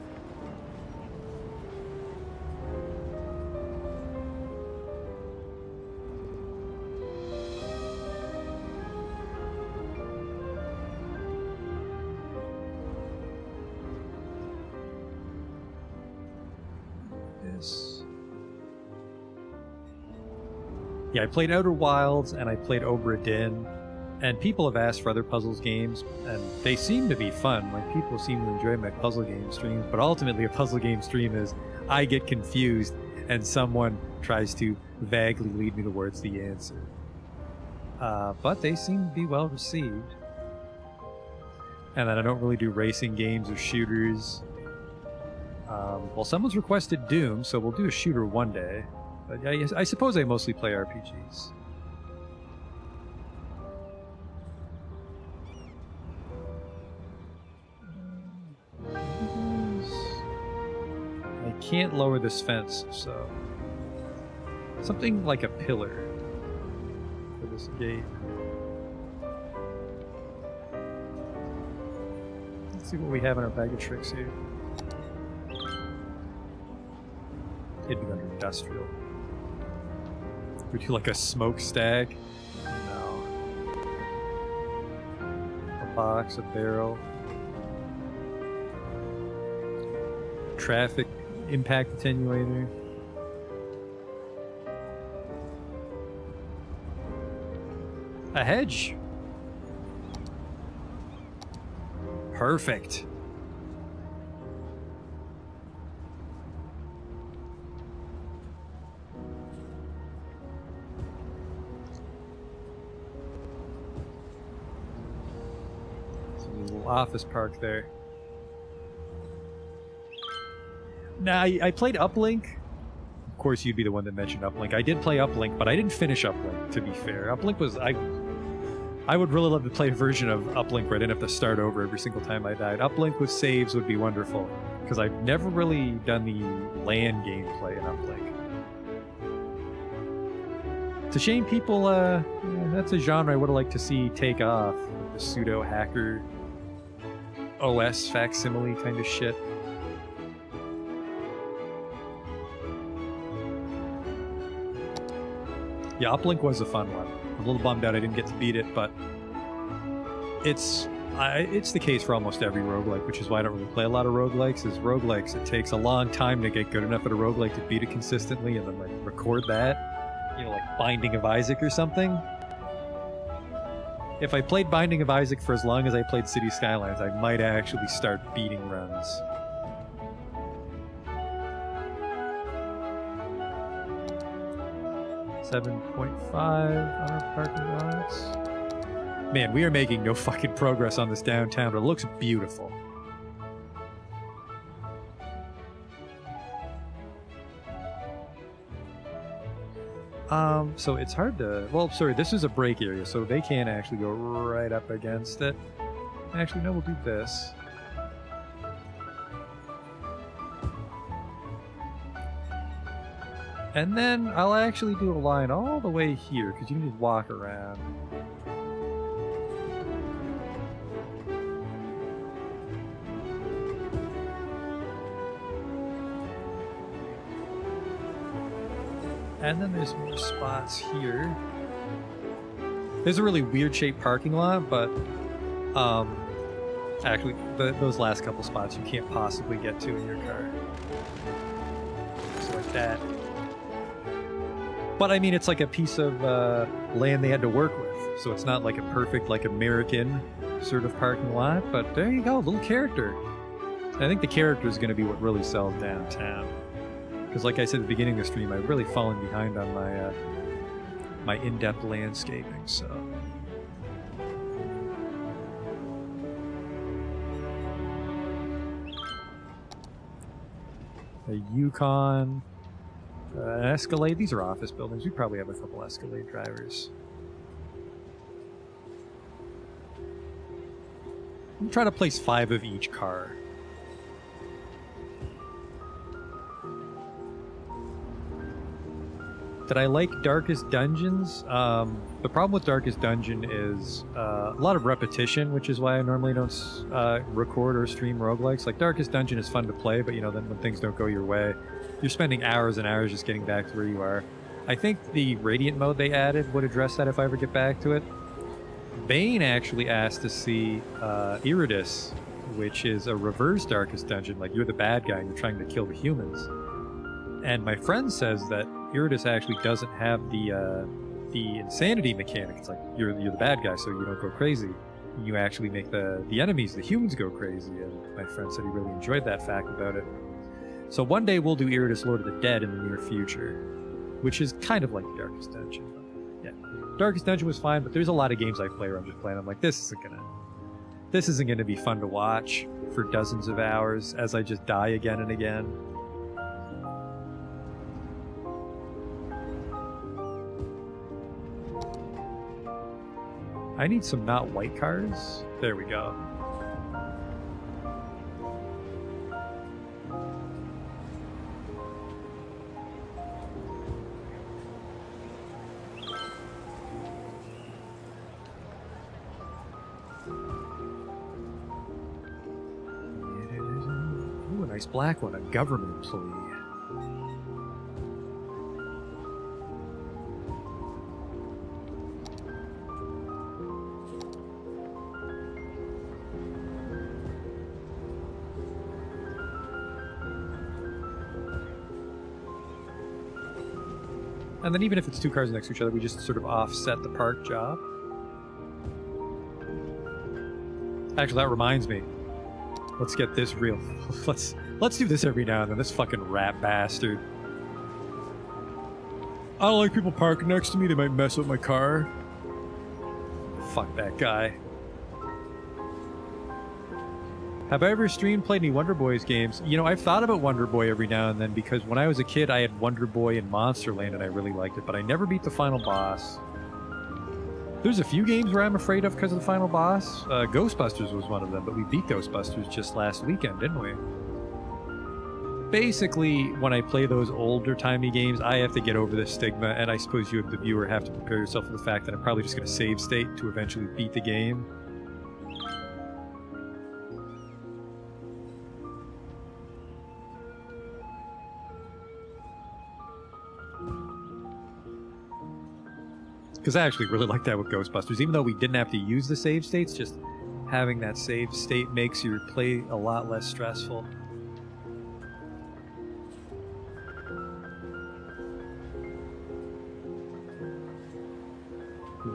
Yeah, I played Outer Wilds and I played Obra Dinn, and people have asked for other puzzles games, and they seem to be fun. Like, people seem to enjoy my puzzle game streams, but ultimately a puzzle game stream is I get confused and someone tries to vaguely lead me towards the answer. But they seem to be well received. And then I don't really do racing games or shooters. Well, someone's requested Doom, so we'll do a shooter one day. But yeah, I suppose I mostly play RPGs. I can't lower this fence, so something like a pillar for this gate. Let's see what we have in our bag of tricks here. It'd be under industrial. We do like a smokestack? No. A box, a barrel. Traffic impact attenuator. A hedge. Perfect. Office park there. Now, I played Uplink. Of course, you'd be the one that mentioned Uplink. I did play Uplink, but I didn't finish Uplink, to be fair. Uplink was... I would really love to play a version of Uplink where I didn't have to start over every single time I died. Uplink with saves would be wonderful, because I've never really done the LAN gameplay in Uplink. It's a shame people... yeah, that's a genre I would have liked to see take off. The pseudo-hacker... OS facsimile kind of shit. Yeah, Uplink was a fun one. I'm a little bummed out I didn't get to beat it, but it's the case for almost every roguelike, which is why I don't really play a lot of roguelikes. Is roguelikes, it takes a long time to get good enough at a roguelike to beat it consistently and then like record that. You know, like Binding of Isaac or something. if I played Binding of Isaac for as long as I played City Skylines, I might actually start beating runs. $7.5 on our parking lots. Man, we are making no fucking progress on this downtown, but it looks beautiful. So it's hard to... Well, sorry, this is a break area, so they can't actually go right up against it. Actually, no, we'll do this. And then I'll actually do a line all the way here, because you can just walk around. And then there's more spots here. There's a really weird shaped parking lot, but actually those last couple spots you can't possibly get to in your car. So like that. But I mean, it's like a piece of land they had to work with, so it's not like a perfect, like American sort of parking lot. But there you go, little character. I think the character is going to be what really sells downtown. Because like I said at the beginning of the stream, I've really fallen behind on my my in-depth landscaping, so... A Yukon, an Escalade. These are office buildings. We probably have a couple Escalade drivers. I'm trying to place 5 of each car. Did I like Darkest Dungeons? The problem with Darkest Dungeon is a lot of repetition, which is why I normally don't record or stream roguelikes. Like, Darkest Dungeon is fun to play, but, you know, then when things don't go your way, you're spending hours and hours just getting back to where you are. I think the Radiant mode they added would address that if I ever get back to it. Bane actually asked to see Iridus, which is a reverse Darkest Dungeon. Like, you're the bad guy and you're trying to kill the humans. And my friend says that Iridus actually doesn't have the insanity mechanic. It's like you're the bad guy, so you don't go crazy. You actually make the enemies, the humans, go crazy. And my friend said he really enjoyed that fact about it. So one day we'll do Iridus Lord of the Dead in the near future, which is kind of like Darkest Dungeon. Yeah, Darkest Dungeon was fine, but there's a lot of games I play where I'm just playing. I'm like, this isn't gonna be fun to watch for dozens of hours as I just die again and again. I need some not white cars. There we go. Ooh, a nice black one, a government employee. And then even if it's 2 cars next to each other, we just sort of offset the park job. Actually, that reminds me. Let's get this real. Let's do this every now and then. This fucking rat bastard. I don't like people parking next to me. They might mess with my car. Fuck that guy. Have I ever streamed, played any Wonder Boys games? You know, I've thought about Wonder Boy every now and then because when I was a kid, I had Wonder Boy and Monsterland and I really liked it, but I never beat the final boss. There's a few games where I'm afraid of because of the final boss. Ghostbusters was one of them, but we beat Ghostbusters just last weekend, didn't we? Basically, when I play those older timey games, I have to get over this stigma, and I suppose you, the viewer, have to prepare yourself for the fact that I'm probably just going to save state to eventually beat the game. Because I actually really like that with Ghostbusters. Even though we didn't have to use the save states, just having that save state makes your play a lot less stressful.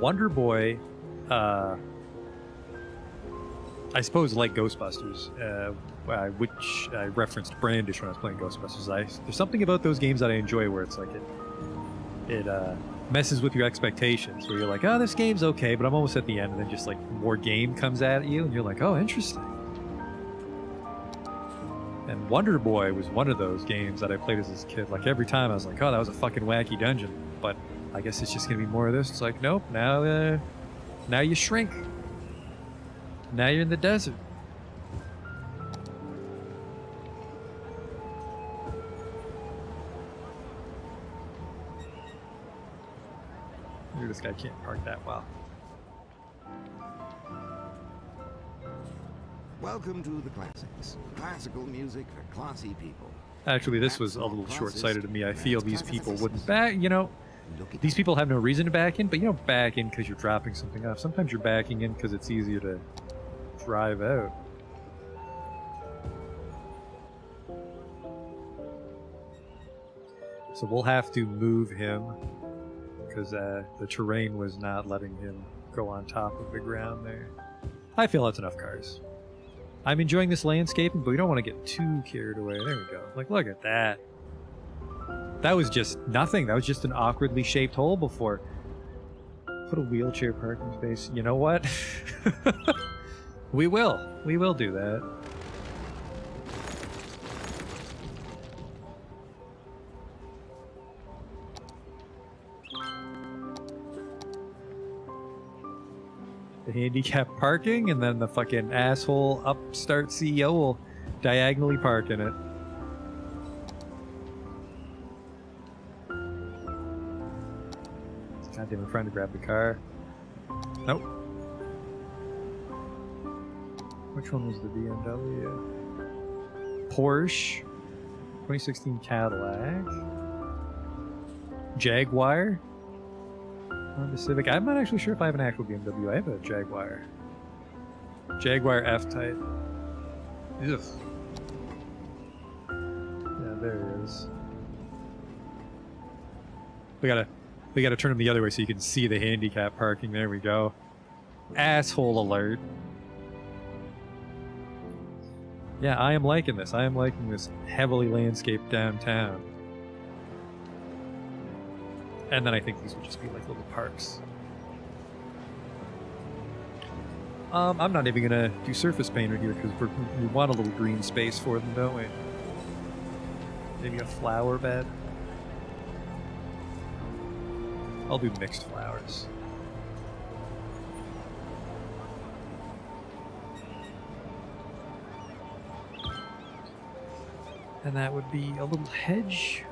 Wonder Boy I suppose like Ghostbusters, which I referenced Brandish when I was playing Ghostbusters. There's something about those games that I enjoy where it's like it messes with your expectations, where you're like, oh, this game's okay, but I'm almost at the end, and then just like more game comes at you, and you're like, oh, interesting. And Wonder Boy was one of those games that I played as a kid. Like every time I was like, oh, that was a fucking wacky dungeon, but I guess it's just gonna be more of this. It's like, nope, now you shrink. Now you're in the desert. Maybe this guy can't park that well. Welcome to the classics. Classical music for classy people. Actually, this was a little short-sighted of me. I feel these people wouldn't back, you know, these people have no reason to back in, but you don't back in because you're dropping something off. Sometimes you're backing in because it's easier to drive out. So we'll have to move him because the terrain was not letting him go on top of the ground there. I feel that's enough cars. I'm enjoying this landscaping, but we don't want to get too carried away. There we go. Like, look at that. That was just nothing. That was just an awkwardly shaped hole before. Put a wheelchair parking space. You know what? We will. We will do that. The handicap parking, and then the fucking asshole upstart CEO will diagonally park in it. God damn, I'm trying to grab the car. Nope. Which one was the BMW? Porsche. 2016 Cadillac. Jaguar. Honda Civic. I'm not actually sure if I have an actual BMW. I have a Jaguar. Jaguar F-Type. Ugh. Yeah, there it is. We gotta turn them the other way so you can see the handicap parking. There we go. Asshole alert. Yeah, I am liking this. I am liking this heavily landscaped downtown. And then I think these would just be like little parks. I'm not even gonna do surface painter here because we want a little green space for them, don't we? Maybe a flower bed. I'll do mixed flowers. And that would be a little hedge.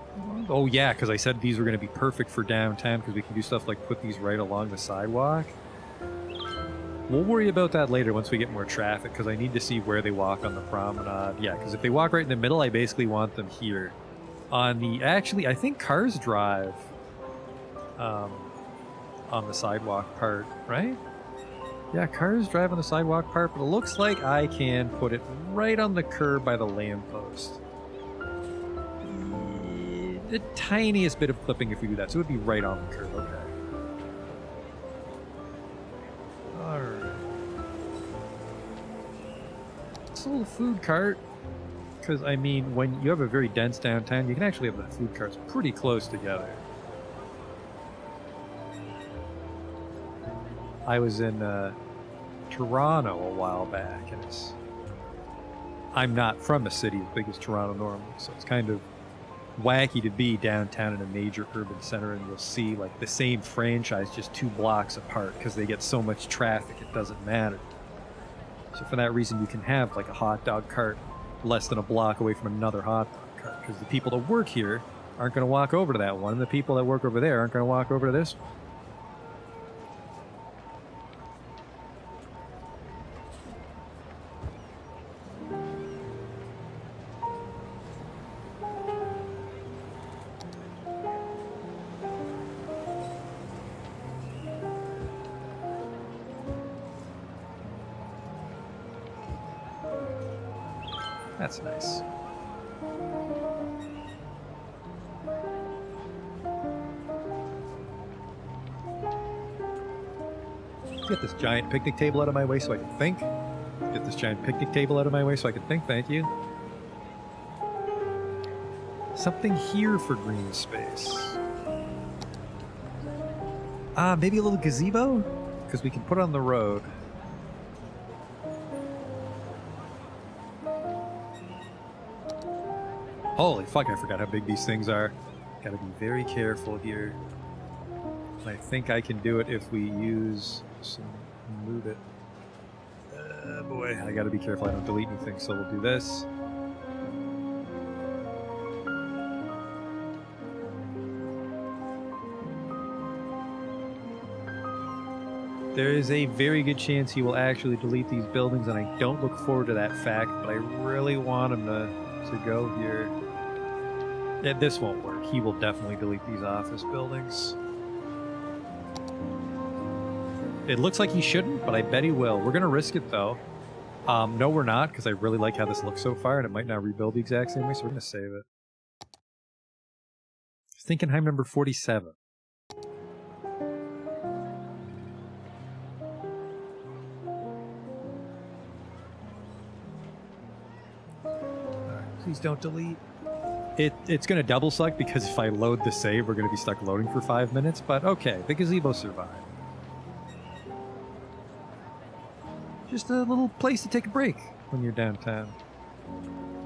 Oh yeah, because I said these were going to be perfect for downtown because we can do stuff like put these right along the sidewalk. We'll worry about that later once we get more traffic because I need to see where they walk on the promenade. Yeah, because if they walk right in the middle, I basically want them here. On the... Actually, I think cars drive on the sidewalk part, right? Yeah, cars drive on the sidewalk part, but it looks like I can put it right on the curb by the lamppost. The tiniest bit of clipping if we do that, so it would be right on the curb. Okay. Alright. It's a little food cart. Because, I mean, when you have a very dense downtown, you can actually have the food carts pretty close together. I was in Toronto a while back, and I'm not from a city as big as Toronto normally, so it's kind of wacky to be downtown in a major urban center and you'll see like the same franchise just 2 blocks apart because they get so much traffic it doesn't matter. So for that reason you can have like a hot dog cart less than a block away from another hot dog cart because the people that work here aren't going to walk over to that one and the people that work over there aren't going to walk over to this one. That's nice. Get this giant picnic table out of my way so I can think. Get this giant picnic table out of my way so I can think. Thank you. Something here for green space. Maybe a little gazebo? Because we can put on the road. Holy fuck, I forgot how big these things are. Gotta be very careful here. I think I can do it if we use some... move it. Boy, I gotta be careful I don't delete anything, so we'll do this. There is a very good chance he will actually delete these buildings, and I don't look forward to that fact, but I really want him to go here. Yeah, this won't work. He will definitely delete these office buildings. It looks like he shouldn't, but I bet he will. We're going to risk it, though. No, we're not, because I really like how this looks so far, and it might not rebuild the exact same way, so we're going to save it. Stinkenheim number 47. Please don't delete. It's going to double suck because if I load the save, we're going to be stuck loading for 5 minutes. But okay, the gazebo survived. Just a little place to take a break when you're downtown.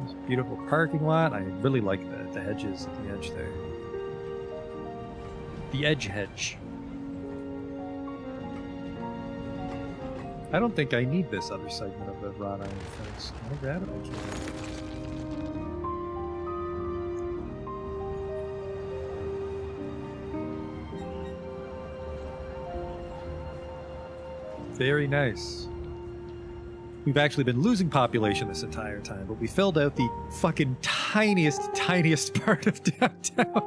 This beautiful parking lot. I really like the hedges at the edge there. The edge hedge. I don't think I need this other segment of the wrought iron fence. Can I grab it? I can. Very nice. We've actually been losing population this entire time, but we filled out the fucking tiniest part of downtown.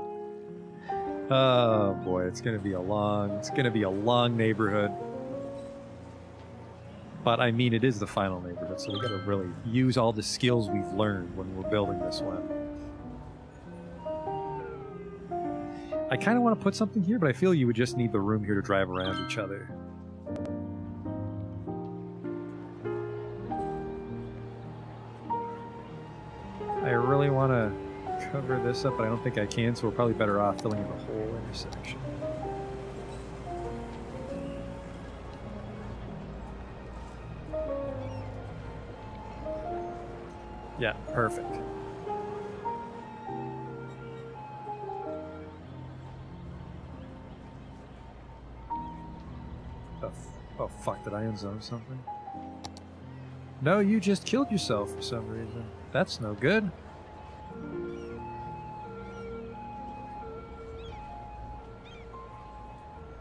Oh boy, it's gonna be a long neighborhood. But I mean, it is the final neighborhood, so we gotta really use all the skills we've learned when we're building this one. I kind of want to put something here, but I feel you would just need the room here to drive around each other. I really want to cover this up, but I don't think I can, so we're probably better off filling in the whole intersection. Yeah, perfect. Oh fuck, did I unzone something? No, you just killed yourself for some reason. That's no good.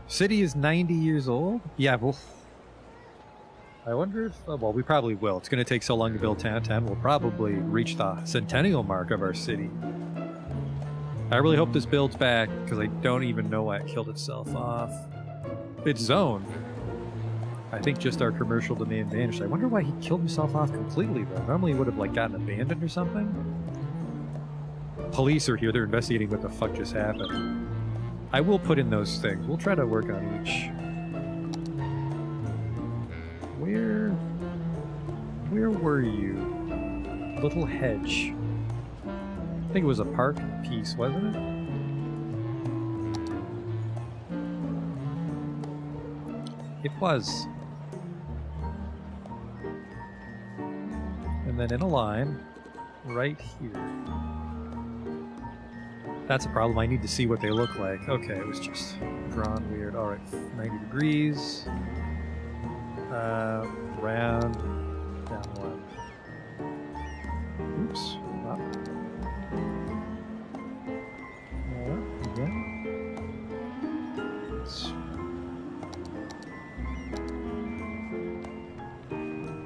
City is 90 years old? Yeah, well... I wonder if... Oh, well, we probably will. It's going to take so long to build downtown, we'll probably reach the centennial mark of our city. I really hope this builds back, because I don't even know why it killed itself off. It's zoned. I think just our commercial domain vanished. I wonder why he killed himself off completely, though. Normally he would have, like, gotten abandoned or something. Police are here. They're investigating what the fuck just happened. I will put in those things. We'll try to work on each. Where were you? Little hedge. I think it was a park piece, wasn't it? It was. And then in a line, right here. That's a problem. I need to see what they look like. Okay, it was just drawn weird. Alright, 90 degrees. Round. Down one. Oops. Up. Again.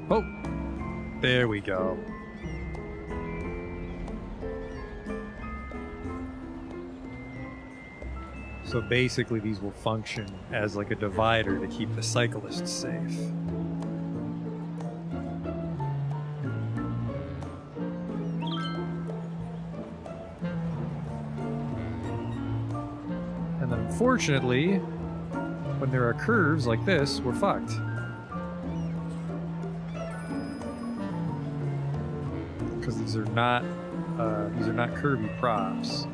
Oh! There we go. So basically these will function as like a divider to keep the cyclists safe. And then unfortunately, when there are curves like this, we're fucked. Because these are not curvy props.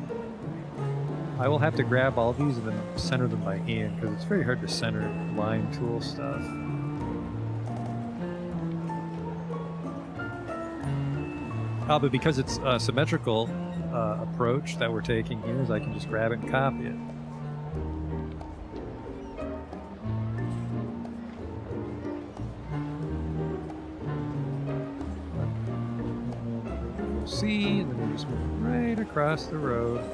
I will have to grab all these and then center them by hand because it's very hard to center line tool stuff. But because it's a symmetrical approach that we're taking here, is I can just grab it and copy it. See, and then we just move right across the road.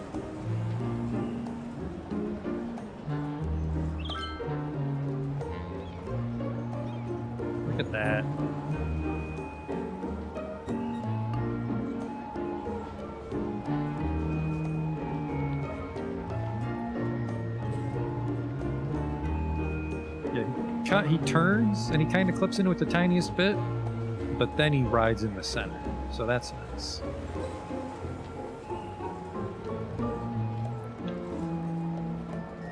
Look at that. Yeah, he turns and he kind of clips in with the tiniest bit, but then he rides in the center. So that's nice.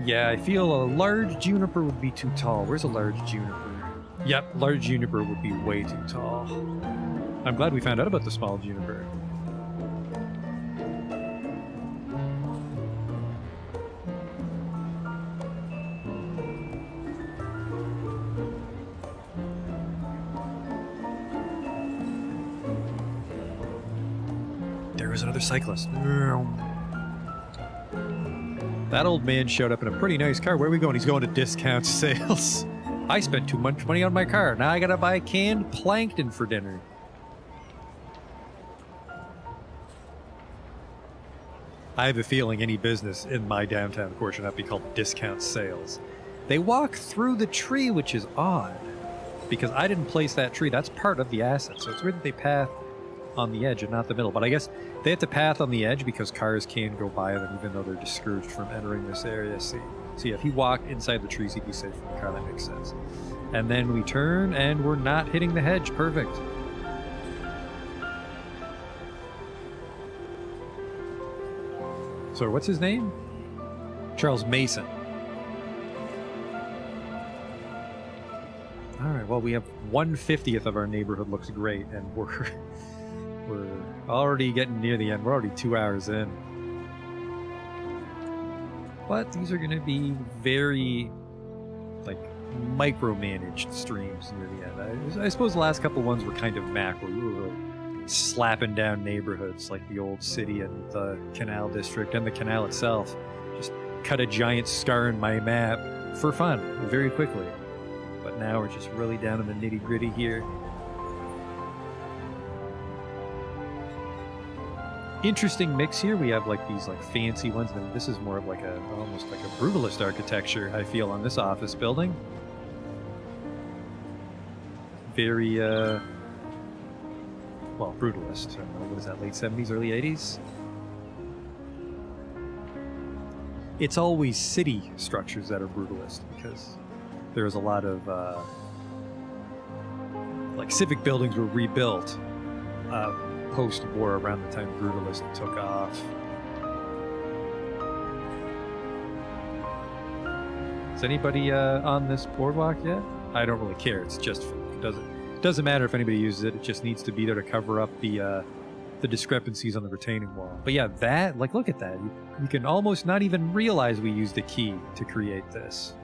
Yeah, I feel a large juniper would be too tall. Where's a large juniper? Yep, large juniper would be way too tall. I'm glad we found out about the small juniper. There was another cyclist. That old man showed up in a pretty nice car. Where are we going? He's going to discount sales. I spent too much money on my car. Now I gotta buy canned plankton for dinner. I have a feeling any business in my downtown core should not be called discount sales. They walk through the tree, which is odd. Because I didn't place that tree. That's part of the asset. So it's weird that they path on the edge and not the middle. But I guess they have to path on the edge because cars can go by them even though they're discouraged from entering this area. See, if he walked inside the trees, he'd be safe from the car. That makes sense. And then we turn and we're not hitting the hedge. Perfect. So what's his name? Charles Mason. All right, well, we have 1/50th of our neighborhood looks great, and we're already getting near the end. We're already 2 hours in. But these are going to be very, like, micromanaged streams near the end. I suppose the last couple ones were kind of macro. We were really slapping down neighborhoods like the old city and the canal district and the canal itself. Just cut a giant scar in my map for fun, very quickly. But now we're just really down in the nitty-gritty here. Interesting mix here. We have like these like fancy ones, and this is more of like a almost like a brutalist architecture I feel on this office building. Very well, brutalist. I don't know, what is that, late 70s, early 80s? It's always city structures that are brutalist because there's a lot of like civic buildings were rebuilt post-war around the time brutalist took off. Is anybody on this boardwalk yet? I don't really care. It's just it doesn't matter if anybody uses it. It just needs to be there to cover up the discrepancies on the retaining wall. But yeah, that, like, look at that. You can almost not even realize we used a key to create this.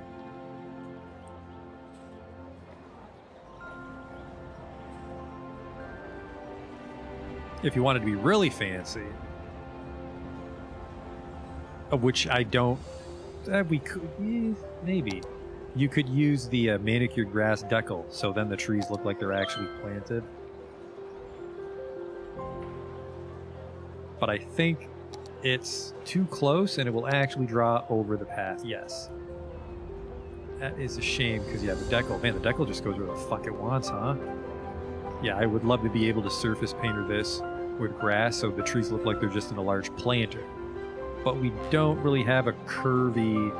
If you wanted to be really fancy, of which I don't, we could, maybe. You could use the manicured grass decal, so then the trees look like they're actually planted. But I think it's too close and it will actually draw over the path, yes. That is a shame, because yeah, the decal, man, the decal just goes where the fuck it wants, huh? Yeah, I would love to be able to surface painter this with grass so the trees look like they're just in a large planter. But we don't really have a curvy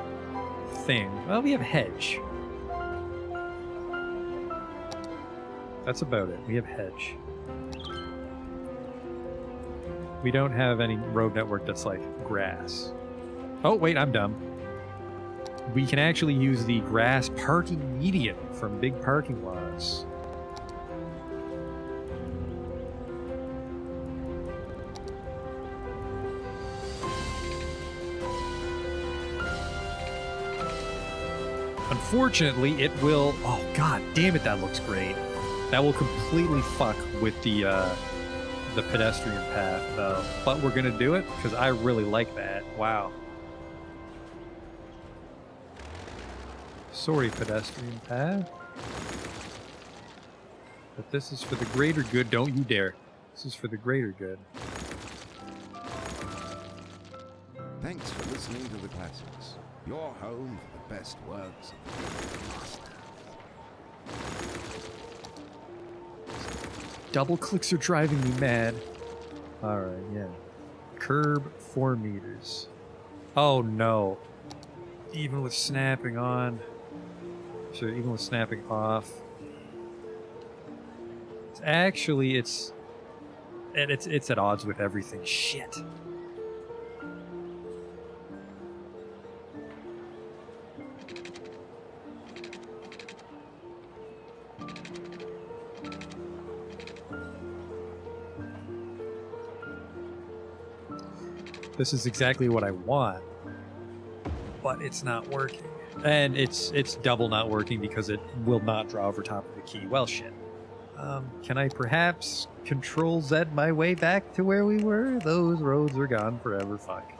thing. Well, we have hedge. That's about it. We have hedge. We don't have any road network that's like grass. Oh, wait, I'm dumb. we can actually use the grass parking median from big parking lots. Unfortunately, it will... Oh, god damn it, that looks great. That will completely fuck with the pedestrian path, though. But we're gonna do it, because I really like that. Wow. Sorry, pedestrian path. But this is for the greater good. Don't you dare. This is for the greater good. Thanks for listening to the classics. Your home for the best works of the master. Double clicks are driving me mad. Alright, yeah. Curb 4 meters. Oh no. Even with snapping on. Sure, even with snapping off. It's actually, it's at odds with everything. Shit. This is exactly what I want, but it's not working. And it's double not working because it will not draw over top of the key. Well, shit. Can I perhaps Control Z my way back to where we were? Those roads are gone forever. Fuck.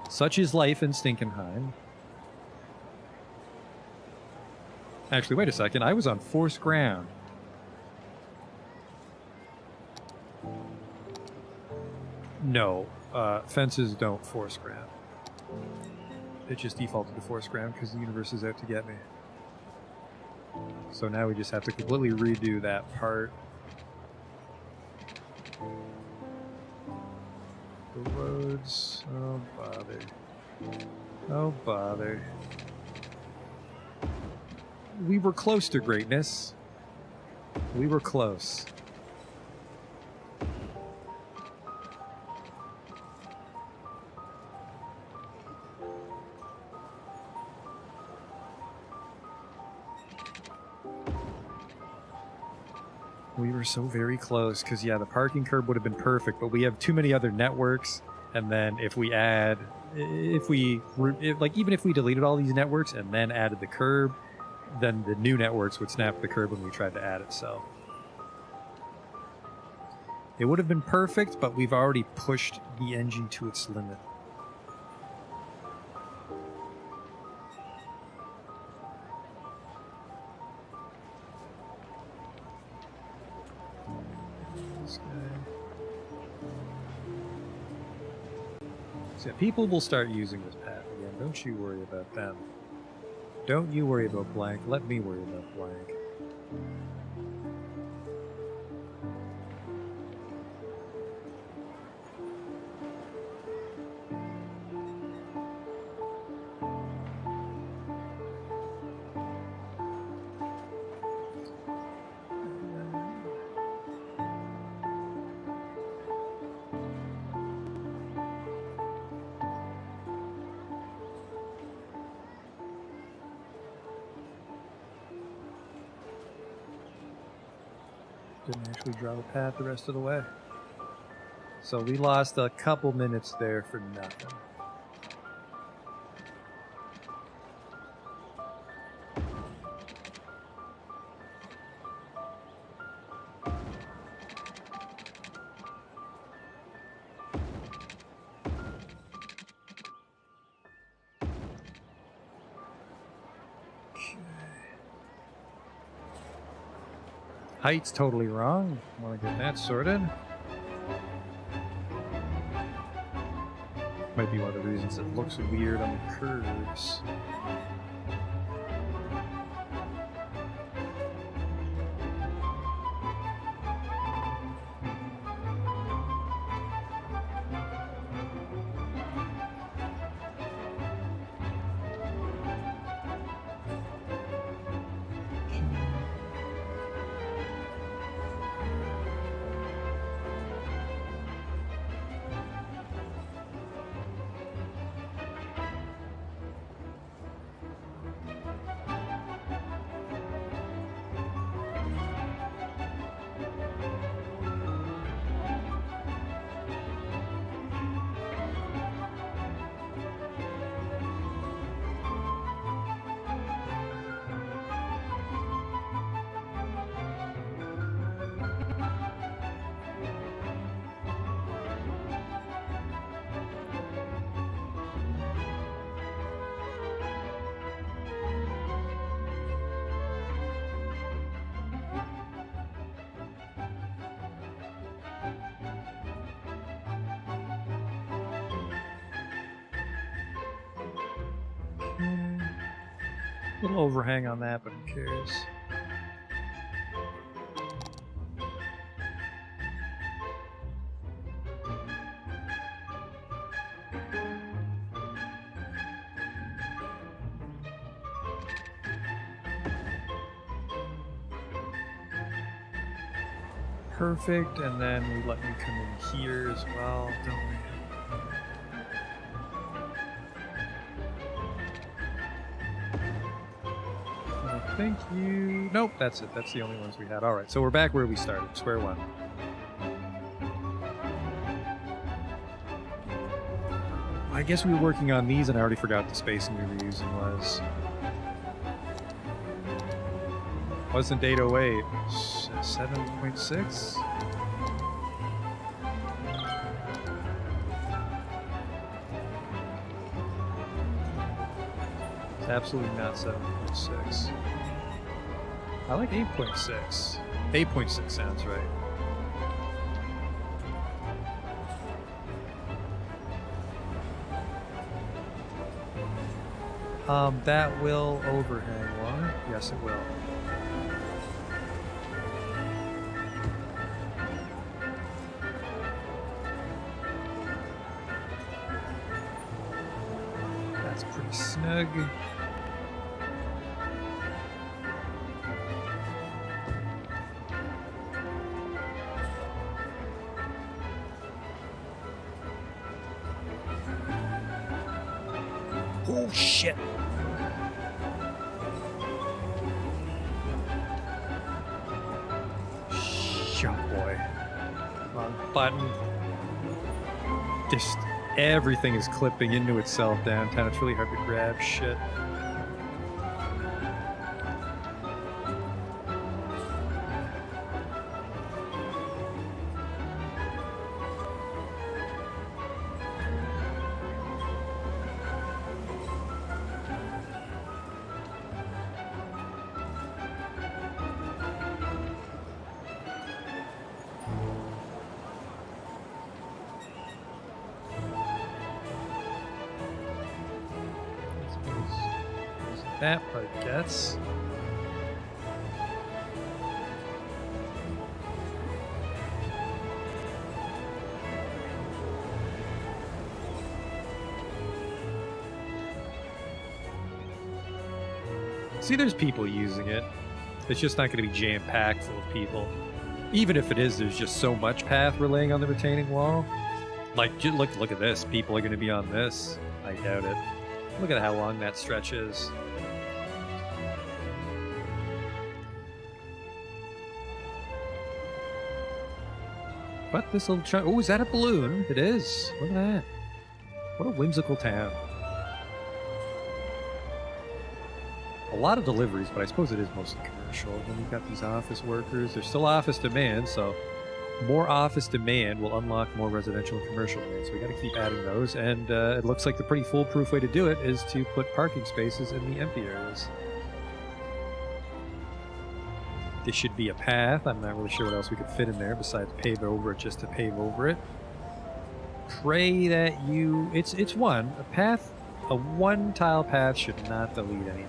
Such is life in Stinkenheim. Actually, wait a second. I was on forced ground. No, fences don't force ground. It just defaulted to force ground because the universe is out to get me. So now we just have to completely redo that part. The roads, oh bother. Oh bother. We were close to greatness. We were close. We were so very close, because yeah, the parking curb would have been perfect, but we have too many other networks, and then if we add, even if we deleted all these networks and then added the curb, then the new networks would snap the curb when we tried to add it, so. It would have been perfect, but we've already pushed the engine to its limit. So yeah, people will start using this path again. Don't you worry about them. Don't you worry about blank. Let me worry about blank. Didn't actually draw the path the rest of the way. So we lost a couple minutes there for nothing. Height's totally wrong. Want to get that sorted? Might be one of the reasons it looks weird on the curves. Little overhang on that, but who cares? Perfect, and then we let me come in here as well, don't we? Thank you. Nope, that's it. That's the only ones we had. All right, so we're back where we started, square one. I guess we were working on these, and I already forgot the spacing we were using was. Wasn't 808, 7.6? It's absolutely not 7.6. I like 8.6. 8.6 sounds right. That will overhang, won't it? Yes, it will. That's pretty snug. Oh shit! Shot boy. Wrong button. Just everything is clipping into itself downtown. It's really hard to grab shit. That part gets. See, there's people using it. It's just not going to be jam-packed full of people. Even if it is, there's just so much path relaying on the retaining wall. Like, look at this. People are going to be on this. I doubt it. Look at how long that stretch is. But this little chunk. Oh, is that a balloon? It is. Look at that. What a whimsical town. A lot of deliveries, but I suppose it is mostly commercial. Then we've got these office workers. There's still office demand, so more office demand will unlock more residential and commercial demand. So we got to keep adding those. And it looks like the pretty foolproof way to do it is to put parking spaces in the empty areas. This should be a path. I'm not really sure what else we could fit in there besides pave over it just to pave over it. Pray that you... It's one. A path, a one-tile path should not delete anything.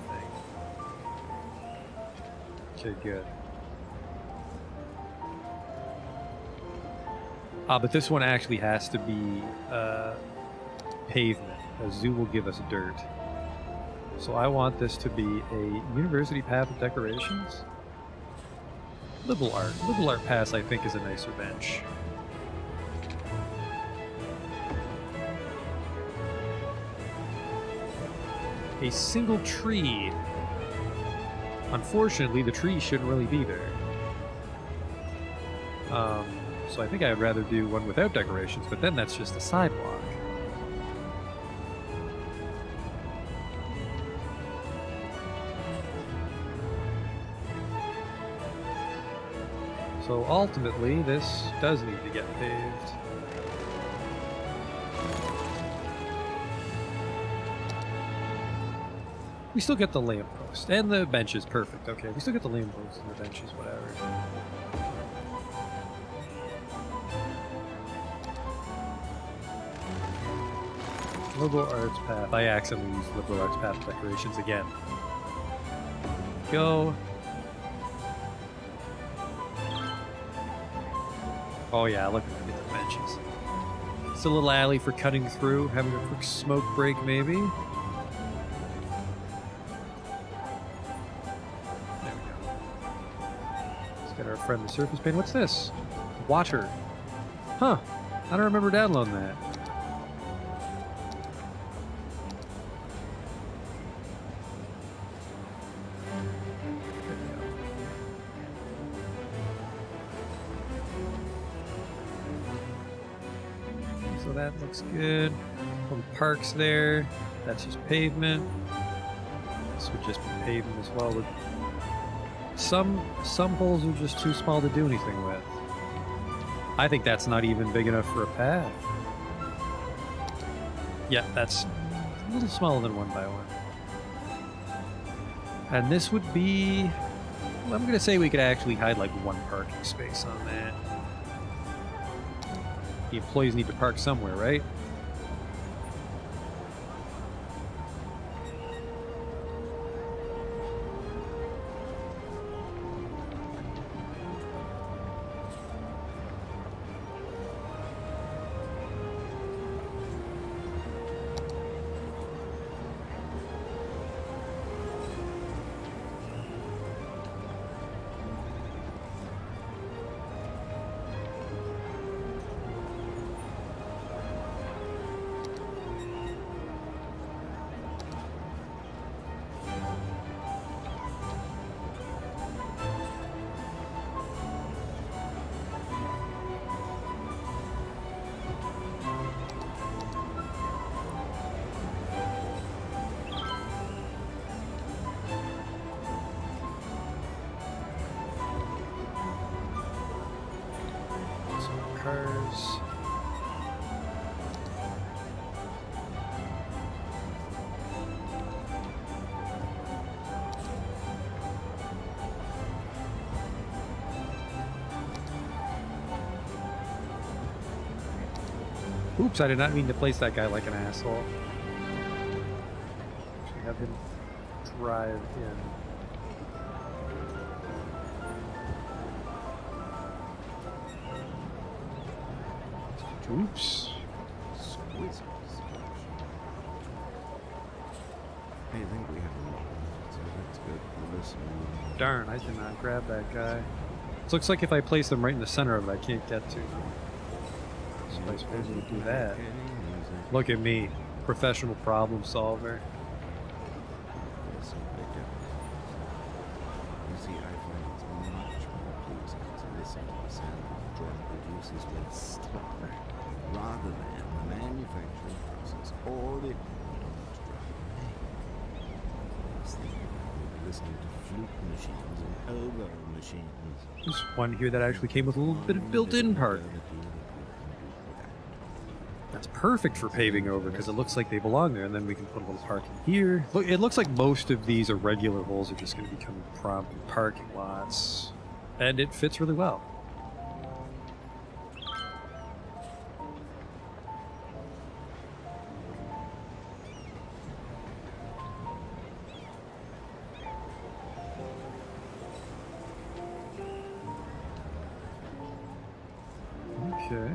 Okay, good. But this one actually has to be pavement. A zoo will give us dirt. So I want this to be a university path of decorations. Liberal art pass, I think, is a nicer bench. A single tree. Unfortunately, the tree shouldn't really be there. So I think I'd rather do one without decorations, but then that's just a sidewalk. So ultimately, this does need to get paved. We still get the lamppost and the benches, perfect. Okay, we still get the lampposts and the benches, whatever. Liberal arts path. I accidentally used liberal arts path decorations again. go. Oh yeah, look at the benches. It's a little alley for cutting through, having a quick smoke break maybe. There we go. Let's get our friend the surface pane. What's this? Water. Huh. I don't remember downloading that. So that looks good. Some parks there. That's just pavement. This would just be pavement as well. With some holes are just too small to do anything with. I think that's not even big enough for a path. Yeah, that's a little smaller than 1 by 1. And this would be... well, I'm going to say we could actually hide like 1 parking space on that. The employees need to park somewhere, right? Cars. Oops, I did not mean to place that guy like an asshole. Actually have him drive in. Oops. Exquisite selection. I think we have a lot, so let's go listen. Darn, I did not grab that guy. It looks like if I place them right in the center of it, I can't get to them. So I suppose we do that. Look at me, professional problem solver. Yes, they do. You see, I find it's much more pleasing to listen to the sound that the drum produces when struck, rather than the manufacturing process or the equipment drum make. I was thinking about listening to flute machines and oboe machines. There's one here that actually came with a little bit of built-in park. That's perfect for paving over because it looks like they belong there, and then we can put a little parking here. Look, it looks like most of these irregular holes are just going to become prompt parking lots, and it fits really well. Okay.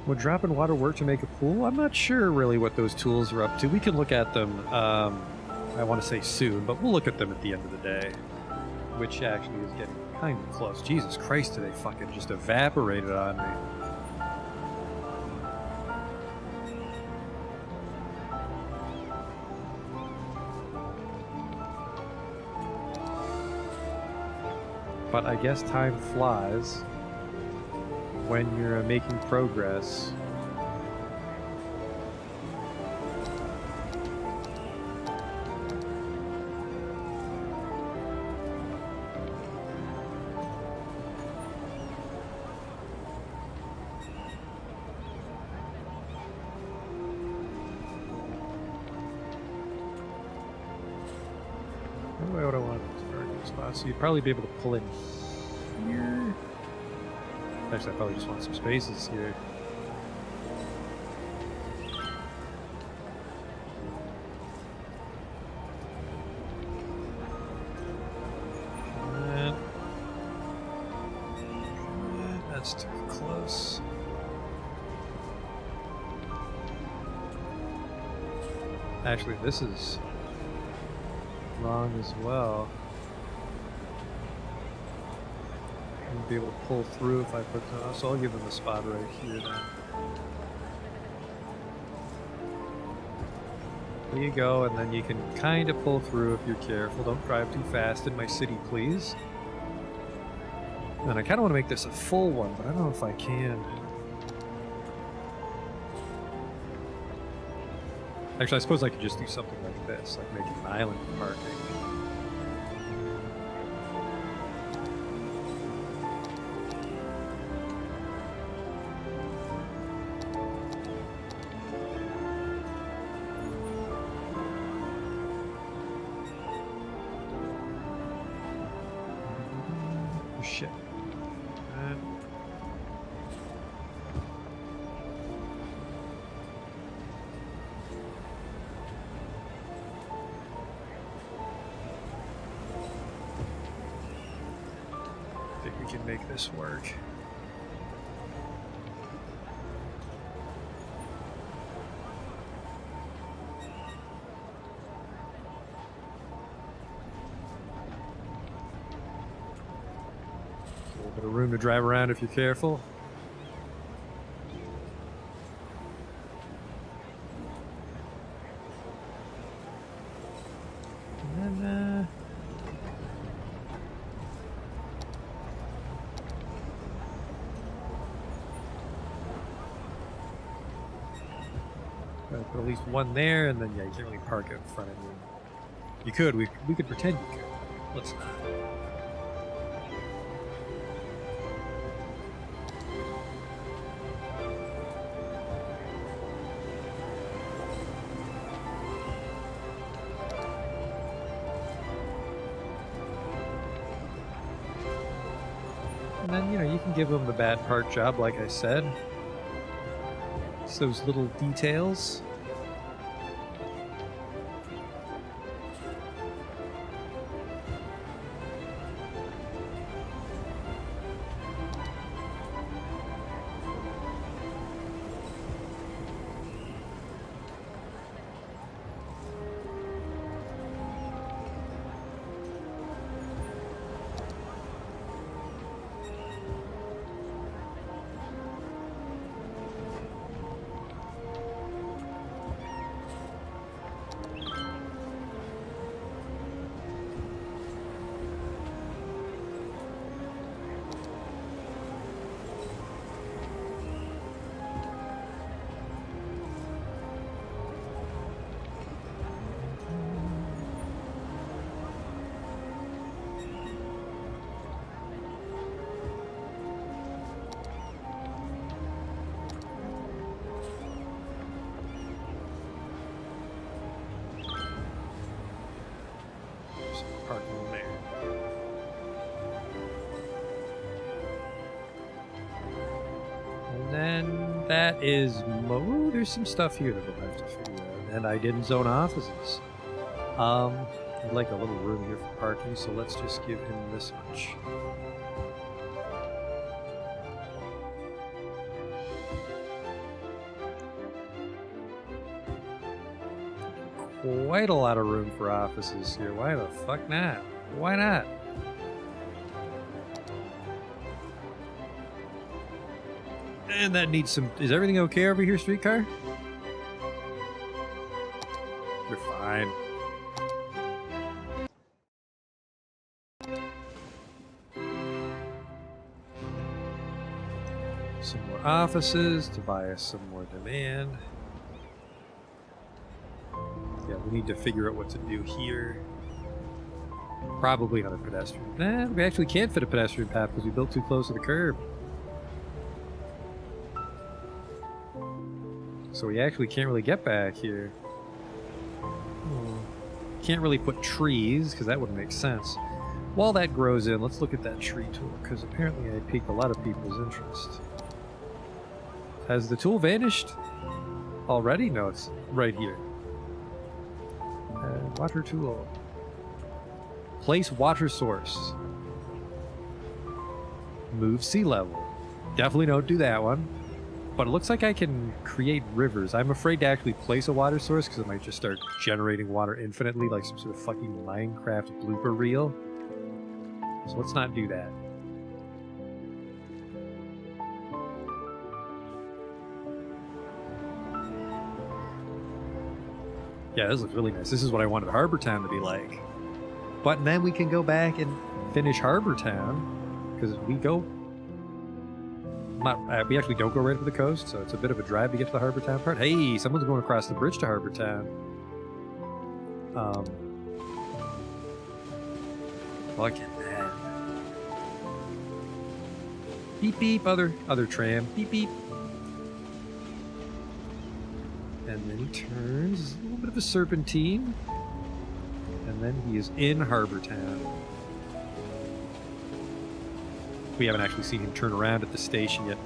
Would dropping water work to make a pool? I'm not sure really what those tools are up to. We can look at them, I want to say soon, but we'll look at them at the end of the day. Which actually is getting kind of close. Jesus Christ, today fucking just evaporated on me. But I guess time flies when you're making progress. Where would I want this parking spot? So you'd probably be able to pull in here. Actually, I probably just want some spaces here. That's too close. Actually, this is wrong as well. I won't be able to pull through if I put that, so I'll give them the spot right here then. There you go, and then you can kind of pull through if you're careful. Don't drive too fast in my city, please. And I kind of want to make this a full one, but I don't know if I can. Actually, I suppose I could just do something like this, like making an island parking. Oh, shit. I think we can make this work. A little bit of room to drive around if you're careful. And then, gotta put at least one there, and then yeah, you can't really park it in front of you. You could, we could pretend you could. Let's not. And then, you know, you can give them the bad part job, like I said. It's those little details. Parking there. And then that is there's some stuff here that we'll have to figure out. And I didn't zone offices. I'd like a little room here for parking, so let's just give him this much. Quite a lot of room for offices here. Why the fuck not? Why not? And that needs some... Is everything okay over here, streetcar? You're fine. Some more offices to buy us some more demand. Yeah, we need to figure out what to do here. Probably another pedestrian. We actually can't fit a pedestrian path because we built too close to the curb. So we actually can't really get back here. Can't really put trees, because that wouldn't make sense. While that grows in, let's look at that tree tool, because apparently I piqued a lot of people's interest. Has the tool vanished already? No, it's right here. Water tool. Place water source. Move sea level. Definitely don't do that one. But it looks like I can create rivers. I'm afraid to actually place a water source because it might just start generating water infinitely like some sort of fucking Minecraft blooper reel. So let's not do that. Yeah, this looks really nice. This is what I wanted Harbor Town to be like. But then we can go back and finish Harbor Town because we go... we actually don't go right to the coast, so it's a bit of a drive to get to the Harbor Town part. Hey, someone's going across the bridge to Harbor Town. Look at that. Beep beep, other tram. Beep beep. And then he turns, a little bit of a serpentine. And then he is in Harbor Town. We haven't actually seen him turn around at the station yet.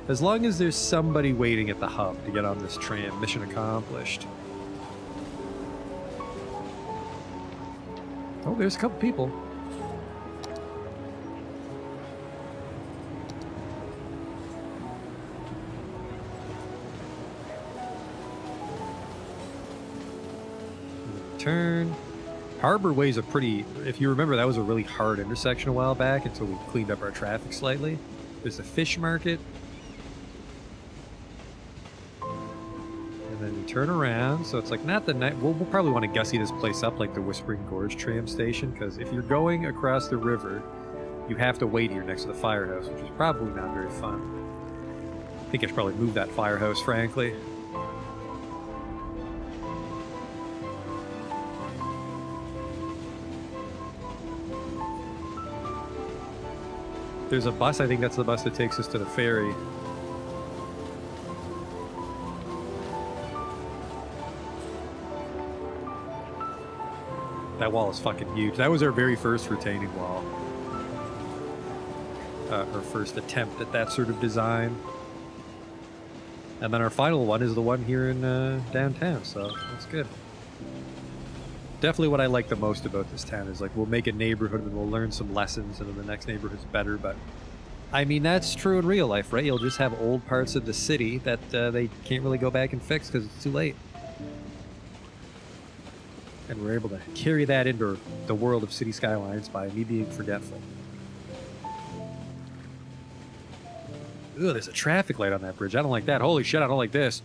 As long as there's somebody waiting at the hub to get on this tram, mission accomplished. Oh, there's a couple people. Turn. Harbor Way's a pretty, if you remember, that was a really hard intersection a while back until we cleaned up our traffic slightly. There's a fish market. And then we turn around, so it's like not the night. We'll probably want to gussy this place up like the Whispering Gorge tram station, because if you're going across the river, you have to wait here next to the firehouse, which is probably not very fun. I think I should probably move that firehouse, frankly. There's a bus, I think that's the bus that takes us to the ferry. That wall is fucking huge. That was our very first retaining wall. Our first attempt at that sort of design. And then our final one is the one here in downtown, so that's good. Definitely what I like the most about this town is like we'll make a neighborhood and we'll learn some lessons and then the next neighborhood's better, but I mean that's true in real life, right? You'll just have old parts of the city that they can't really go back and fix because it's too late. And we're able to carry that into the world of City Skylines by me being forgetful. Ugh, there's a traffic light on that bridge. I don't like that. Holy shit, I don't like this.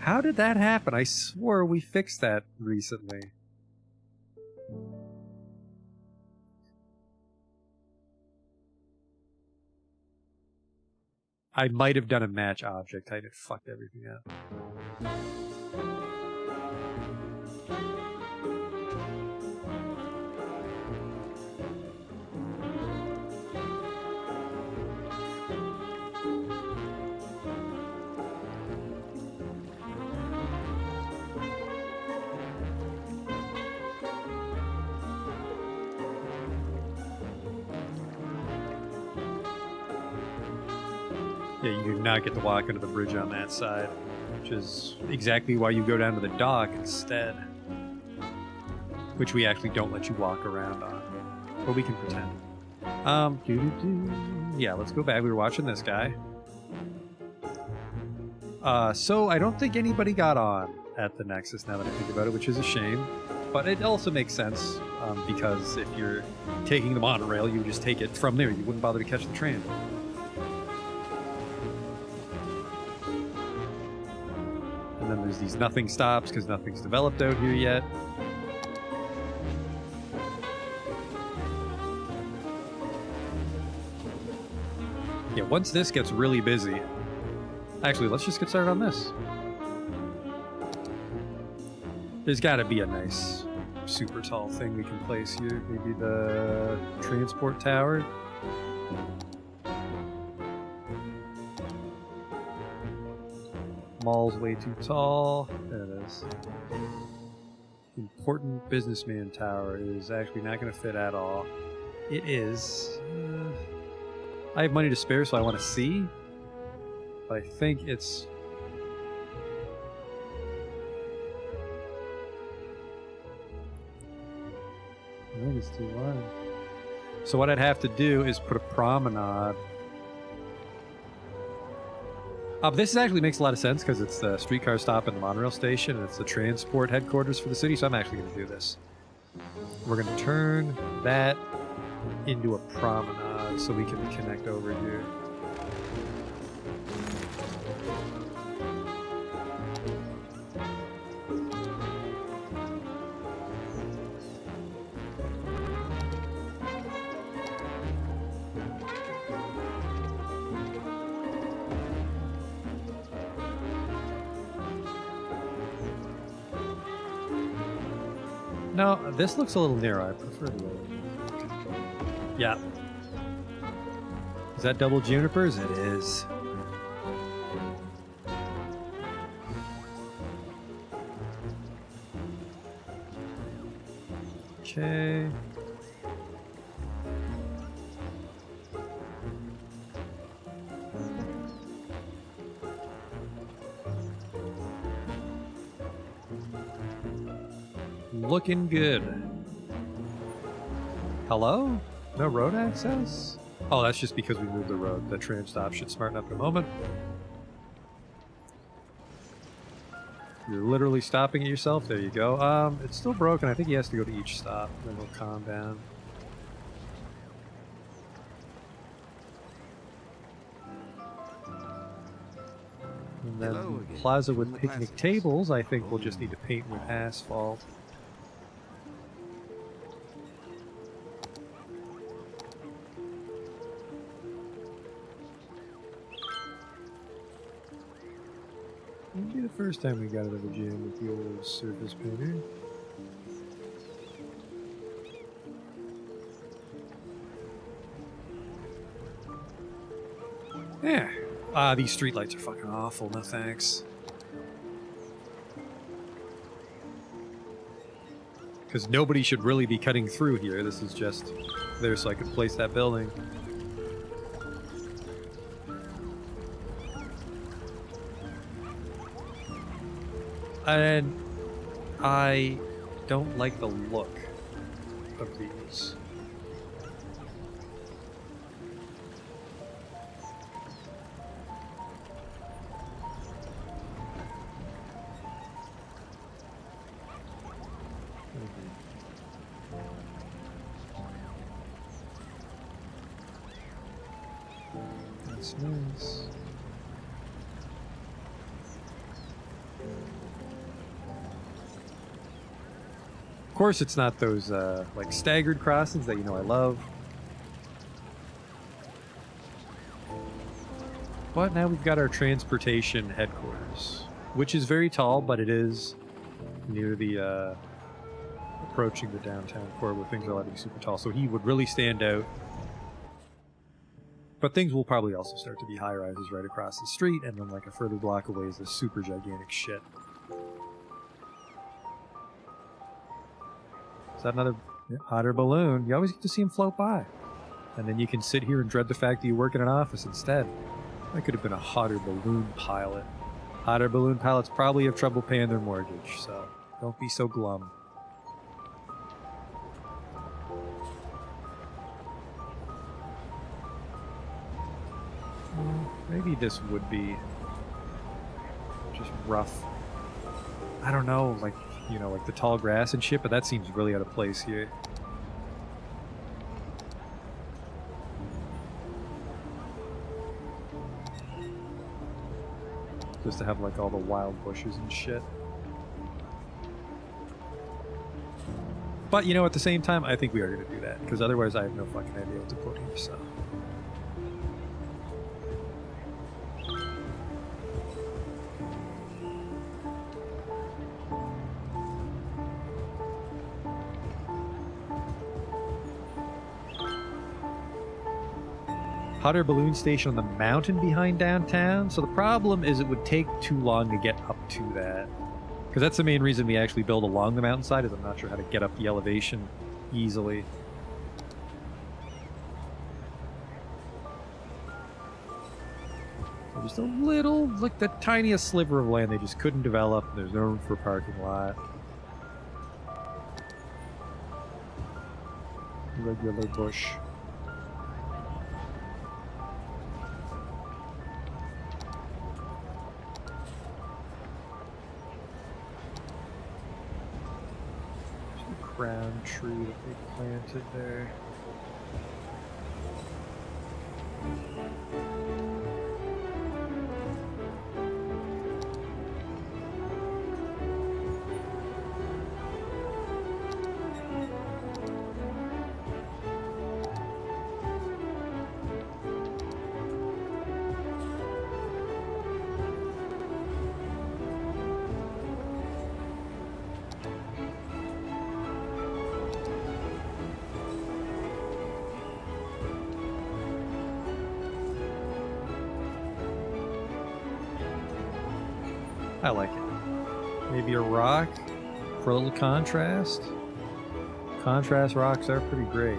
How did that happen? I swore we fixed that recently. I might have done a match object. I just fucked everything up. Yeah, you do not get to walk under the bridge on that side, which is exactly why you go down to the dock instead. Which we actually don't let you walk around on, but we can pretend. Yeah, let's go back. We were watching this guy. So I don't think anybody got on at the Nexus now that I think about it, which is a shame. But it also makes sense, because if you're taking the monorail, you would just take it from there. You wouldn't bother to catch the train. And then there's these nothing stops because nothing's developed out here yet. Yeah, once this gets really busy... Actually, let's just get started on this. There's got to be a nice, super tall thing we can place here. Maybe the transport tower. mall's way too tall. There it is. Important businessman tower is actually not going to fit at all. It is. I have money to spare, so I want to see. But I think it's. I think it's too wide. So what I'd have to do is put a promenade. But this actually makes a lot of sense because it's the streetcar stop and the monorail station, and it's the transport headquarters for the city, so I'm actually going to do this. We're going to turn that into a promenade so we can connect over here. No, this looks a little narrow. I prefer the other. Yeah. Is that double junipers? It is. Okay. Looking good. Hello? No road access? Oh, that's just because we moved the road. The tram stop should smarten up in a moment. You're literally stopping it yourself. There you go. It's still broken. I think he has to go to each stop. Then we'll calm down. And then Hello the again. plaza From with the picnic classics. tables, I think we'll just need to paint with asphalt. Wouldn't be the first time we got out of a jam with the old surface painter. Yeah. These streetlights are fucking awful. No thanks. Because nobody should really be cutting through here. This is just there so I can place that building. And I don't like the look of these. That's nice. Of course, it's not those like staggered crossings that you know I love. But now we've got our transportation headquarters, which is very tall, but it is near the approaching the downtown core where things are allowed to be super tall. So he would really stand out. But things will probably also start to be high rises right across the street, and then like a further block away is this super gigantic shit. Is that another hot air balloon? You always get to see him float by. And then you can sit here and dread the fact that you work in an office instead. I could have been a hot air balloon pilot. Hot air balloon pilots probably have trouble paying their mortgage, so don't be so glum. Maybe this would be just rough. I don't know, like, you know, like the tall grass and shit, but that seems really out of place here. Just to have like all the wild bushes and shit. But, you know, at the same time, I think we are going to do that, because otherwise I have no fucking idea what to put here, so... hot air balloon station on the mountain behind downtown. So the problem is it would take too long to get up to that. Because that's the main reason we actually build along the mountainside, is I'm not sure how to get up the elevation easily. So just a little, like the tiniest sliver of land they just couldn't develop. There's no room for a parking lot. Regular bush. Crown tree that they planted there. I like it. Maybe a rock for a little contrast. Contrast rocks are pretty great.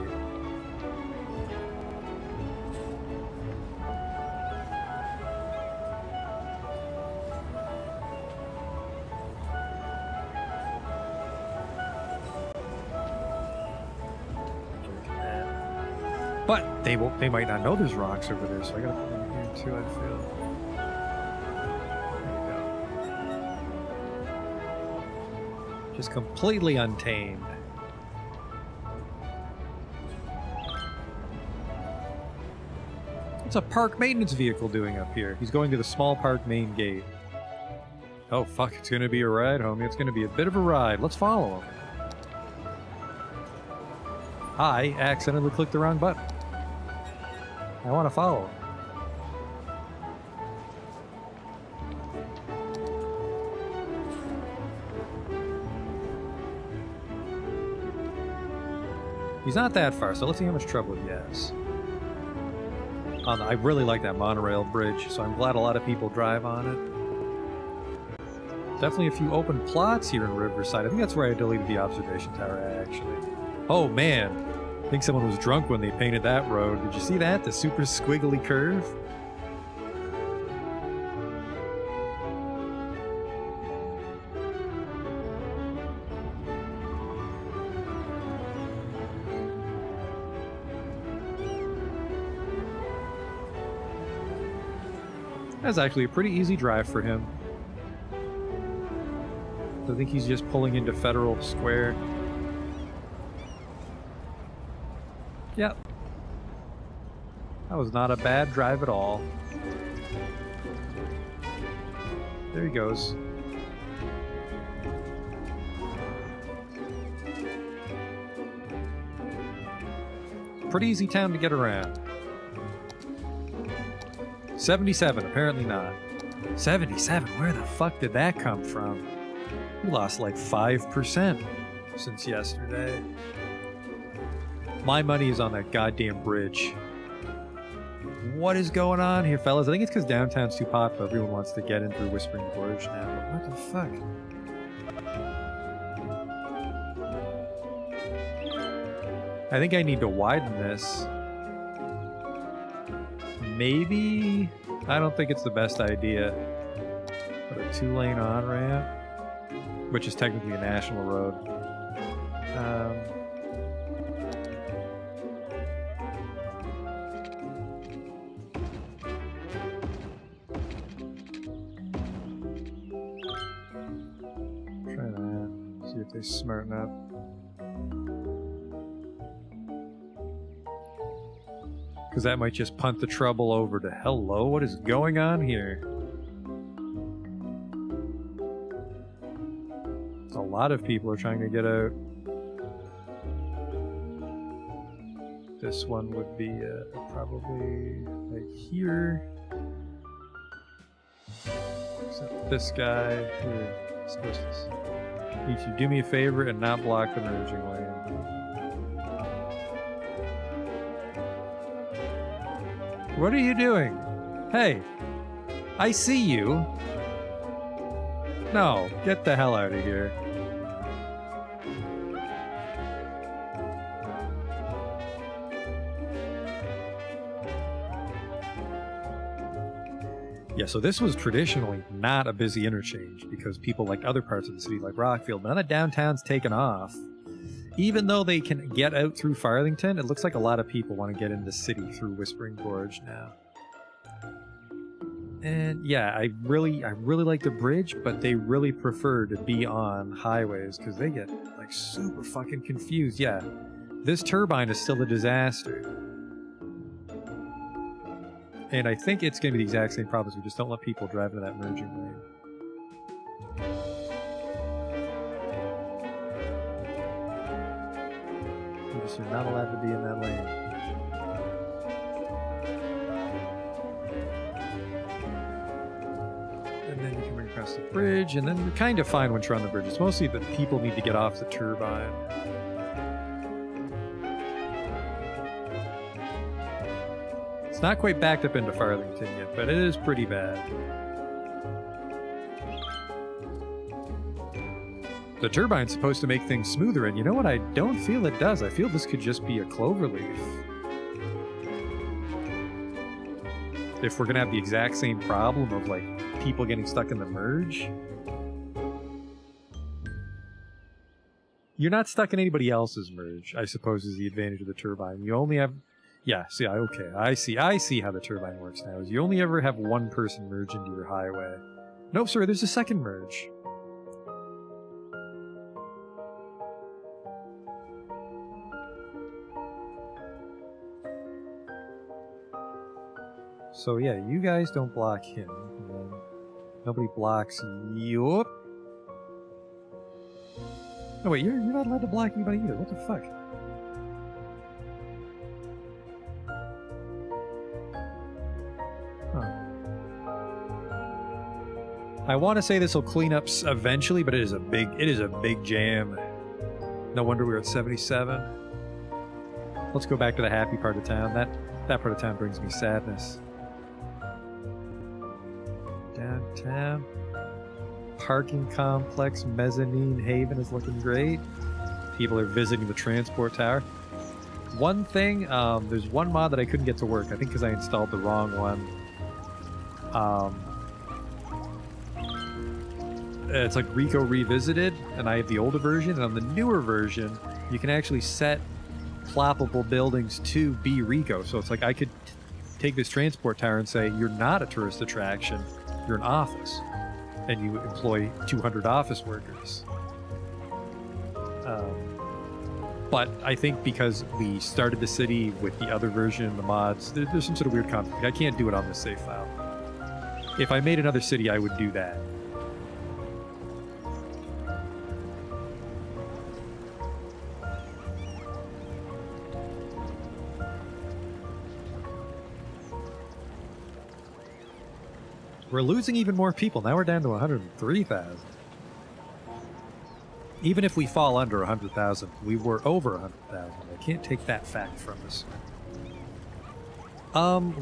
But they might not know there's rocks over there, so I gotta put them here too, I feel. Just completely untamed. What's a park maintenance vehicle doing up here? He's going to the small park main gate. Oh fuck, it's gonna be a ride, homie. It's gonna be a bit of a ride. Let's follow him. I accidentally clicked the wrong button. I want to follow him. He's not that far, so let's see how much trouble he has. I really like that monorail bridge, so I'm glad a lot of people drive on it. Definitely a few open plots here in Riverside. I think that's where I deleted the observation tower, actually. Oh man, I think someone was drunk when they painted that road. Did you see that? The super squiggly curve? That's actually a pretty easy drive for him. I think he's just pulling into Federal Square. Yep. That was not a bad drive at all. There he goes. Pretty easy town to get around. 77, apparently not. 77, where the fuck did that come from? We lost like 5% since yesterday. My money is on that goddamn bridge. What is going on here, fellas? I think it's because downtown's too popular. Everyone wants to get in through Whispering Gorge now. What the fuck? I think I need to widen this. Maybe? I don't think it's the best idea. But a 2-lane on-ramp, which is technically a national road. Try that. See if they smarten up. Because that might just punt the trouble over to hello, what is going on here? A lot of people are trying to get out. This one would be probably right here. Except this guy here is supposed to need you do me a favor and not block the merging lane. What are you doing? Hey, I see you. No, get the hell out of here. Yeah, so this was traditionally not a busy interchange because people liked other parts of the city like Rockfield. But now that downtown's taken off, even though they can get out through Farthington, it looks like a lot of people want to get into the city through Whispering Gorge now. And yeah, I really like the bridge, but they really prefer to be on highways because they get like super fucking confused. Yeah, this turbine is still a disaster. And I think it's going to be the exact same problems. We just don't let people drive into that merging lane. You're not allowed to be in that lane. And then you can bring across the bridge, and then you're kind of fine once you're on the bridge. It's mostly that people need to get off the turbine. It's not quite backed up into Farthington yet, but it is pretty bad. The turbine's supposed to make things smoother, and you know what? I don't feel it does. I feel this could just be a cloverleaf. If we're gonna have the exact same problem of, like, people getting stuck in the merge. You're not stuck in anybody else's merge, I suppose, is the advantage of the turbine. You only have... Yeah, see, okay, I see how the turbine works now. Is you only ever have one person merge into your highway. Nope, sorry, there's a second merge. So yeah, you guys don't block him. And then nobody blocks you. No wait, you're not allowed to block anybody either. What the fuck? Huh. I want to say this will clean up eventually, but it is a big jam. No wonder we were at 77. Let's go back to the happy part of town. That part of town brings me sadness. Downtown. Parking complex, mezzanine haven is looking great. People are visiting the transport tower. One thing, there's one mod that I couldn't get to work, I think because I installed the wrong one. It's like Rico Revisited, and I have the older version, and on the newer version, you can actually set ploppable buildings to be Rico. So it's like I could take this transport tower and say, you're not a tourist attraction, you're an office. And you employ 200 office workers. But I think because we started the city with the other version, the mods, there's some sort of weird conflict. I can't do it on this save file. If I made another city, I would do that. We're losing even more people. Now we're down to 103,000. Even if we fall under 100,000, we were over 100,000. I can't take that fact from us.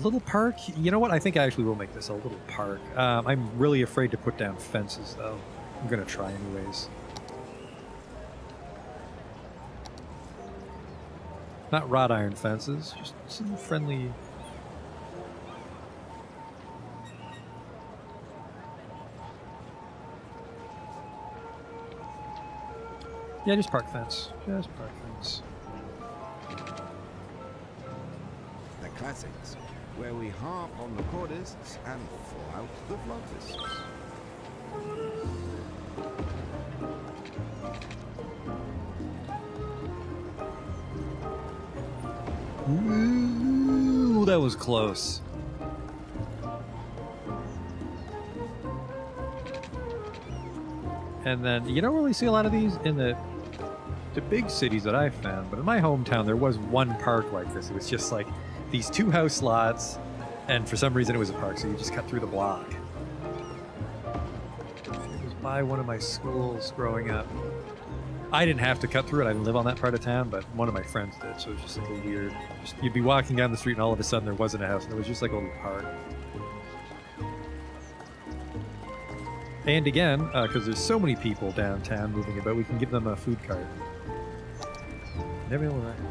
Little park. You know what? I think I actually will make this a little park. I'm really afraid to put down fences, though. I'm gonna try anyways. Not wrought iron fences, just some friendly... Yeah, just park fence. Just park fence. The classics, where we harp on the chordists and flout the flautists. Ooh, that was close. And then you don't really see a lot of these in the big cities that I found, but in my hometown there was one park like this. It was just like these two house lots, and for some reason it was a park, so you just cut through the block. It was by one of my schools growing up. I didn't have to cut through it. I didn't live on that part of town, but one of my friends did. So it was just like a weird. You'd be walking down the street, and all of a sudden there wasn't a house, and it was just like a little park. And again, because there's so many people downtown moving about, we can give them a food cart.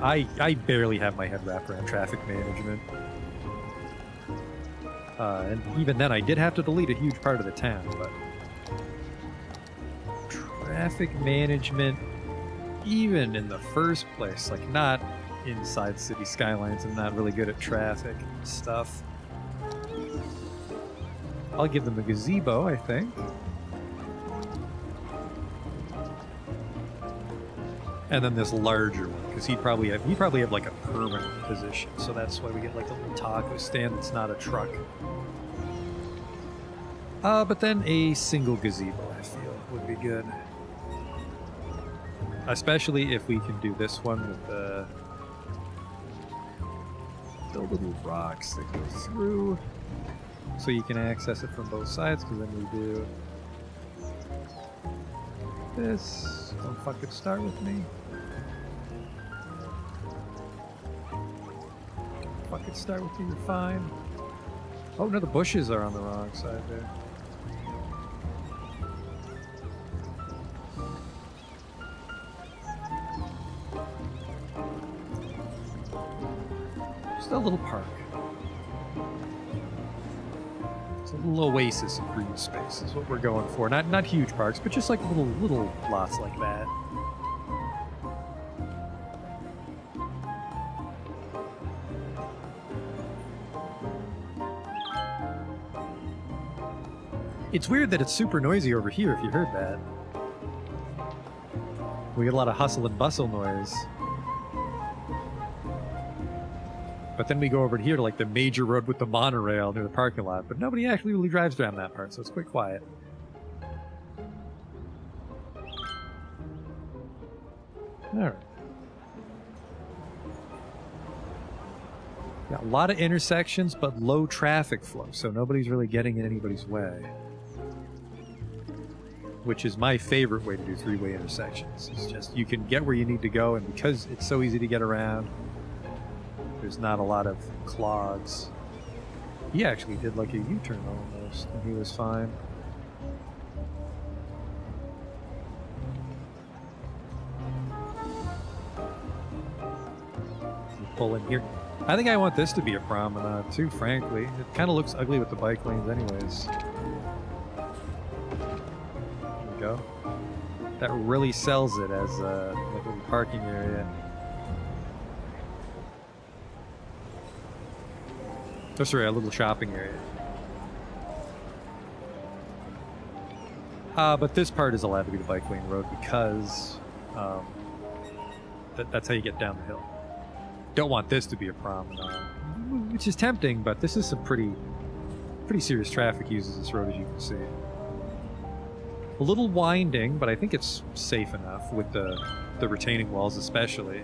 I barely have my head wrapped around traffic management. And even then, I did have to delete a huge part of the town, but traffic management, even in the first place, like not inside city skylines, I'm not really good at traffic stuff. I'll give them a gazebo, I think. And then this larger one, because he'd probably have like a permanent position, so that's why we get like a little taco stand that's not a truck. But then a single gazebo, I feel, would be good. Especially if we can do this one with the little rocks that go through, so you can access it from both sides, because then we do this. Don't fucking start with me. Fucking start with me, you're fine. Oh no, the bushes are on the wrong side there. Just a little park. It's a little oasis of green space is what we're going for. Not huge parks, but just like little lots like that. It's weird that it's super noisy over here, if you heard that. We get a lot of hustle and bustle noise. But then we go over here to like the major road with the monorail near the parking lot, but nobody actually really drives around that part, so it's quite quiet. Alright. Got a lot of intersections, but low traffic flow, so nobody's really getting in anybody's way. Which is my favorite way to do three-way intersections. It's just, you can get where you need to go, and because it's so easy to get around, there's not a lot of clogs. He actually did like a U-turn almost, and he was fine. Pull in here. I think I want this to be a promenade too, frankly. It kind of looks ugly with the bike lanes anyways. Go. That really sells it as a like a little parking area. Oh, sorry, a little shopping area. But this part is allowed to be the bike lane road because that's how you get down the hill. Don't want this to be a promenade, which is tempting, but this is some pretty serious traffic uses this road, as you can see. A little winding, but I think it's safe enough with the retaining walls especially.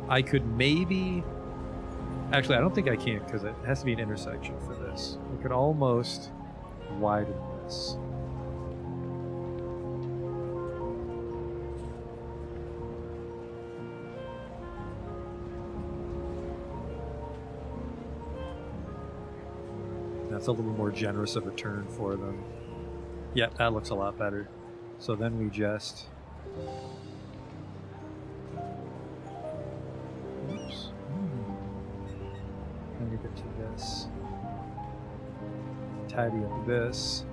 I could maybe... Actually, I don't think I can because it has to be an intersection for this. We could almost widen this. That's a little more generous of a turn for them. Yep, that looks a lot better. So then we just... Oops. Then we get to this. Tidy up this.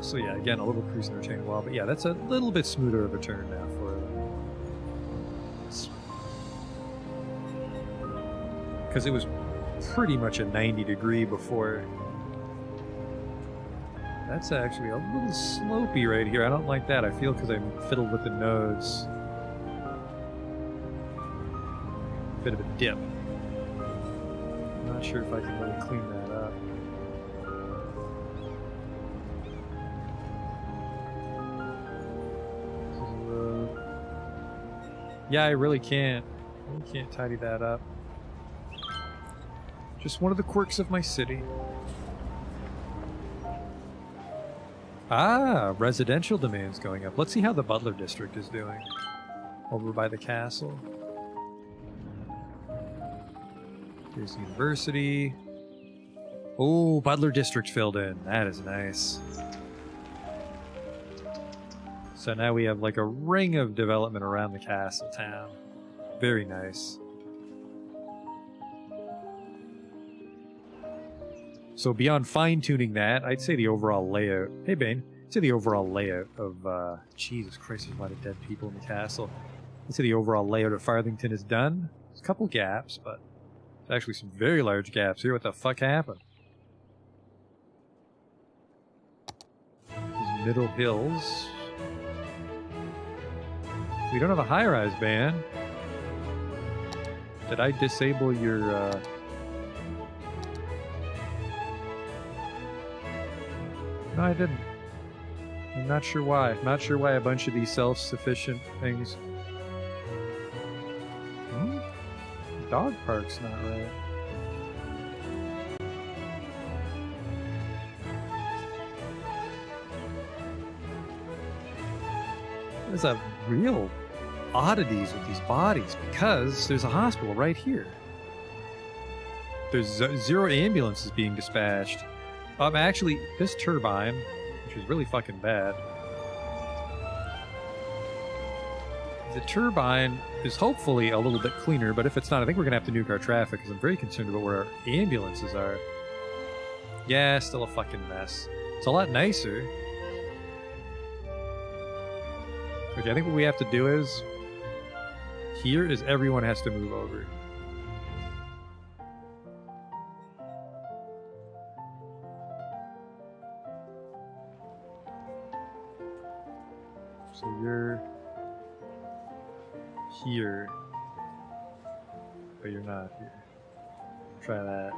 So yeah, again, a little cruise and retaining wall, but yeah, that's a little bit smoother of a turn now for them. Because it was pretty much a 90-degree before. That's actually a little slopey right here. I don't like that. I feel because I fiddled with the nodes. Bit of a dip. I'm not sure if I can really clean that up. Yeah, I really can't. I can't tidy that up. Just one of the quirks of my city. Ah, residential demand's going up. Let's see how the Butler District is doing. Over by the castle. Here's the university. Oh, Butler District filled in. That is nice. So now we have like a ring of development around the castle town. Very nice. So beyond fine-tuning that, I'd say the overall layout... Hey, Bane. I'd say the overall layout of... Jesus Christ, there's a lot of dead people in the castle. I'd say the overall layout of Farthington is done. There's a couple gaps, but... There's actually some very large gaps here. What the fuck happened? These middle hills... We don't have a high-rise ban. Did I disable your... No, I didn't. I'm not sure why. Not sure why a bunch of these self-sufficient things... Hmm? Dog park's not right. There's a real oddities with these bodies because there's a hospital right here. There's 0 ambulances being dispatched. Actually, this turbine, which is really fucking bad. The turbine is hopefully a little bit cleaner, but if it's not, I think we're gonna have to nuke our traffic because I'm very concerned about where our ambulances are. Yeah, still a fucking mess. It's a lot nicer. Okay, I think what we have to do is... Here is everyone has to move over. So you're... here. But you're not here. Try that.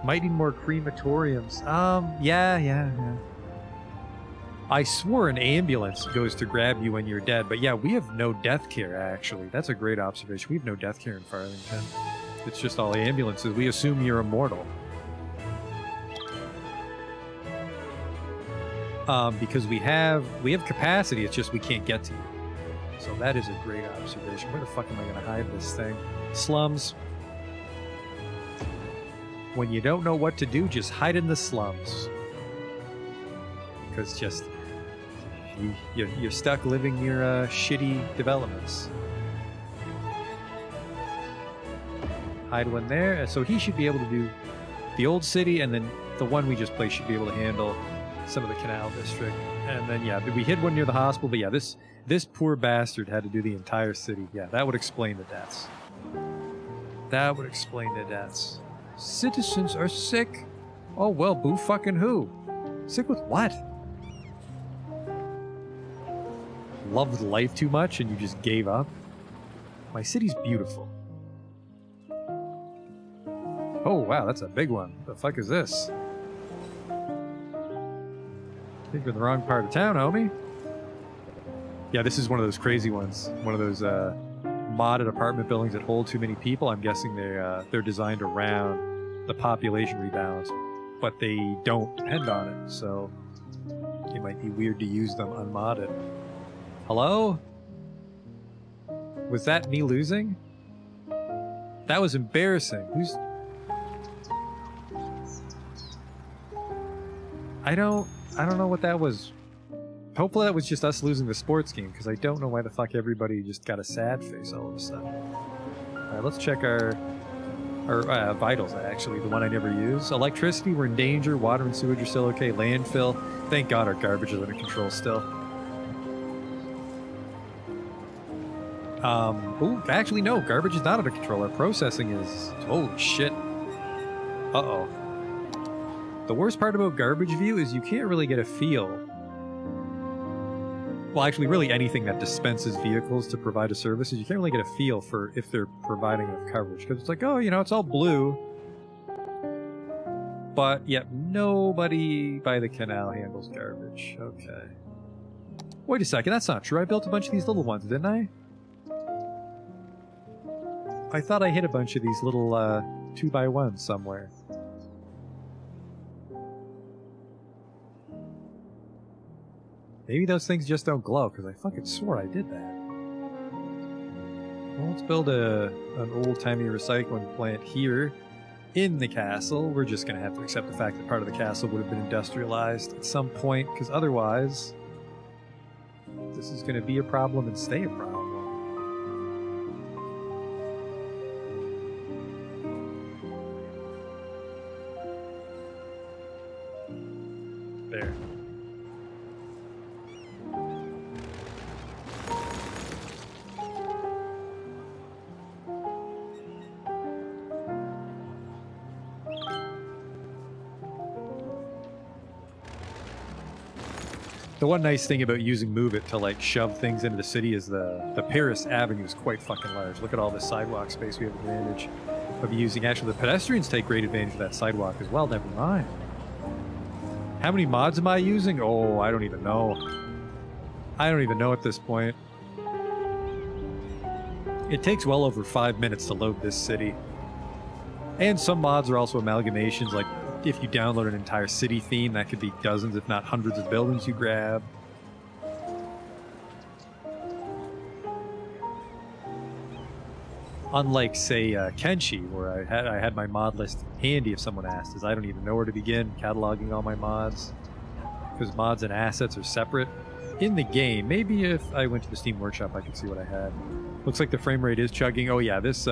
Might need more crematoriums. Yeah. I swore an ambulance goes to grab you when you're dead, but yeah, we have no death care, actually. That's a great observation. We have no death care in Farthington. It's just all ambulances. We assume you're immortal. Because we have capacity, it's just we can't get to you. So that is a great observation. Where the fuck am I going to hide this thing? Slums. When you don't know what to do, just hide in the slums. Because just... You're stuck living near shitty developments. Hide one there. So he should be able to do the old city, and then the one we just played should be able to handle some of the canal district. And then, yeah, we hid one near the hospital, but yeah, this poor bastard had to do the entire city. Yeah, that would explain the deaths. That would explain the deaths. Citizens are sick. Oh, well, boo fucking who? Sick with what? Loved life too much and you just gave up? My city's beautiful. Oh, wow, that's a big one. What the fuck is this? I think you're in the wrong part of town, homie. Yeah, this is one of those crazy ones. One of those modded apartment buildings that hold too many people. I'm guessing they're designed around the population rebalance, but they don't depend on it, so it might be weird to use them unmodded. Hello? Was that me losing? That was embarrassing. Who's... I don't know what that was. Hopefully that was just us losing the sports game, because I don't know why the fuck everybody just got a sad face all of a sudden. Alright, let's check our vitals, actually, the one I never use. Electricity, we're in danger. Water and sewage are still okay. Landfill, thank God our garbage is under control still. Ooh, actually no, garbage is not under control. Our processing is... Holy shit. Uh-oh. The worst part about Garbage View is you can't really get a feel. Well, actually, really anything that dispenses vehicles to provide a service, you can't really get a feel for if they're providing enough coverage. Because it's like, oh, you know, it's all blue. But yet nobody by the canal handles garbage. Okay. Wait a second, that's not true. I built a bunch of these little ones, didn't I? I thought I hit a bunch of these little 2x1s somewhere. Maybe those things just don't glow, because I fucking swore I did that. Well, let's build an old-timey recycling plant here in the castle. We're just going to have to accept the fact that part of the castle would have been industrialized at some point, because otherwise this is going to be a problem and stay a problem. There. The one nice thing about using Move It to like shove things into the city is the Paris Avenue is quite fucking large. Look at all the sidewalk space we have advantage of using. Actually, the pedestrians take great advantage of that sidewalk as well. Never mind. How many mods am I using? Oh, I don't even know. I don't even know at this point. It takes well over 5 minutes to load this city. And some mods are also amalgamations, like if you download an entire city theme, that could be dozens, if not hundreds of buildings you grab. Unlike, say, Kenshi, where I had my mod list handy if someone asked, as I don't even know where to begin cataloging all my mods, because mods and assets are separate. In the game, maybe if I went to the Steam Workshop, I could see what I had. Looks like the frame rate is chugging. Oh yeah, this,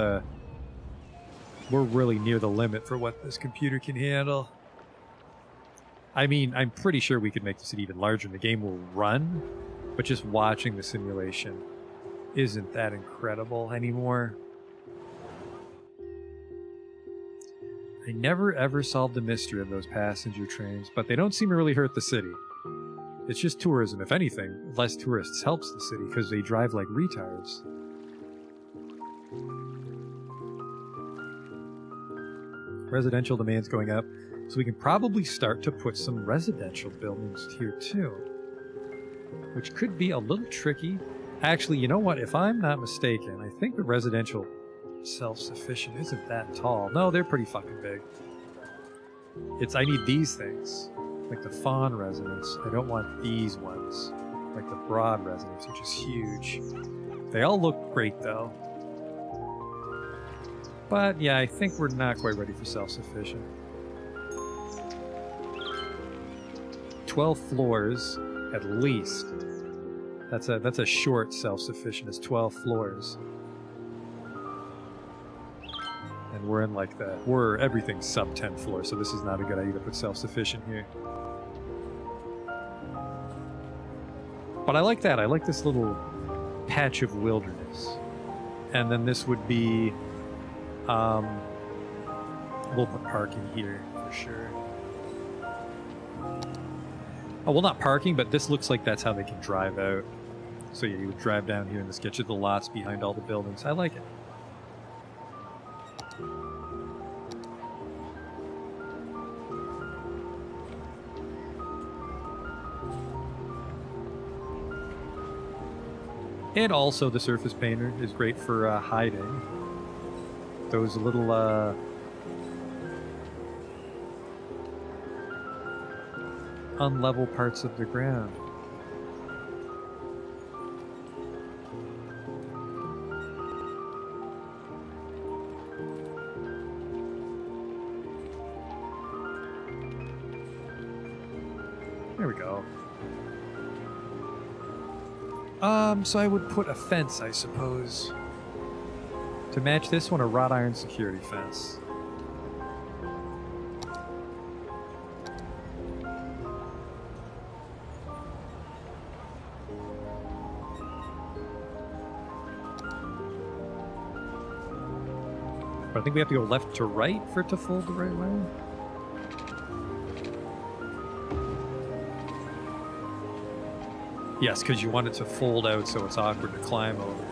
we're really near the limit for what this computer can handle. I mean, I'm pretty sure we could make the city even larger and the game will run, but just watching the simulation isn't that incredible anymore. I never ever solved the mystery of those passenger trains, but they don't seem to really hurt the city. It's just tourism. If anything, less tourists helps the city because they drive like retards. Residential demand's going up, so we can probably start to put some residential buildings here too, which could be a little tricky. Actually, you know what? If I'm not mistaken, I think the residential self-sufficient isn't that tall. No, they're pretty fucking big. I need these things, like the fawn residence. I don't want these ones, like the broad residence, which is huge. They all look great though. But yeah, I think we're not quite ready for self-sufficient. 12 floors, at least. That's a short self-sufficient. It's 12 floors. And we're in like everything's sub 10 floors, so this is not a good idea to put self-sufficient here. But I like that. I like this little patch of wilderness. And then this would be we'll put parking here for sure. Oh, well, not parking, but this looks like that's how they can drive out. So yeah, you would drive down here and this gets you the lots behind all the buildings. I like it. And also the surface painter is great for hiding those little unlevel parts of the ground. There we go. So I would put a fence, I suppose. To match this one, a wrought iron security fence. But I think we have to go left to right for it to fold the right way. Yes, because you want it to fold out so it's awkward to climb over.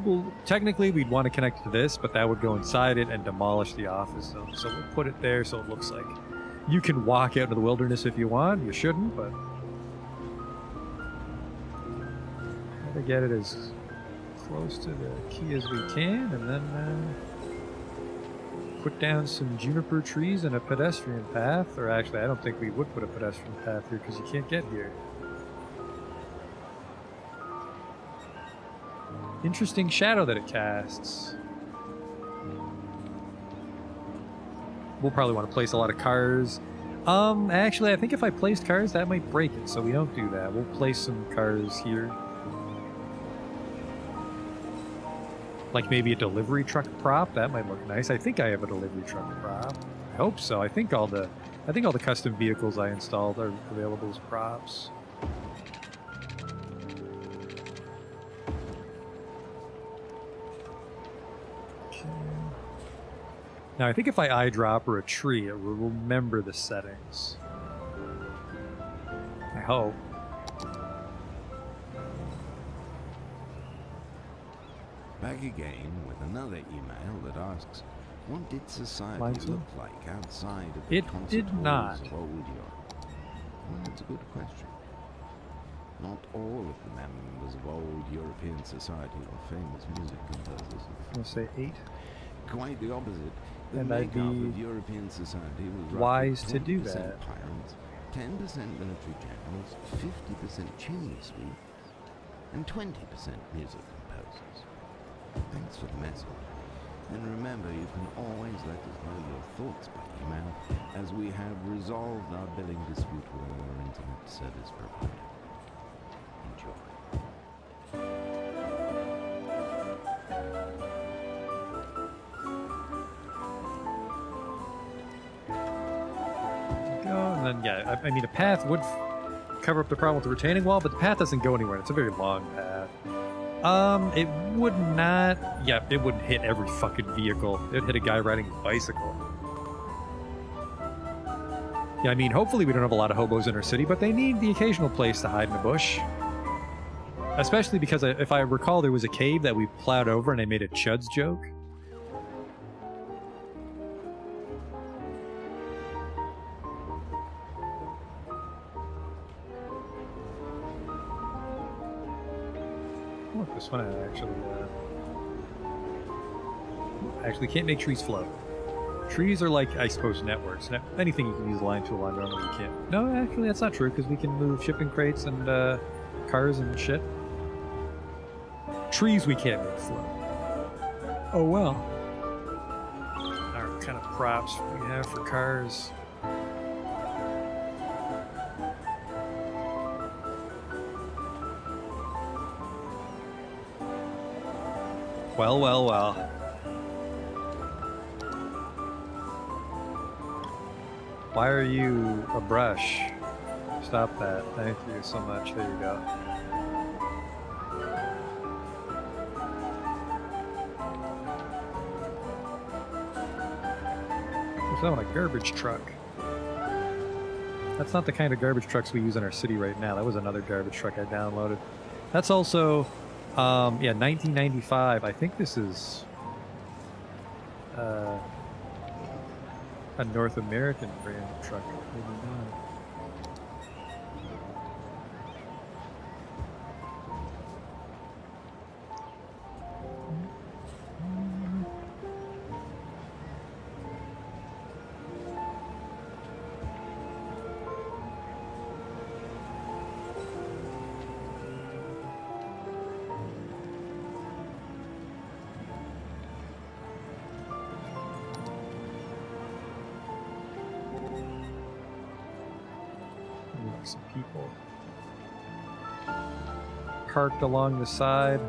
well, technically we'd want to connect to this, but that would go inside it and demolish the office zone. So we'll put it there so it looks like you can walk out into the wilderness if you want. You shouldn't, but try to get it as close to the key as we can, and then put down some juniper trees and a pedestrian path. Or actually, I don't think we would put a pedestrian path here because you can't get here. Interesting shadow that it casts. We'll probably want to place a lot of cars. Actually, I think if I placed cars, that might break it, so we don't do that. We'll place some cars here. Like maybe a delivery truck prop. That might look nice. I think I have a delivery truck prop. I hope so. I think all the custom vehicles I installed are available as props. Now, I think if I eyedropper a tree, it will remember the settings. I hope. Back again with another email that asks, what did society Mine's look like outside of the It concert did halls not. of old Europe? Well, that's a good question. Not all of the members of old European society were famous music composers. I'm going to say 8. Quite the opposite. The And I'd makeup be of European society was wise roughly to do 20% that. pirates, 10% military generals, 50% chimney sweeps, and 20% music composers. Thanks for the message. And remember, you can always let us know your thoughts by email, as we have resolved our billing dispute with our internet service provider. Enjoy. And then, yeah, I mean, a path would cover up the problem with the retaining wall, but the path doesn't go anywhere. It's a very long path. It would not... Yeah, it wouldn't hit every fucking vehicle. It would hit a guy riding a bicycle. Yeah, I mean, hopefully we don't have a lot of hobos in our city, but they need the occasional place to hide in a bush. Especially because, if I recall, there was a cave that we plowed over and I made a Chuds joke. This one actually can't make trees float. Trees are like, I suppose, networks. Anything you can use a line tool on, normally you can't. No, actually, that's not true, because we can move shipping crates and cars and shit. Trees we can't make float. Oh well. What kind of props we have for cars? Well, well, well. Why are you a brush? Stop that. Thank you so much. There you go. There's that one, a garbage truck. That's not the kind of garbage trucks we use in our city right now. That was another garbage truck I downloaded. That's also... yeah, 1995. I think this is a North American brand truck. Maybe not. Some people parked along the side,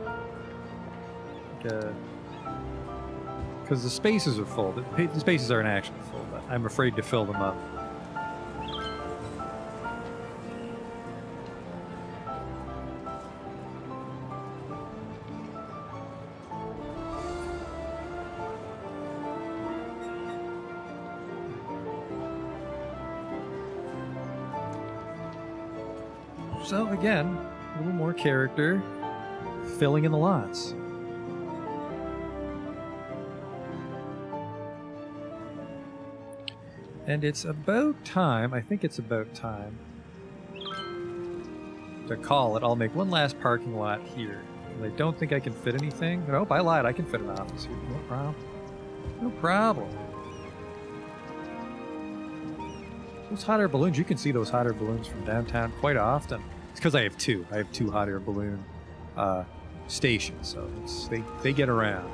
because the spaces are full. The spaces aren't actually full, but I'm afraid to fill them up. So again, a little more character, filling in the lots. And it's about time, I think it's about time, to call it. I'll make one last parking lot here. I don't think I can fit anything. Nope, I lied. I can fit an office here. No problem. No problem. Those hot air balloons, you can see those hot air balloons from downtown quite often. It's because I have two. I have two hot air balloon stations, so they get around.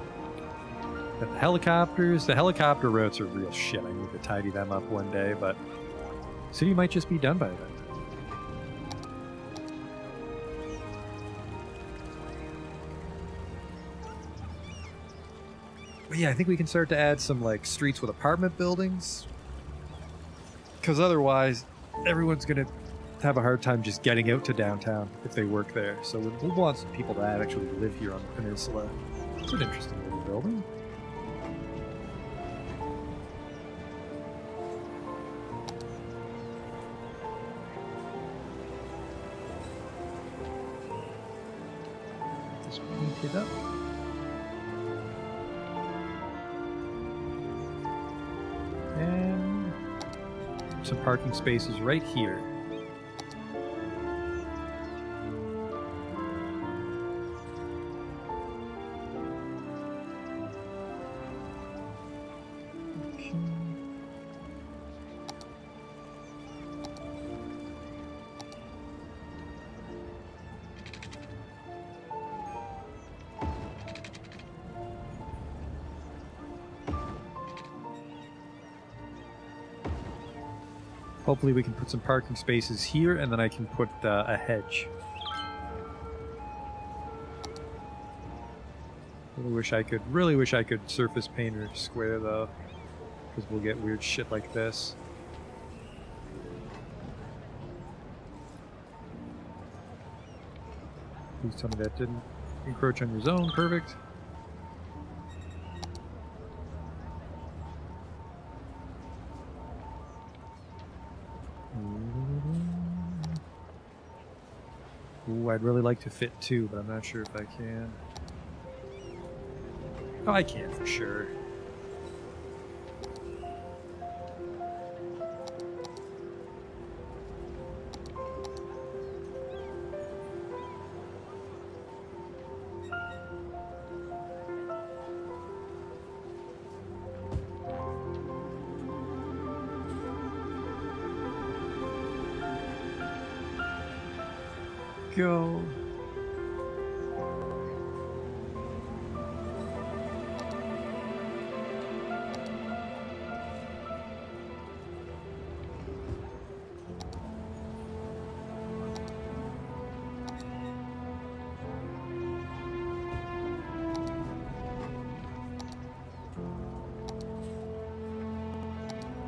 But the helicopter routes are real shit. I need to tidy them up one day, but the city might just be done by then. But yeah, I think we can start to add some like streets with apartment buildings, because otherwise everyone's gonna have a hard time just getting out to downtown if they work there. So we'll want some people to actually live here on the peninsula. It's an interesting little building. Just paint it up. And some parking spaces right here. Okay. Hopefully we can put some parking spaces here, and then I can put a hedge. Really wish I could surface paint or square though, because we'll get weird shit like this. Please tell me that didn't encroach on your zone. Perfect. Ooh, I'd really like to fit two, but I'm not sure if I can. Oh, I can for sure. Go.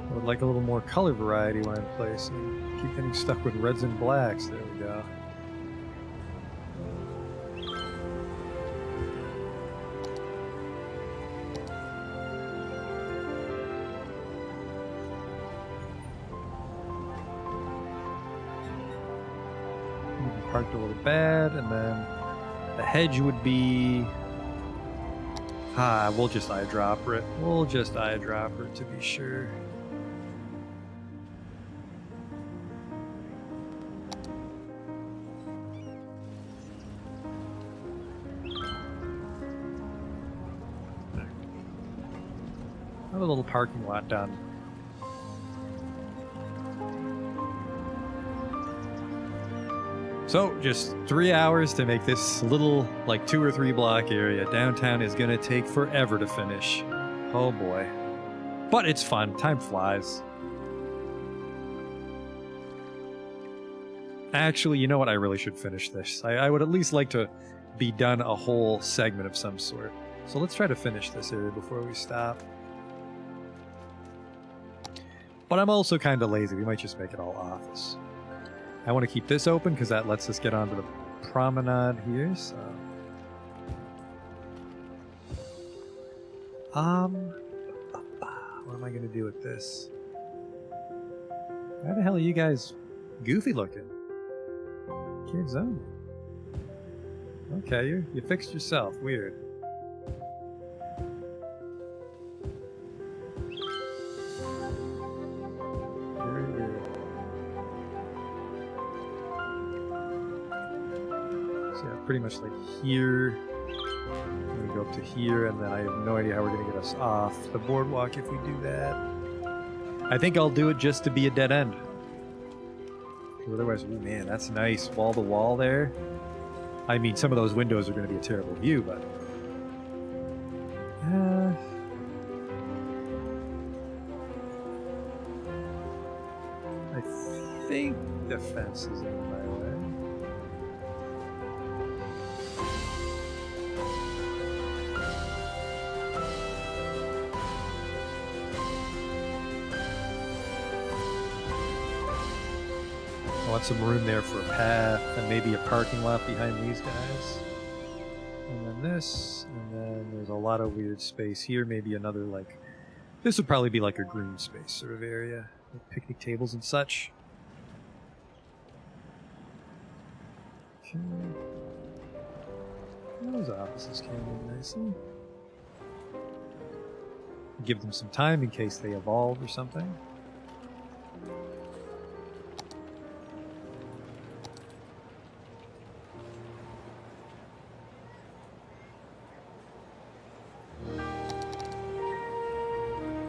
I would like a little more color variety when I'm placing. Keep getting stuck with reds and blacks. There we go. Parked a little bad, and then the hedge would be... we'll just eyedropper it. We'll just eyedropper it to be sure. Have a little parking lot done. So, just 3 hours to make this little, like, 2 or 3 block area. Downtown is gonna take forever to finish. Oh boy. But it's fun. Time flies. Actually, you know what? I really should finish this. I would at least like to be done a whole segment of some sort. So let's try to finish this area before we stop. But I'm also kind of lazy. We might just make it all office. I want to keep this open because that lets us get onto the promenade here, so... what am I going to do with this? Why the hell are you guys goofy looking? Kid zone. Okay, you fixed yourself. Weird. pretty much like here. I'm gonna go up to here, and then I have no idea how we're gonna get us off the boardwalk if we do that. I think I'll do it just to be a dead end. Otherwise, ooh, man, that's nice. Wall to wall there. I mean, some of those windows are gonna be a terrible view, but I think the fence is in my way. I want some room there for a path and maybe a parking lot behind these guys. And then this, and then there's a lot of weird space here. Maybe another, like, this would probably be like a green space sort of area. Like picnic tables and such. Okay. Those offices came in nicely. Give them some time in case they evolve or something.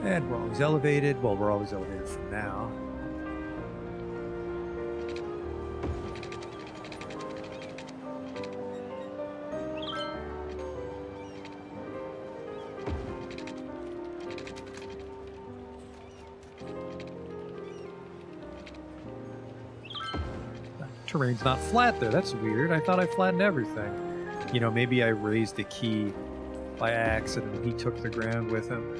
And we're always elevated. Well, we're always elevated for now. Terrain's not flat there. That's weird. I thought I flattened everything. You know, maybe I raised the key by accident and he took the ground with him.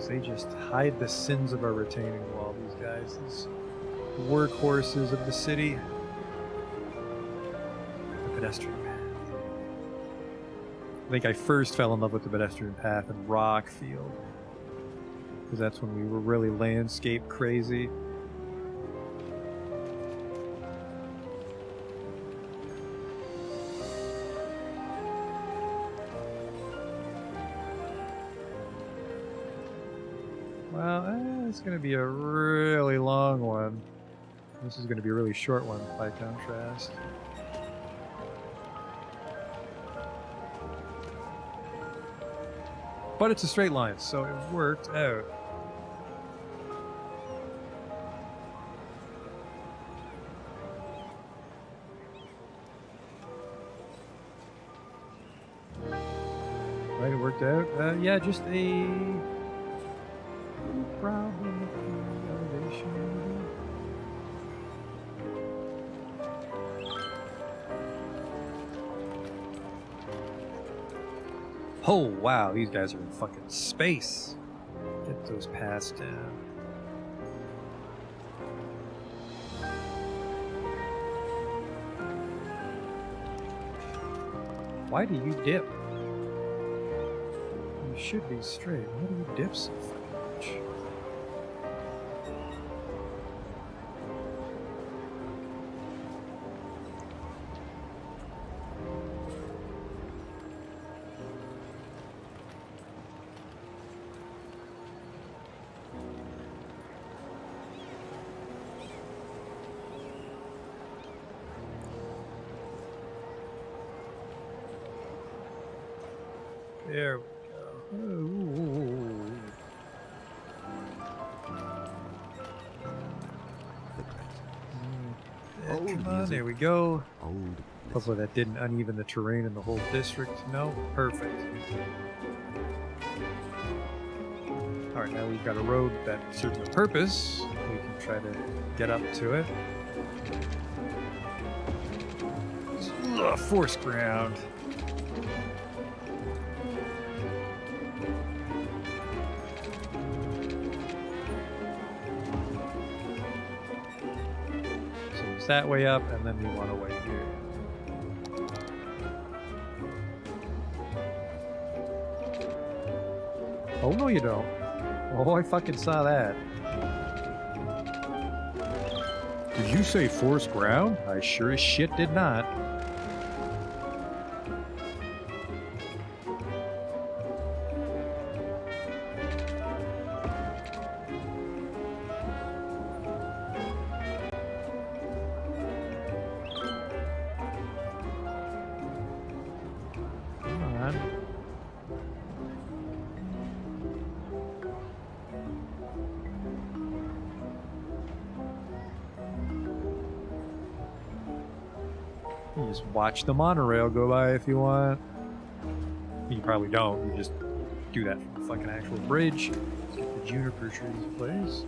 They just hide the sins of our retaining wall, these guys. These workhorses of the city. The pedestrian path. I think I first fell in love with the pedestrian path in Rockfield. Because that's when we were really landscape crazy. Well, it's going to be a really long one. This is going to be a really short one by contrast. But it's a straight line, so it worked out. Right, it worked out. Yeah, just a problem with the elevation. Oh wow, these guys are in fucking space. Get those paths down. Why do you dip? You should be straight. Why do you dip so fucking much? There we go. Ooh. Come on, there we go. Hopefully that didn't uneven the terrain in the whole district. No? Perfect. Alright, now we've got a road that serves a purpose. We can try to get up to it. Ugh, force ground. That way up, and then we want to wait here. Oh, no you don't. Oh, I fucking saw that. Did you say force ground? I sure as shit did not. fun. You just watch the monorail go by if you want. You probably don't. You just do that from the fucking actual bridge. Let's get the juniper trees placed.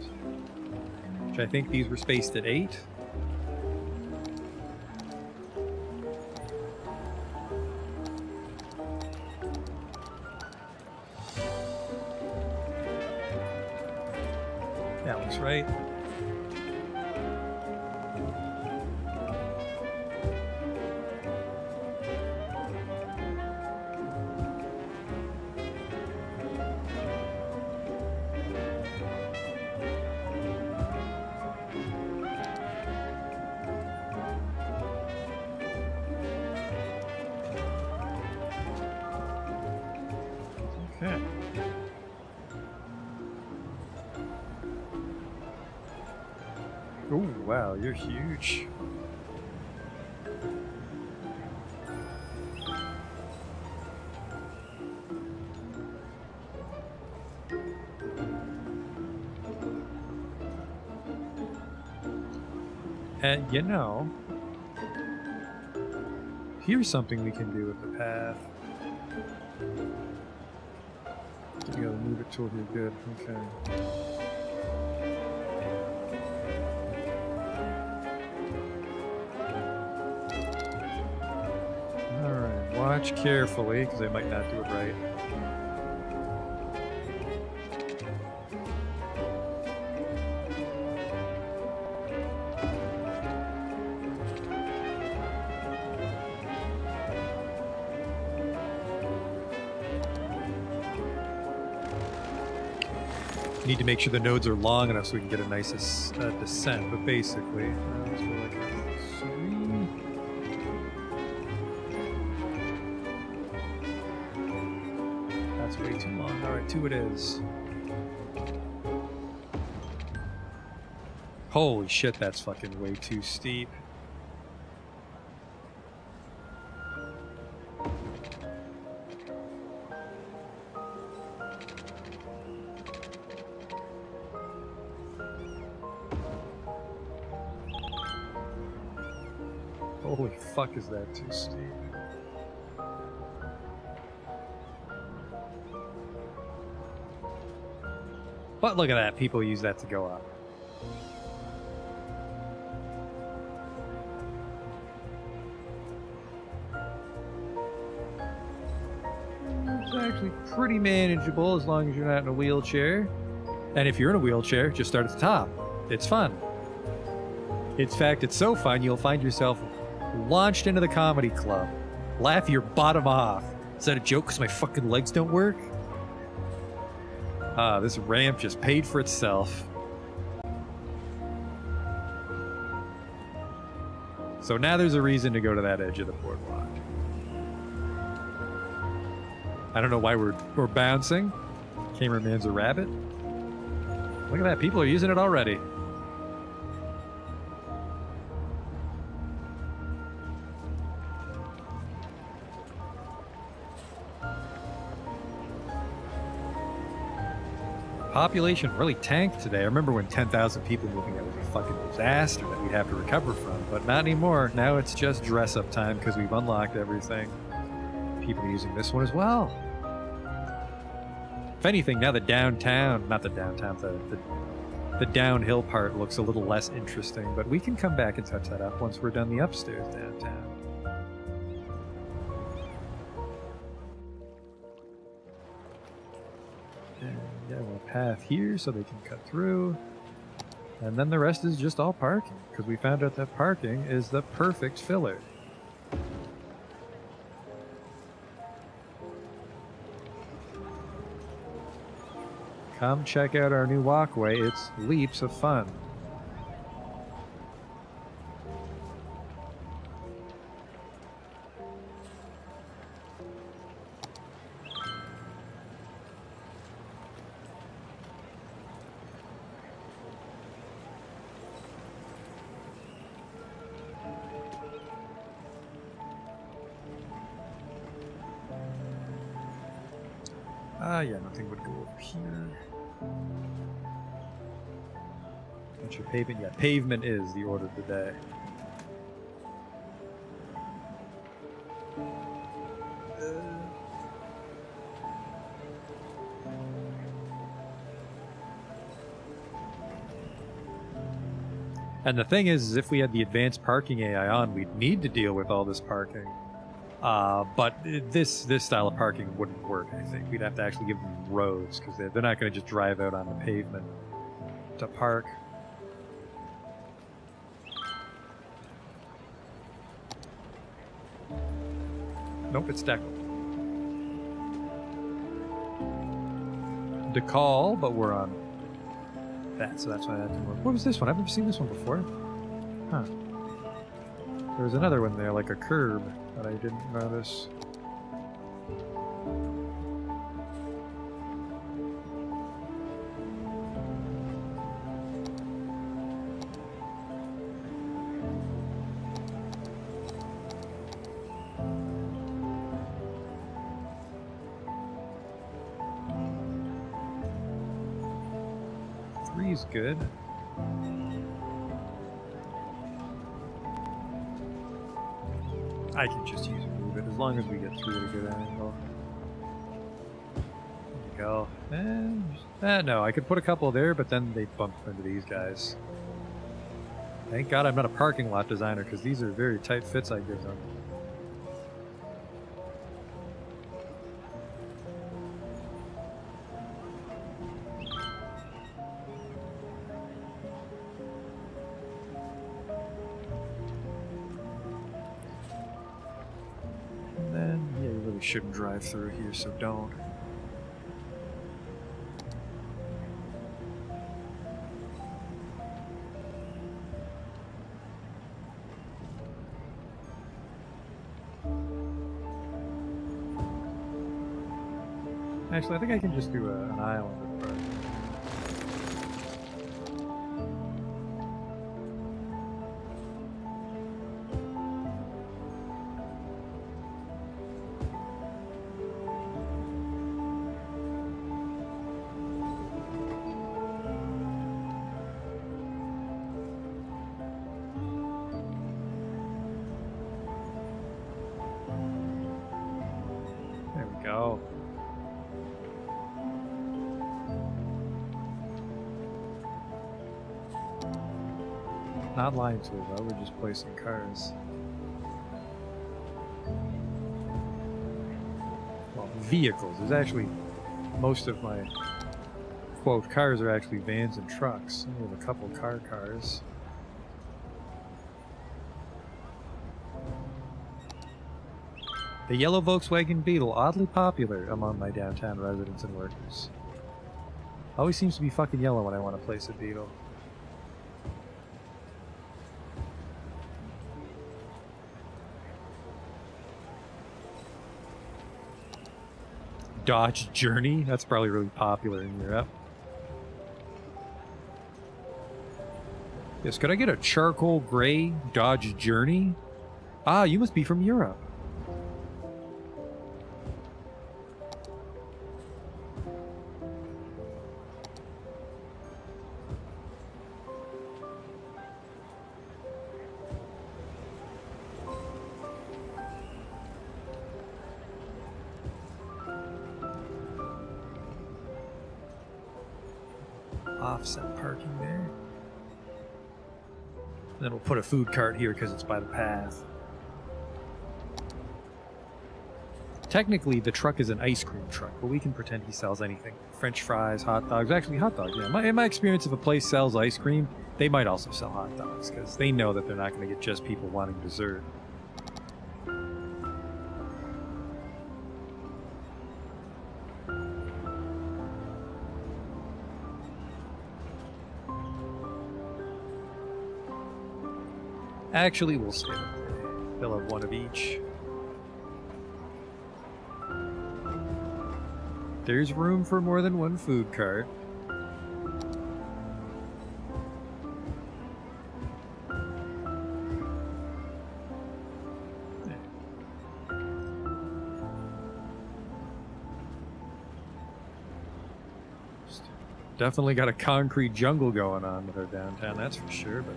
Which I think these were spaced at 8. That looks right. Okay. Oh, wow, you're huge. And you know, here's something we can do with the path. You gotta move it toward here. Good. Okay. Alright, watch carefully, because they might not do it right. Need to make sure the nodes are long enough so we can get a nice descent, but basically, let's go like 3. That's way too long. Alright, 2 it is. Holy shit, that's fucking way too steep. Holy fuck, is that too steep? But look at that, people use that to go up. It's actually pretty manageable as long as you're not in a wheelchair. And if you're in a wheelchair, just start at the top. It's fun. In fact, it's so fun you'll find yourself launched into the comedy club. Laugh your bottom off. Is that a joke because my fucking legs don't work? Ah, this ramp just paid for itself. So now there's a reason to go to that edge of the boardwalk. I don't know why we're bouncing. Cameraman's a rabbit. Look at that, people are using it already. Population really tanked today. I remember when 10,000 people moving out was a fucking disaster that we'd have to recover from, but not anymore. Now it's just dress-up time because we've unlocked everything. People are using this one as well. If anything, now the downtown, not the downtown, the downhill part looks a little less interesting, but we can come back and touch that up once we're done the upstairs downtown. And yeah, we'll path here so they can cut through. And then the rest is just all parking, because we found out that parking is the perfect filler. Come check out our new walkway. It's leaps of fun. Yeah, nothing would go over here. Bunch of pavement. Yeah, pavement is the order of the day. And the thing is if we had the advanced parking AI on, we'd need to deal with all this parking. But this style of parking wouldn't work, I think. We'd have to actually give them roads, because they're not going to just drive out on the pavement to park. Nope, it's Deckle. DeCall, but we're on that, so that's why that didn't work. What was this one? I've never seen this one before. Huh. There was another one there, like a curb, that I didn't notice. Three's good. I can just use move it as long as we get through at a good angle. There we go. And, no, I could put a couple there, but then they bump into these guys. Thank God I'm not a parking lot designer, because these are very tight fits I give them. Shouldn't drive through here, so don't. Actually, I think I can just do an island of parking. Go. Not lying to it though, we're just placing cars. Well, vehicles. There's actually most of my quote cars are actually vans and trucks. We have a couple cars. The yellow Volkswagen Beetle, oddly popular among my downtown residents and workers. Always seems to be fucking yellow when I want to place a Beetle. Dodge Journey? That's probably really popular in Europe. Yes, could I get a charcoal gray Dodge Journey? Ah, you must be from Europe. Offset parking there. And then we'll put a food cart here because it's by the path. Technically, the truck is an ice cream truck, but we can pretend he sells anything. French fries, hot dogs. Actually, hot dogs, yeah. In my experience, if a place sells ice cream, they might also sell hot dogs because they know that they're not going to get just people wanting dessert. Actually, we'll stay there. They'll have one of each. There's room for more than one food cart. definitely got a concrete jungle going on with our downtown, that's for sure. But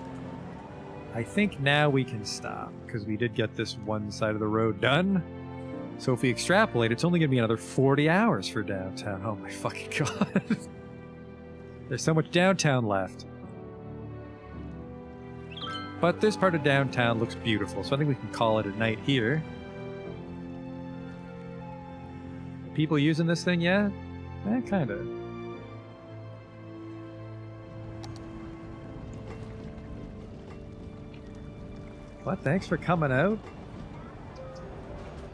I think now we can stop, because we did get this one side of the road done. So if we extrapolate, it's only going to be another 40 hours for downtown. Oh my fucking god. There's so much downtown left. But this part of downtown looks beautiful, so I think we can call it a night here. People using this thing yet? Kind of. But thanks for coming out.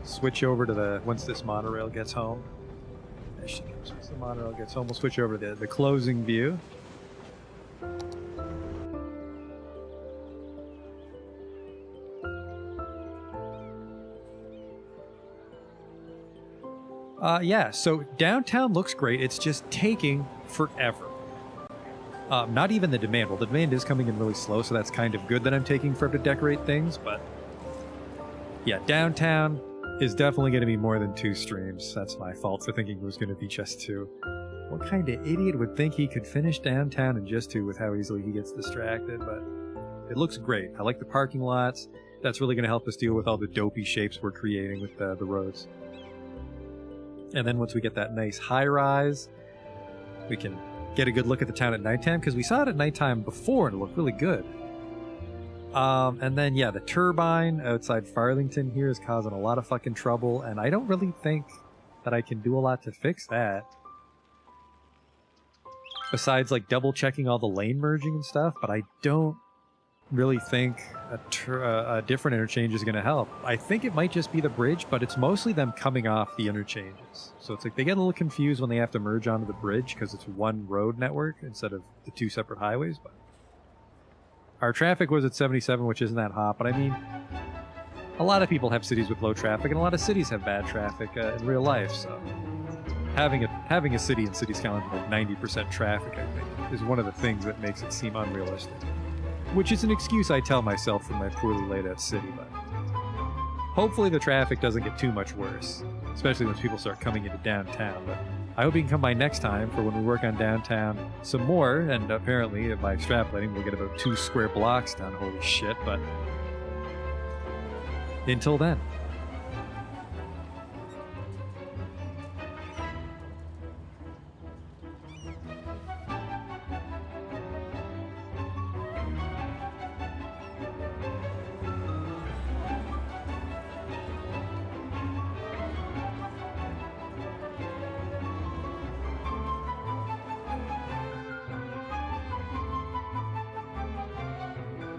Switch over to the, once this monorail gets home. There she goes. Once the monorail gets home, we'll switch over to the closing view. Yeah, so downtown looks great. It's just taking forever. Not even the demand. Well, the demand is coming in really slow, so that's kind of good that I'm taking forever to decorate things, but yeah, downtown is definitely going to be more than 2 streams. That's my fault for thinking it was going to be just 2. What kind of idiot would think he could finish downtown in just 2 with how easily he gets distracted? But it looks great. I like the parking lots. That's really going to help us deal with all the dopey shapes we're creating with the roads. And then once we get that nice high-rise, we can get a good look at the town at nighttime, because we saw it at nighttime before and it looked really good. And then, yeah, the turbine outside Farthington here is causing a lot of fucking trouble, and I don't really think that I can do a lot to fix that. Besides, like, double-checking all the lane merging and stuff, but I don't really think a different interchange is going to help. I think it might just be the bridge, but it's mostly them coming off the interchanges. So it's like they get a little confused when they have to merge onto the bridge because it's one road network instead of the 2 separate highways. But our traffic was at 77, which isn't that hot, but I mean, a lot of people have cities with low traffic, and a lot of cities have bad traffic in real life, so having a city in City Skylines with like 90% traffic, I think, is one of the things that makes it seem unrealistic. Which is an excuse I tell myself for my poorly laid out city, but hopefully the traffic doesn't get too much worse, especially when people start coming into downtown. But I hope you can come by next time for when we work on downtown some more, and apparently by extrapolating we'll get about 2 square blocks done. Holy shit. But until then.